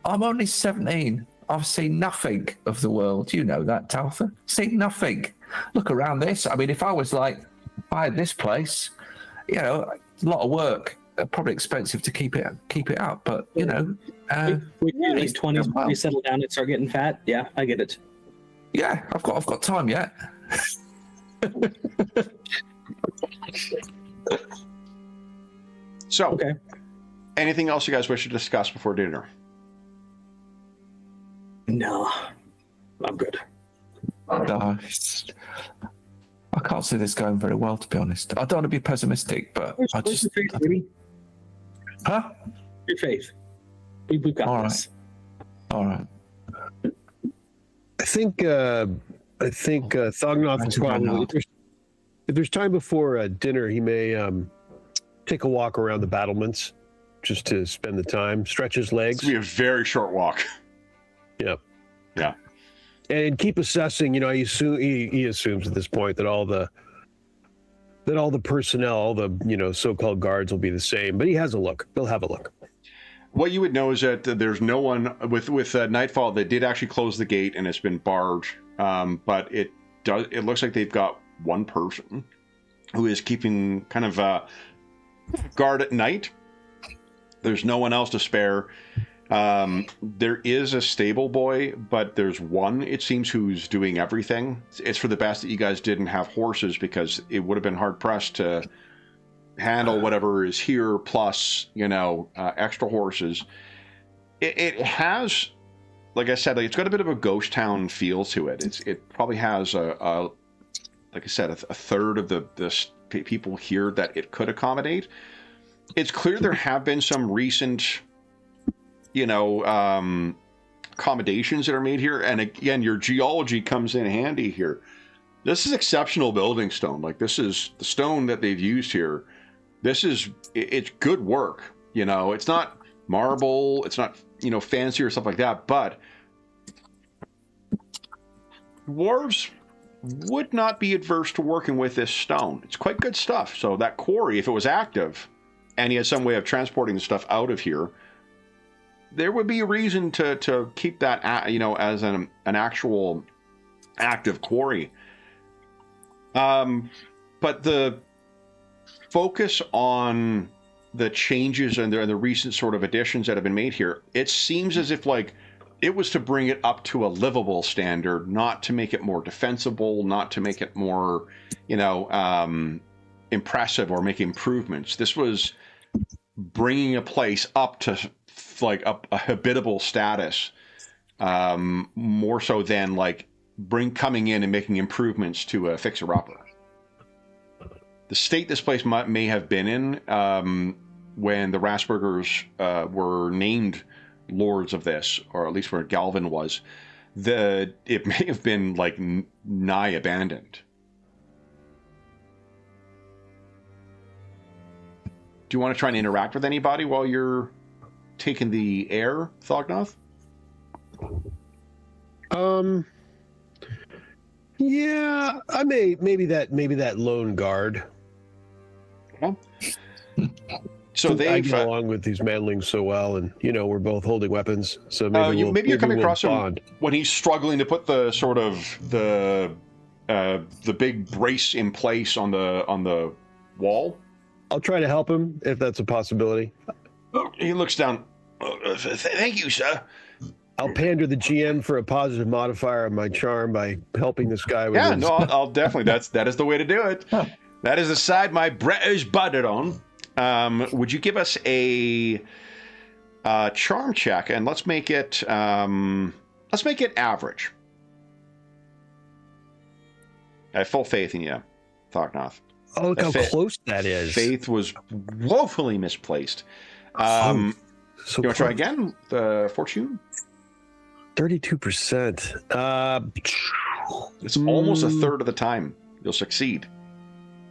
I'm only 17. I've seen nothing of the world. You know that, Taltha. Seen nothing. Look around this. I mean, if I was like, I had this place, you know, a lot of work, probably expensive to keep it up, but, you know. When you're in your 20s, you settle down and start getting fat. Yeah, I get it. Yeah, I've got time yet. So, Okay. anything else you guys wish to discuss before dinner? No, I'm good. No, I can't see this going very well, to be honest. I don't want to be pessimistic, but Where's your faith, Rudy? Huh? Your faith. We've got All this. All right. I think Thognoth is probably, if there's time before dinner, he may take a walk around the battlements just to spend the time, stretch his legs. It's going to be a very short walk. Yep. Yeah. And keep assessing. You know, he assumes at this point that all the personnel, all the so-called guards will be the same. But he has a look. He'll have a look. What you would know is that there's no one with Nightfall. They did actually close the gate and it's been barred. But it looks like they've got one person who is keeping kind of guard at night. There's no one else to spare. There is a stable boy, but there's one, it seems, who's doing everything. It's for the best that you guys didn't have horses, because it would have been hard pressed to handle whatever is here, plus, extra horses. It has, like I said, it's got a bit of a ghost town feel to it. It probably has like I said, a third of the people here that it could accommodate. It's clear there have been some recent accommodations that are made here. And again, your geology comes in handy here. This is exceptional building stone. Like, this is the stone that they've used here. It's good work. It's not marble. It's not, fancy or stuff like that. But dwarves would not be adverse to working with this stone. It's quite good stuff. So that quarry, if it was active and he had some way of transporting the stuff out of here, there would be a reason to keep that, as an actual active quarry. But the focus on the changes and the recent sort of additions that have been made here, it seems as if it was to bring it up to a livable standard, not to make it more defensible, not to make it more, impressive or make improvements. This was bringing a place up to a habitable status, more so than coming in and making improvements to a fixer-upper. The state this place may have been in when the Rasburgers were named lords of this, or at least where Galvin was, it may have been nigh abandoned. Do you want to try and interact with anybody while you're taking the air, Thognoth? Yeah, I maybe that lone guard. Yeah. So I get along with these manlings so well, and we're both holding weapons. So maybe you're coming across him when he's struggling to put the sort of the big brace in place on the wall. I'll try to help him if that's a possibility. He looks down. Thank you, sir. I'll pander the GM for a positive modifier on my charm by helping this guy with Yeah, his... no, I'll definitely. That is the way to do it. Huh. That is the side my bread is buttered on. Would you give us a charm check, and let's make it average. I have full faith in you, Thognoth. Oh, look how close that is. Faith was woefully misplaced. So you want to try again? The fortune? 32%. It's almost a third of the time you'll succeed.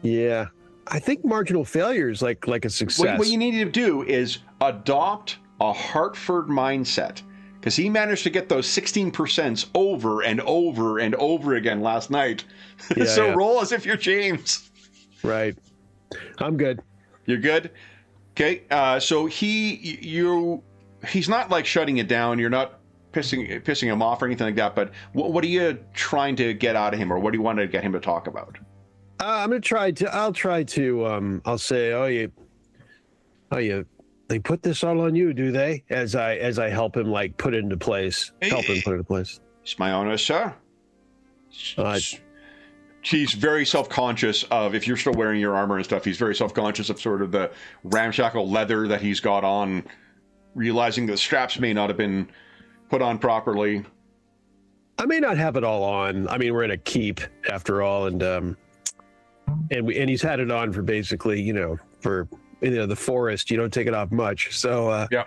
Yeah. I think marginal failure is like a success. What you need to do is adopt a Hartford mindset, because he managed to get those 16% over and over and over again last night. Yeah, So yeah. roll as if you're James. Right. I'm good. You're good? Okay, so he's not like shutting it down. You're not pissing him off or anything like that, but what are you trying to get out of him, or what do you want to get him to talk about? I'll say, they put this all on you, do they? As I help him put it into place. It's my honor, sir. Uh, He's very self-conscious of, if you're still wearing your armor and stuff, he's very self-conscious of sort of the ramshackle leather that he's got on, realizing the straps may not have been put on properly. I may not have it all on. I mean, we're in a keep after all, and he's had it on for basically, for the forest. You don't take it off much, so yeah.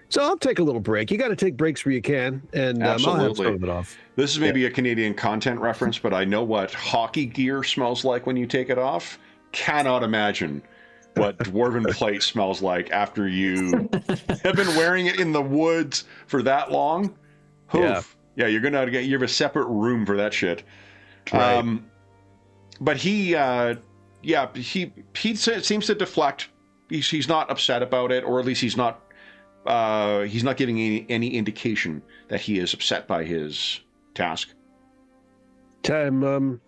So I'll take a little break. You got to take breaks where you can, and I'll have some of it off. This is maybe a Canadian content reference, but I know what hockey gear smells like when you take it off. Cannot imagine what dwarven plate smells like after you have been wearing it in the woods for that long. Oof. Yeah, you have a separate room for that shit. Right. But he seems to deflect. He's not upset about it, or at least he's not giving any indication that he is upset by his task. I'm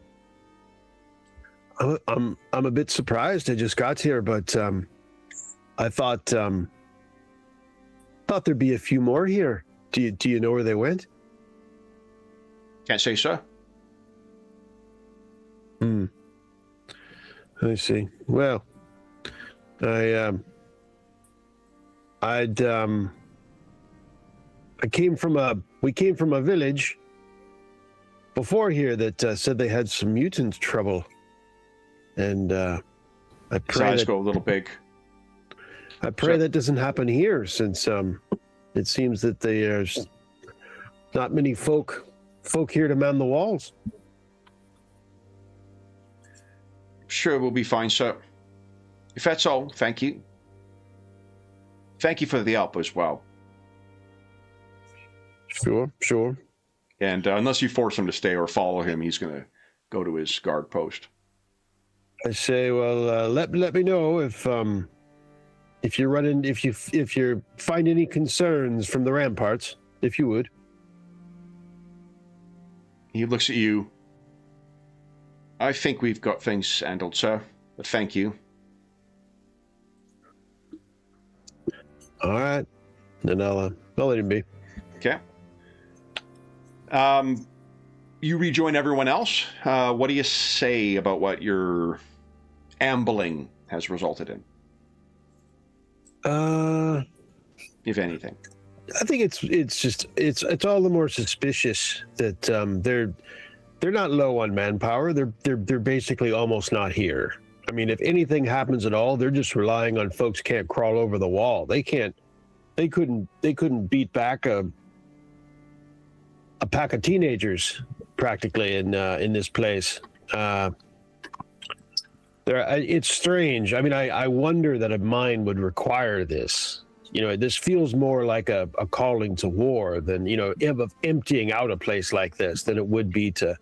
a bit surprised I just got here, but I thought there'd be a few more here. Do you know where they went? Can't say so. I see. Well, I came from a village before here that said they had some mutant trouble, and I pray His eyes that go a little big. that doesn't happen here, since it seems that there's not many folk here to man the walls. Sure, we'll be fine, sir. If that's all, thank you. Thank you for the help as well. Sure. And unless you force him to stay or follow him, he's going to go to his guard post. I say, well, let me know if you find any concerns from the ramparts, if you would. He looks at you. I think we've got things handled, sir. But thank you. All right, then I'll let him be. Okay. You rejoin everyone else. What do you say about what your ambling has resulted in? If anything. I think it's all the more suspicious that they're not low on manpower. They're basically almost not here. I mean, if anything happens at all, they're just relying on folks can't crawl over the wall. They couldn't beat back a pack of teenagers practically in this place. It's strange. I mean, I wonder that a mine would require this. This feels more like a calling to war than, of emptying out a place like this than it would be to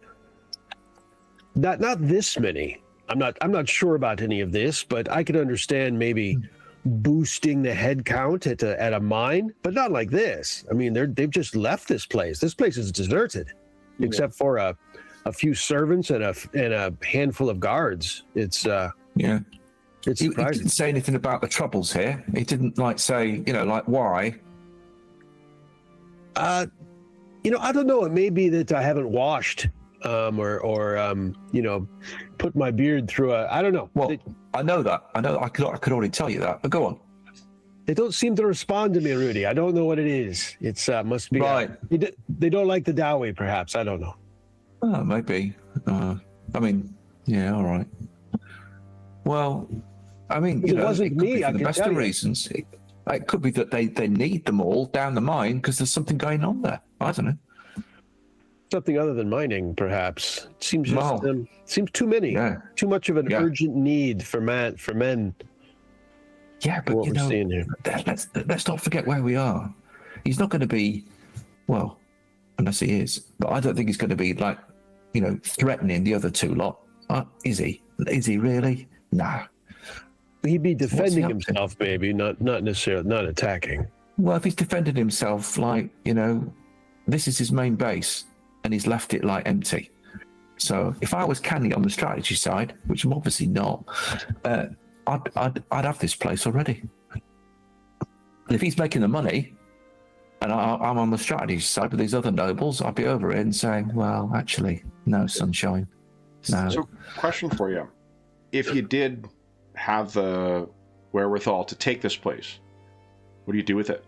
not this many. I'm not sure about any of this, but I can understand maybe boosting the head count at a mine, but not like this. I mean, they've just left this place. This place is deserted, except for a few servants and a handful of guards. It's Yeah. It's He surprising. didn't say anything about the troubles here. He didn't say, why. I don't know. It may be that I haven't washed or put my beard through I don't know. Well, I know that. I could already tell you that, but go on. They don't seem to respond to me, Rudy. I don't know what it is. It's must be right. They don't like the Dowie, perhaps. I don't know. Oh, maybe. I mean, yeah, all right. Well, I mean, It wasn't me. For I the can best tell of you. reasons. It could be that they need them all down the mine because there's something going on there. I don't know. Something other than mining, perhaps. It seems just Well, seems too many. Yeah. Too much of an Yeah. urgent need for men. Yeah, but What we're seeing here. let's not forget where we are. He's not going to be, well, unless he is. But I don't think he's going to be like, threatening the other two lot. Is he? Is he really? Nah. He'd be defending up to? himself, maybe, not necessarily not attacking. Well, if he's defended himself, like, this is his main base, and he's left it like empty. So if I was canny on the strategy side, which I'm obviously not, I'd have this place already. And if he's making the money, and I'm on the strategy side with these other nobles, I'd be over it and saying, well, actually, no, sunshine. No. So, question for you. If you did have the wherewithal to take this place, what do you do with it?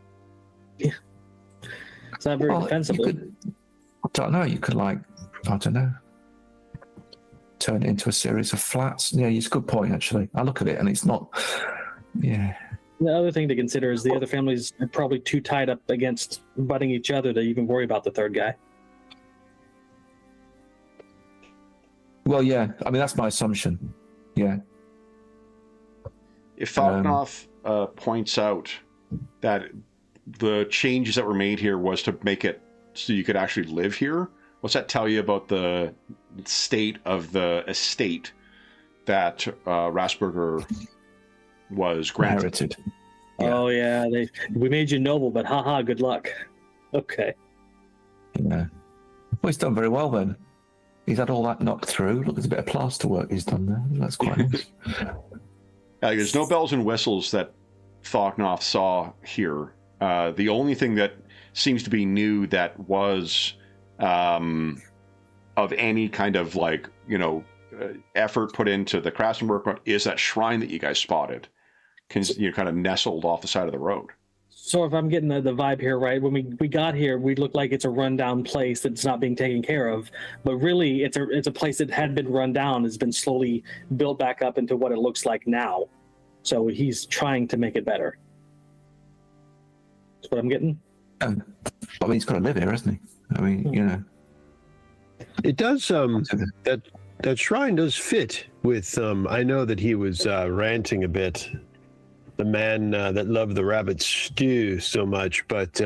It's not very defensible. I don't know. You could, I don't know, turn it into a series of flats. Yeah, it's a good point, actually. I look at it and it's not, yeah. The other thing to consider is the other families are probably too tied up against butting each other to even worry about the third guy. Well, yeah. I mean, that's my assumption. Yeah. If Falknoth points out that the changes that were made here was to make it so you could actually live here, what's that tell you about the state of the estate that Rasberger was granted? Yeah. Oh yeah, we made you noble, but haha, good luck. Okay. Yeah. Well, he's done very well then. He's had all that knocked through. Look, there's a bit of plaster work he's done there. That's quite nice. There's no bells and whistles that Falknoth saw here. The only thing that seems to be new that was of any kind of effort put into the craftsman work is that shrine that you guys spotted. Kind of nestled off the side of the road. So if I'm getting the vibe here right, when we got here, we look like it's a rundown place that's not being taken care of, but really it's a place that had been run down, has been slowly built back up into what it looks like now. So he's trying to make it better. That's what I'm getting. I mean, he's got to live here, hasn't he? I mean, It does. That shrine does fit with. I know that he was ranting a bit. The man that loved the rabbit stew so much, but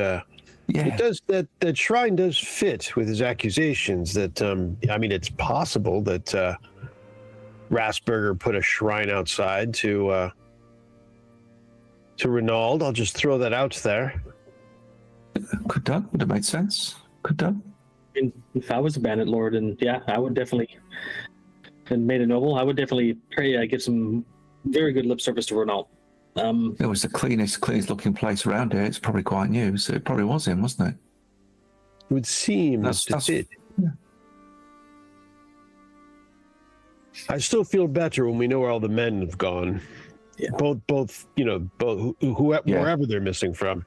it does that shrine does fit with his accusations. That I mean, it's possible that Rasberger put a shrine outside to Renaud. I'll just throw that out there. Could done. Would have made sense. Could done. And if I was a bandit lord, and I would definitely, and made a noble, I would definitely give some very good lip service to Renaud. It was the cleanest looking place around here. It's probably quite new, so it probably was him, wasn't it? It would seem to fit. Yeah. I still feel better when we know where all the men have gone. Yeah. Both wherever they're missing from.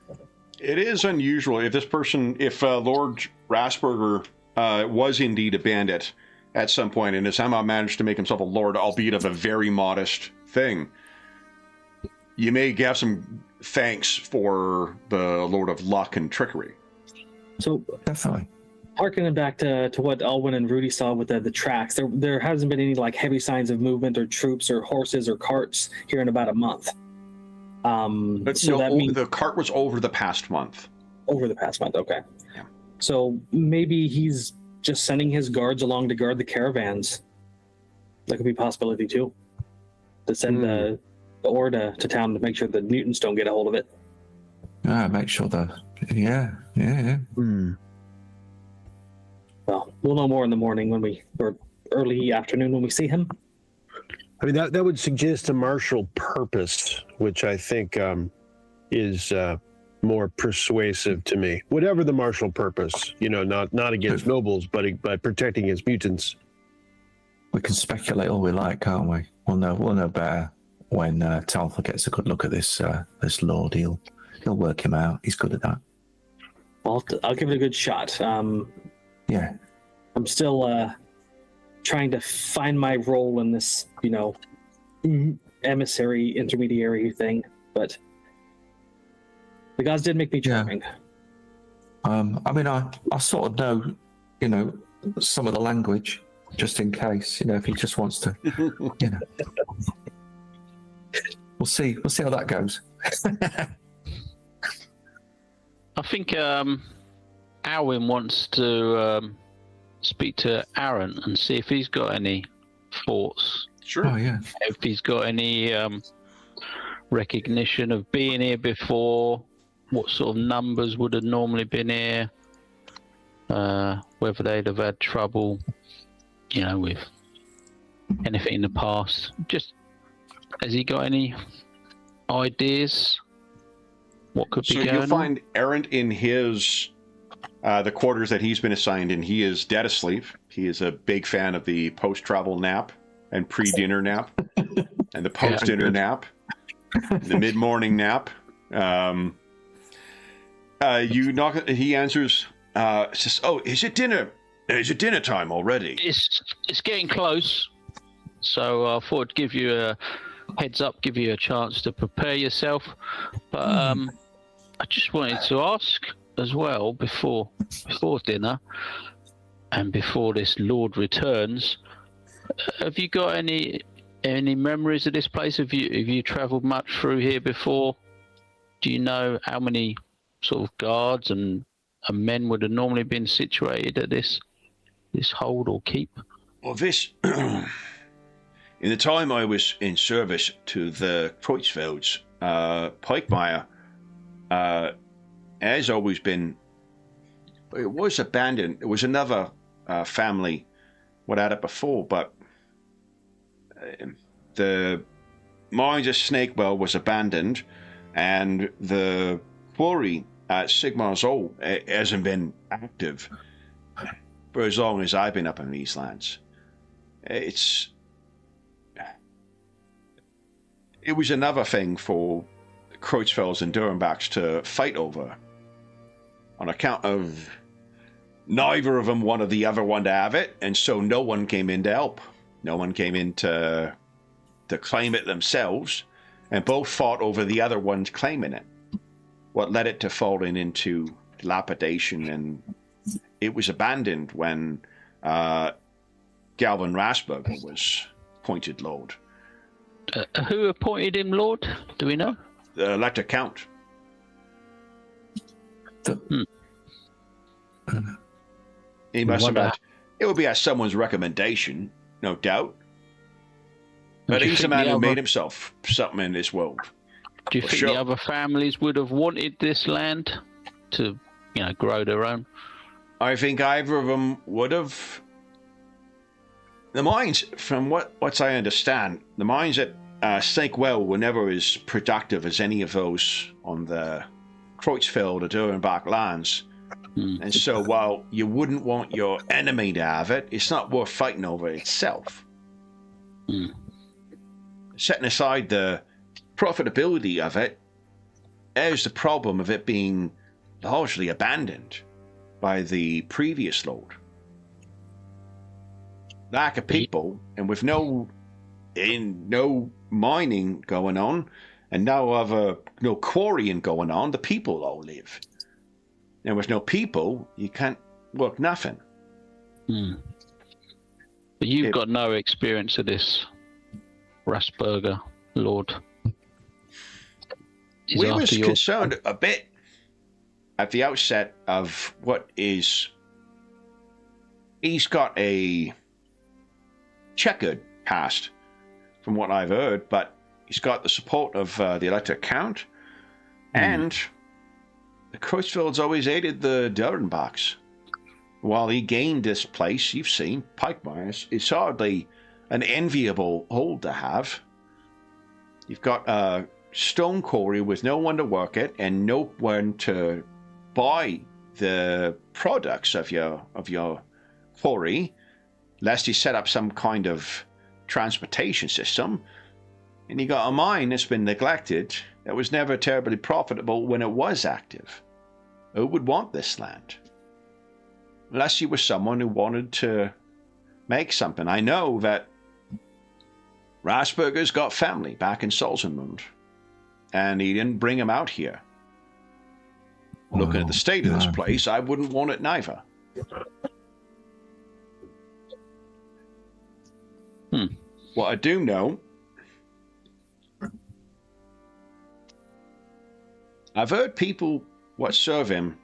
It is unusual if Lord Rasberger was indeed a bandit at some point and has somehow managed to make himself a lord, albeit of a very modest thing. You may have some thanks for the Lord of Luck and Trickery. So Definitely. harkening back to what Alwyn and Rudy saw with the tracks, there hasn't been any heavy signs of movement or troops or horses or carts here in about a month. But so that means the cart was over the past month. Over the past month, okay. Yeah. So maybe he's just sending his guards along to guard the caravans. That could be a possibility too. To send the ore to town to make sure the mutants don't get a hold of it. Make sure yeah. Well, we'll know more in the morning or early afternoon when we see him. I mean, that would suggest a martial purpose, which I think is more persuasive to me. Whatever the martial purpose, not against nobles, but by protecting against mutants. We can speculate all we like, can't we? We'll know better when Talfa gets a good look at this lord. He'll work him out. He's good at that. Well, I'll give it a good shot. Yeah. I'm still trying to find my role in this, emissary, intermediary thing, but the gods did make me charming. I sort of know, some of the language, just in case, if he just wants to, We'll see how that goes. I think Alwyn wants to speak to Aaron and see if he's got any thoughts. Sure. Oh, yeah. If he's got any recognition of being here before, what sort of numbers would have normally been here, whether they'd have had trouble, with anything in the past. Just, has he got any ideas? What could be going on? So you'll find Aaron in his the quarters that he's been assigned in. He is dead asleep. He is a big fan of the post-travel nap and pre-dinner nap and the post-dinner nap, the mid-morning nap. You knock. He answers. Says, "Oh, is it dinner? Is it dinner time already?" It's getting close, so I thought I'd give you a heads up, give you a chance to prepare yourself. But I just wanted to ask as well before dinner and before this Lord returns. Have you got any memories of this place? Have you travelled much through here before? Do you know how many sort of guards and men would have normally been situated at this hold or keep? Well, this in the time I was in service to the Kreutzfelds, Pikemeyer has always been. It was abandoned. It was another family what had it before, but the mines at Snakewell was abandoned, and the quarry at Sigmar's Ole hasn't been active for as long as I've been up in these lands. It was another thing for Kreutzfelds and Durenbachs to fight over, on account of neither of them wanted the other one to have it, and so no one came in to help. No one came in to claim it themselves, and both fought over the other one's claiming it. What led it to falling into dilapidation, and it was abandoned when Galvin Rasberger was appointed Lord. Who appointed him Lord? Do we know? The Elector Count. He must have had, it would be at someone's recommendation, no doubt. But he's a man who made himself something in this world. Do you think the other families would have wanted this land to, grow their own? I think either of them would have. The mines, from what I understand, the mines at Snakewell were never as productive as any of those on the Kreutzfeld or Durenbach lands. And so while you wouldn't want your enemy to have it, it's not worth fighting over itself. Setting aside the profitability of it, there's the problem of it being largely abandoned by the previous lord. Lack of people, and with no mining going on, and no quarrying going on, the people all live. And with no people, you can't work nothing. But you've got no experience of this Rasberger Lord. We was concerned a bit at the outset of what is. He's got a checkered past, from what I've heard, but he's got the support of the Elector Count, and the Kreutzfelds always aided the Durenbachs. While he gained this place, you've seen, Pikemeyer, it's hardly an enviable hold to have. You've got stone quarry with no one to work it and no one to buy the products of your quarry, lest you set up some kind of transportation system, and you got a mine that's been neglected that was never terribly profitable when it was active. Who would want this land? Unless you were someone who wanted to make something. I know that Rasberger's got family back in Solzenmund, and he didn't bring them out here. Looking at the state of this place, I wouldn't want it neither. What I do know, I've heard people what serve him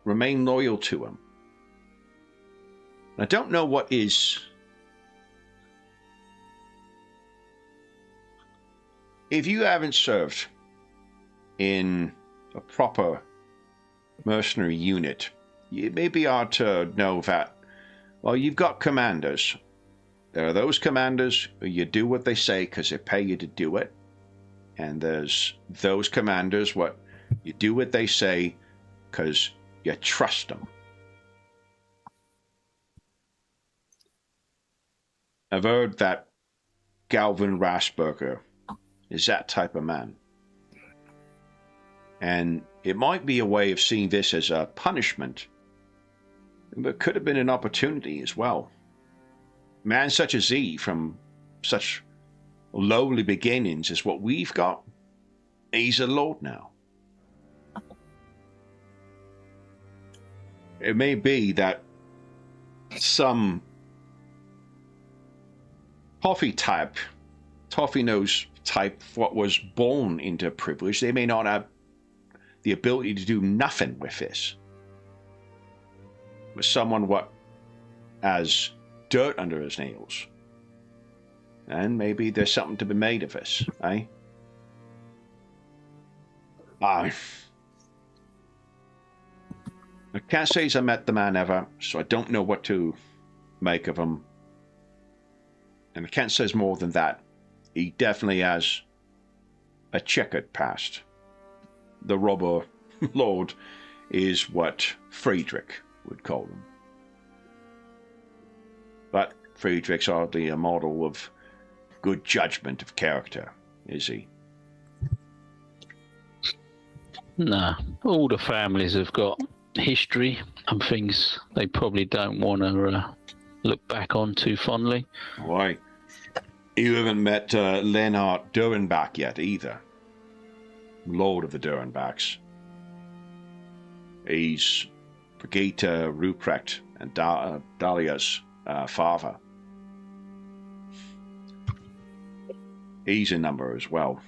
remain loyal to him. I don't know what is. If you haven't served in a proper mercenary unit, it may be hard to know that, well, you've got commanders. There are those commanders who you do what they say because they pay you to do it. And there's those commanders what you do what they say because you trust them. I've heard that Galvin Rasberger is that type of man. And it might be a way of seeing this as a punishment, but it could have been an opportunity as well. A man such as he, from such lowly beginnings as what we've got, he's a lord now. It may be that some toffee nose type, what was born into privilege, they may not have the ability to do nothing with this. With someone what has dirt under his nails. And maybe there's something to be made of this, eh? I can't say I met the man ever, so I don't know what to make of him. And I can't say more than that. He definitely has a checkered past. The robber lord is what Friedrich would call him. But Friedrich's hardly a model of good judgment of character, is he? Nah, all the families have got history and things they probably don't want to look back on too fondly. Why? You haven't met Leonhard Durenbach yet either. Lord of the Durenbachs. He's Brigitte Ruprecht and Dahlia's father. He's in number as well.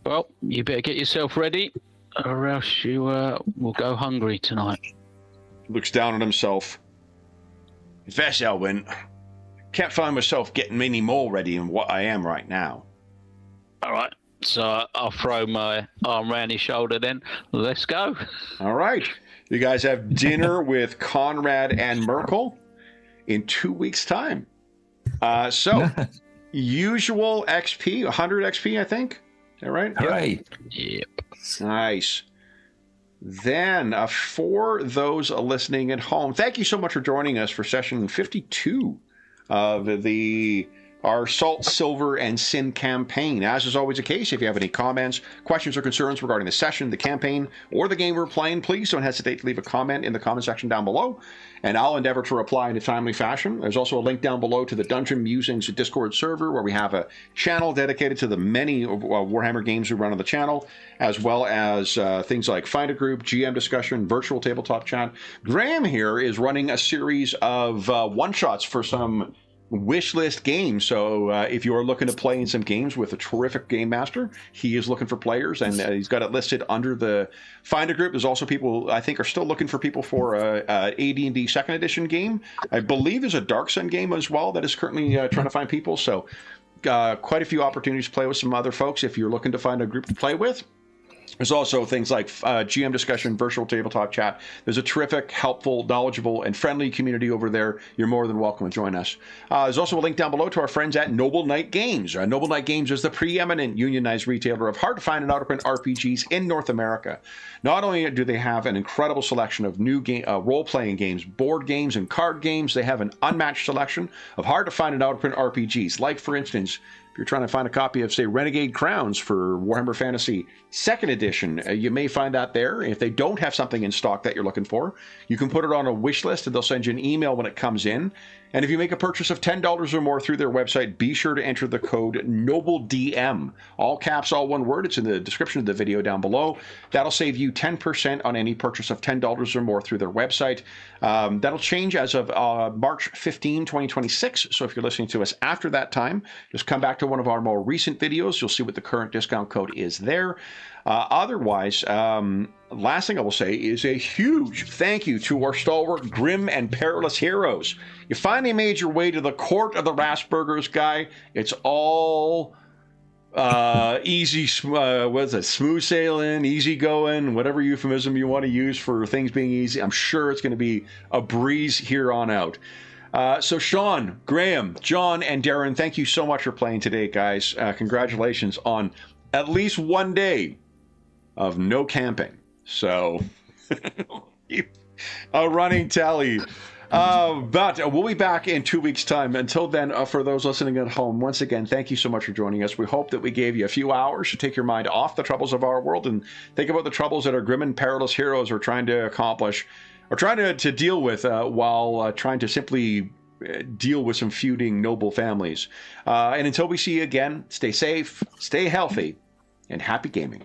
Well, you better get yourself ready, or else you will go hungry tonight. Looks down at himself. Confess, Elwyn, can't find myself getting any more ready than what I am right now. All right, so I'll throw my arm around his shoulder then. Let's go. All right. You guys have dinner with Conrad and Merkel in 2 weeks' time. So, usual XP, 100 XP, I think. Is that right? Right. Yep. Nice. Then, for those listening at home, thank you so much for joining us for session 52 of our Salt, Silver, and Sin campaign. As is always the case, if you have any comments, questions, or concerns regarding the session, the campaign, or the game we're playing, please don't hesitate to leave a comment in the comment section down below, and I'll endeavor to reply in a timely fashion. There's also a link down below to the Dungeon Musings Discord server, where we have a channel dedicated to the many Warhammer games we run on the channel, as well as things like Find a Group, GM discussion, virtual tabletop chat. Graham here is running a series of one-shots for some wish list games. So if you're looking to play in some games with a terrific game master, he is looking for players, and he's got it listed under the Find a Group. There's also people I think are still looking for people for a AD&D 2nd edition game. I believe there's a Dark Sun game as well that is currently trying to find people. So quite a few opportunities to play with some other folks if you're looking to find a group to play with. There's also things like GM discussion, virtual tabletop chat. There's a terrific, helpful, knowledgeable, and friendly community over there. You're more than welcome to join us. There's also a link down below to our friends at Noble Knight Games. Noble Knight Games is the preeminent unionized retailer of hard-to-find and out-of-print RPGs in North America. Not only do they have an incredible selection of new role-playing games, board games, and card games, they have an unmatched selection of hard-to-find and out-of-print RPGs. Like, for instance, if you're trying to find a copy of, say, Renegade Crowns for Warhammer Fantasy 2nd Edition, you may find that there. If they don't have something in stock that you're looking for, you can put it on a wish list and they'll send you an email when it comes in. And if you make a purchase of $10 or more through their website, be sure to enter the code NOBLEDM. All caps, all one word. It's in the description of the video down below. That'll save you 10% on any purchase of $10 or more through their website. That'll change as of March 15, 2026. So if you're listening to us after that time, just come back to one of our more recent videos. You'll see what the current discount code is there. Otherwise, last thing I will say is a huge thank you to our stalwart, grim, and perilous heroes. You finally made your way to the court of the Rasburgers, guy. It's all easy, smooth sailing, easy going, whatever euphemism you want to use for things being easy. I'm sure it's going to be a breeze here on out. So Sean, Graham, John, and Darren, thank you so much for playing today, guys. Congratulations on at least one day of no camping. So a running tally. But we'll be back in 2 weeks' time. Until then, for those listening at home, once again, thank you so much for joining us. We hope that we gave you a few hours to take your mind off the troubles of our world and think about the troubles that our grim and perilous heroes are trying to accomplish, or trying to deal with, while trying to simply deal with some feuding noble families. And until we see you again, stay safe, stay healthy, and happy gaming.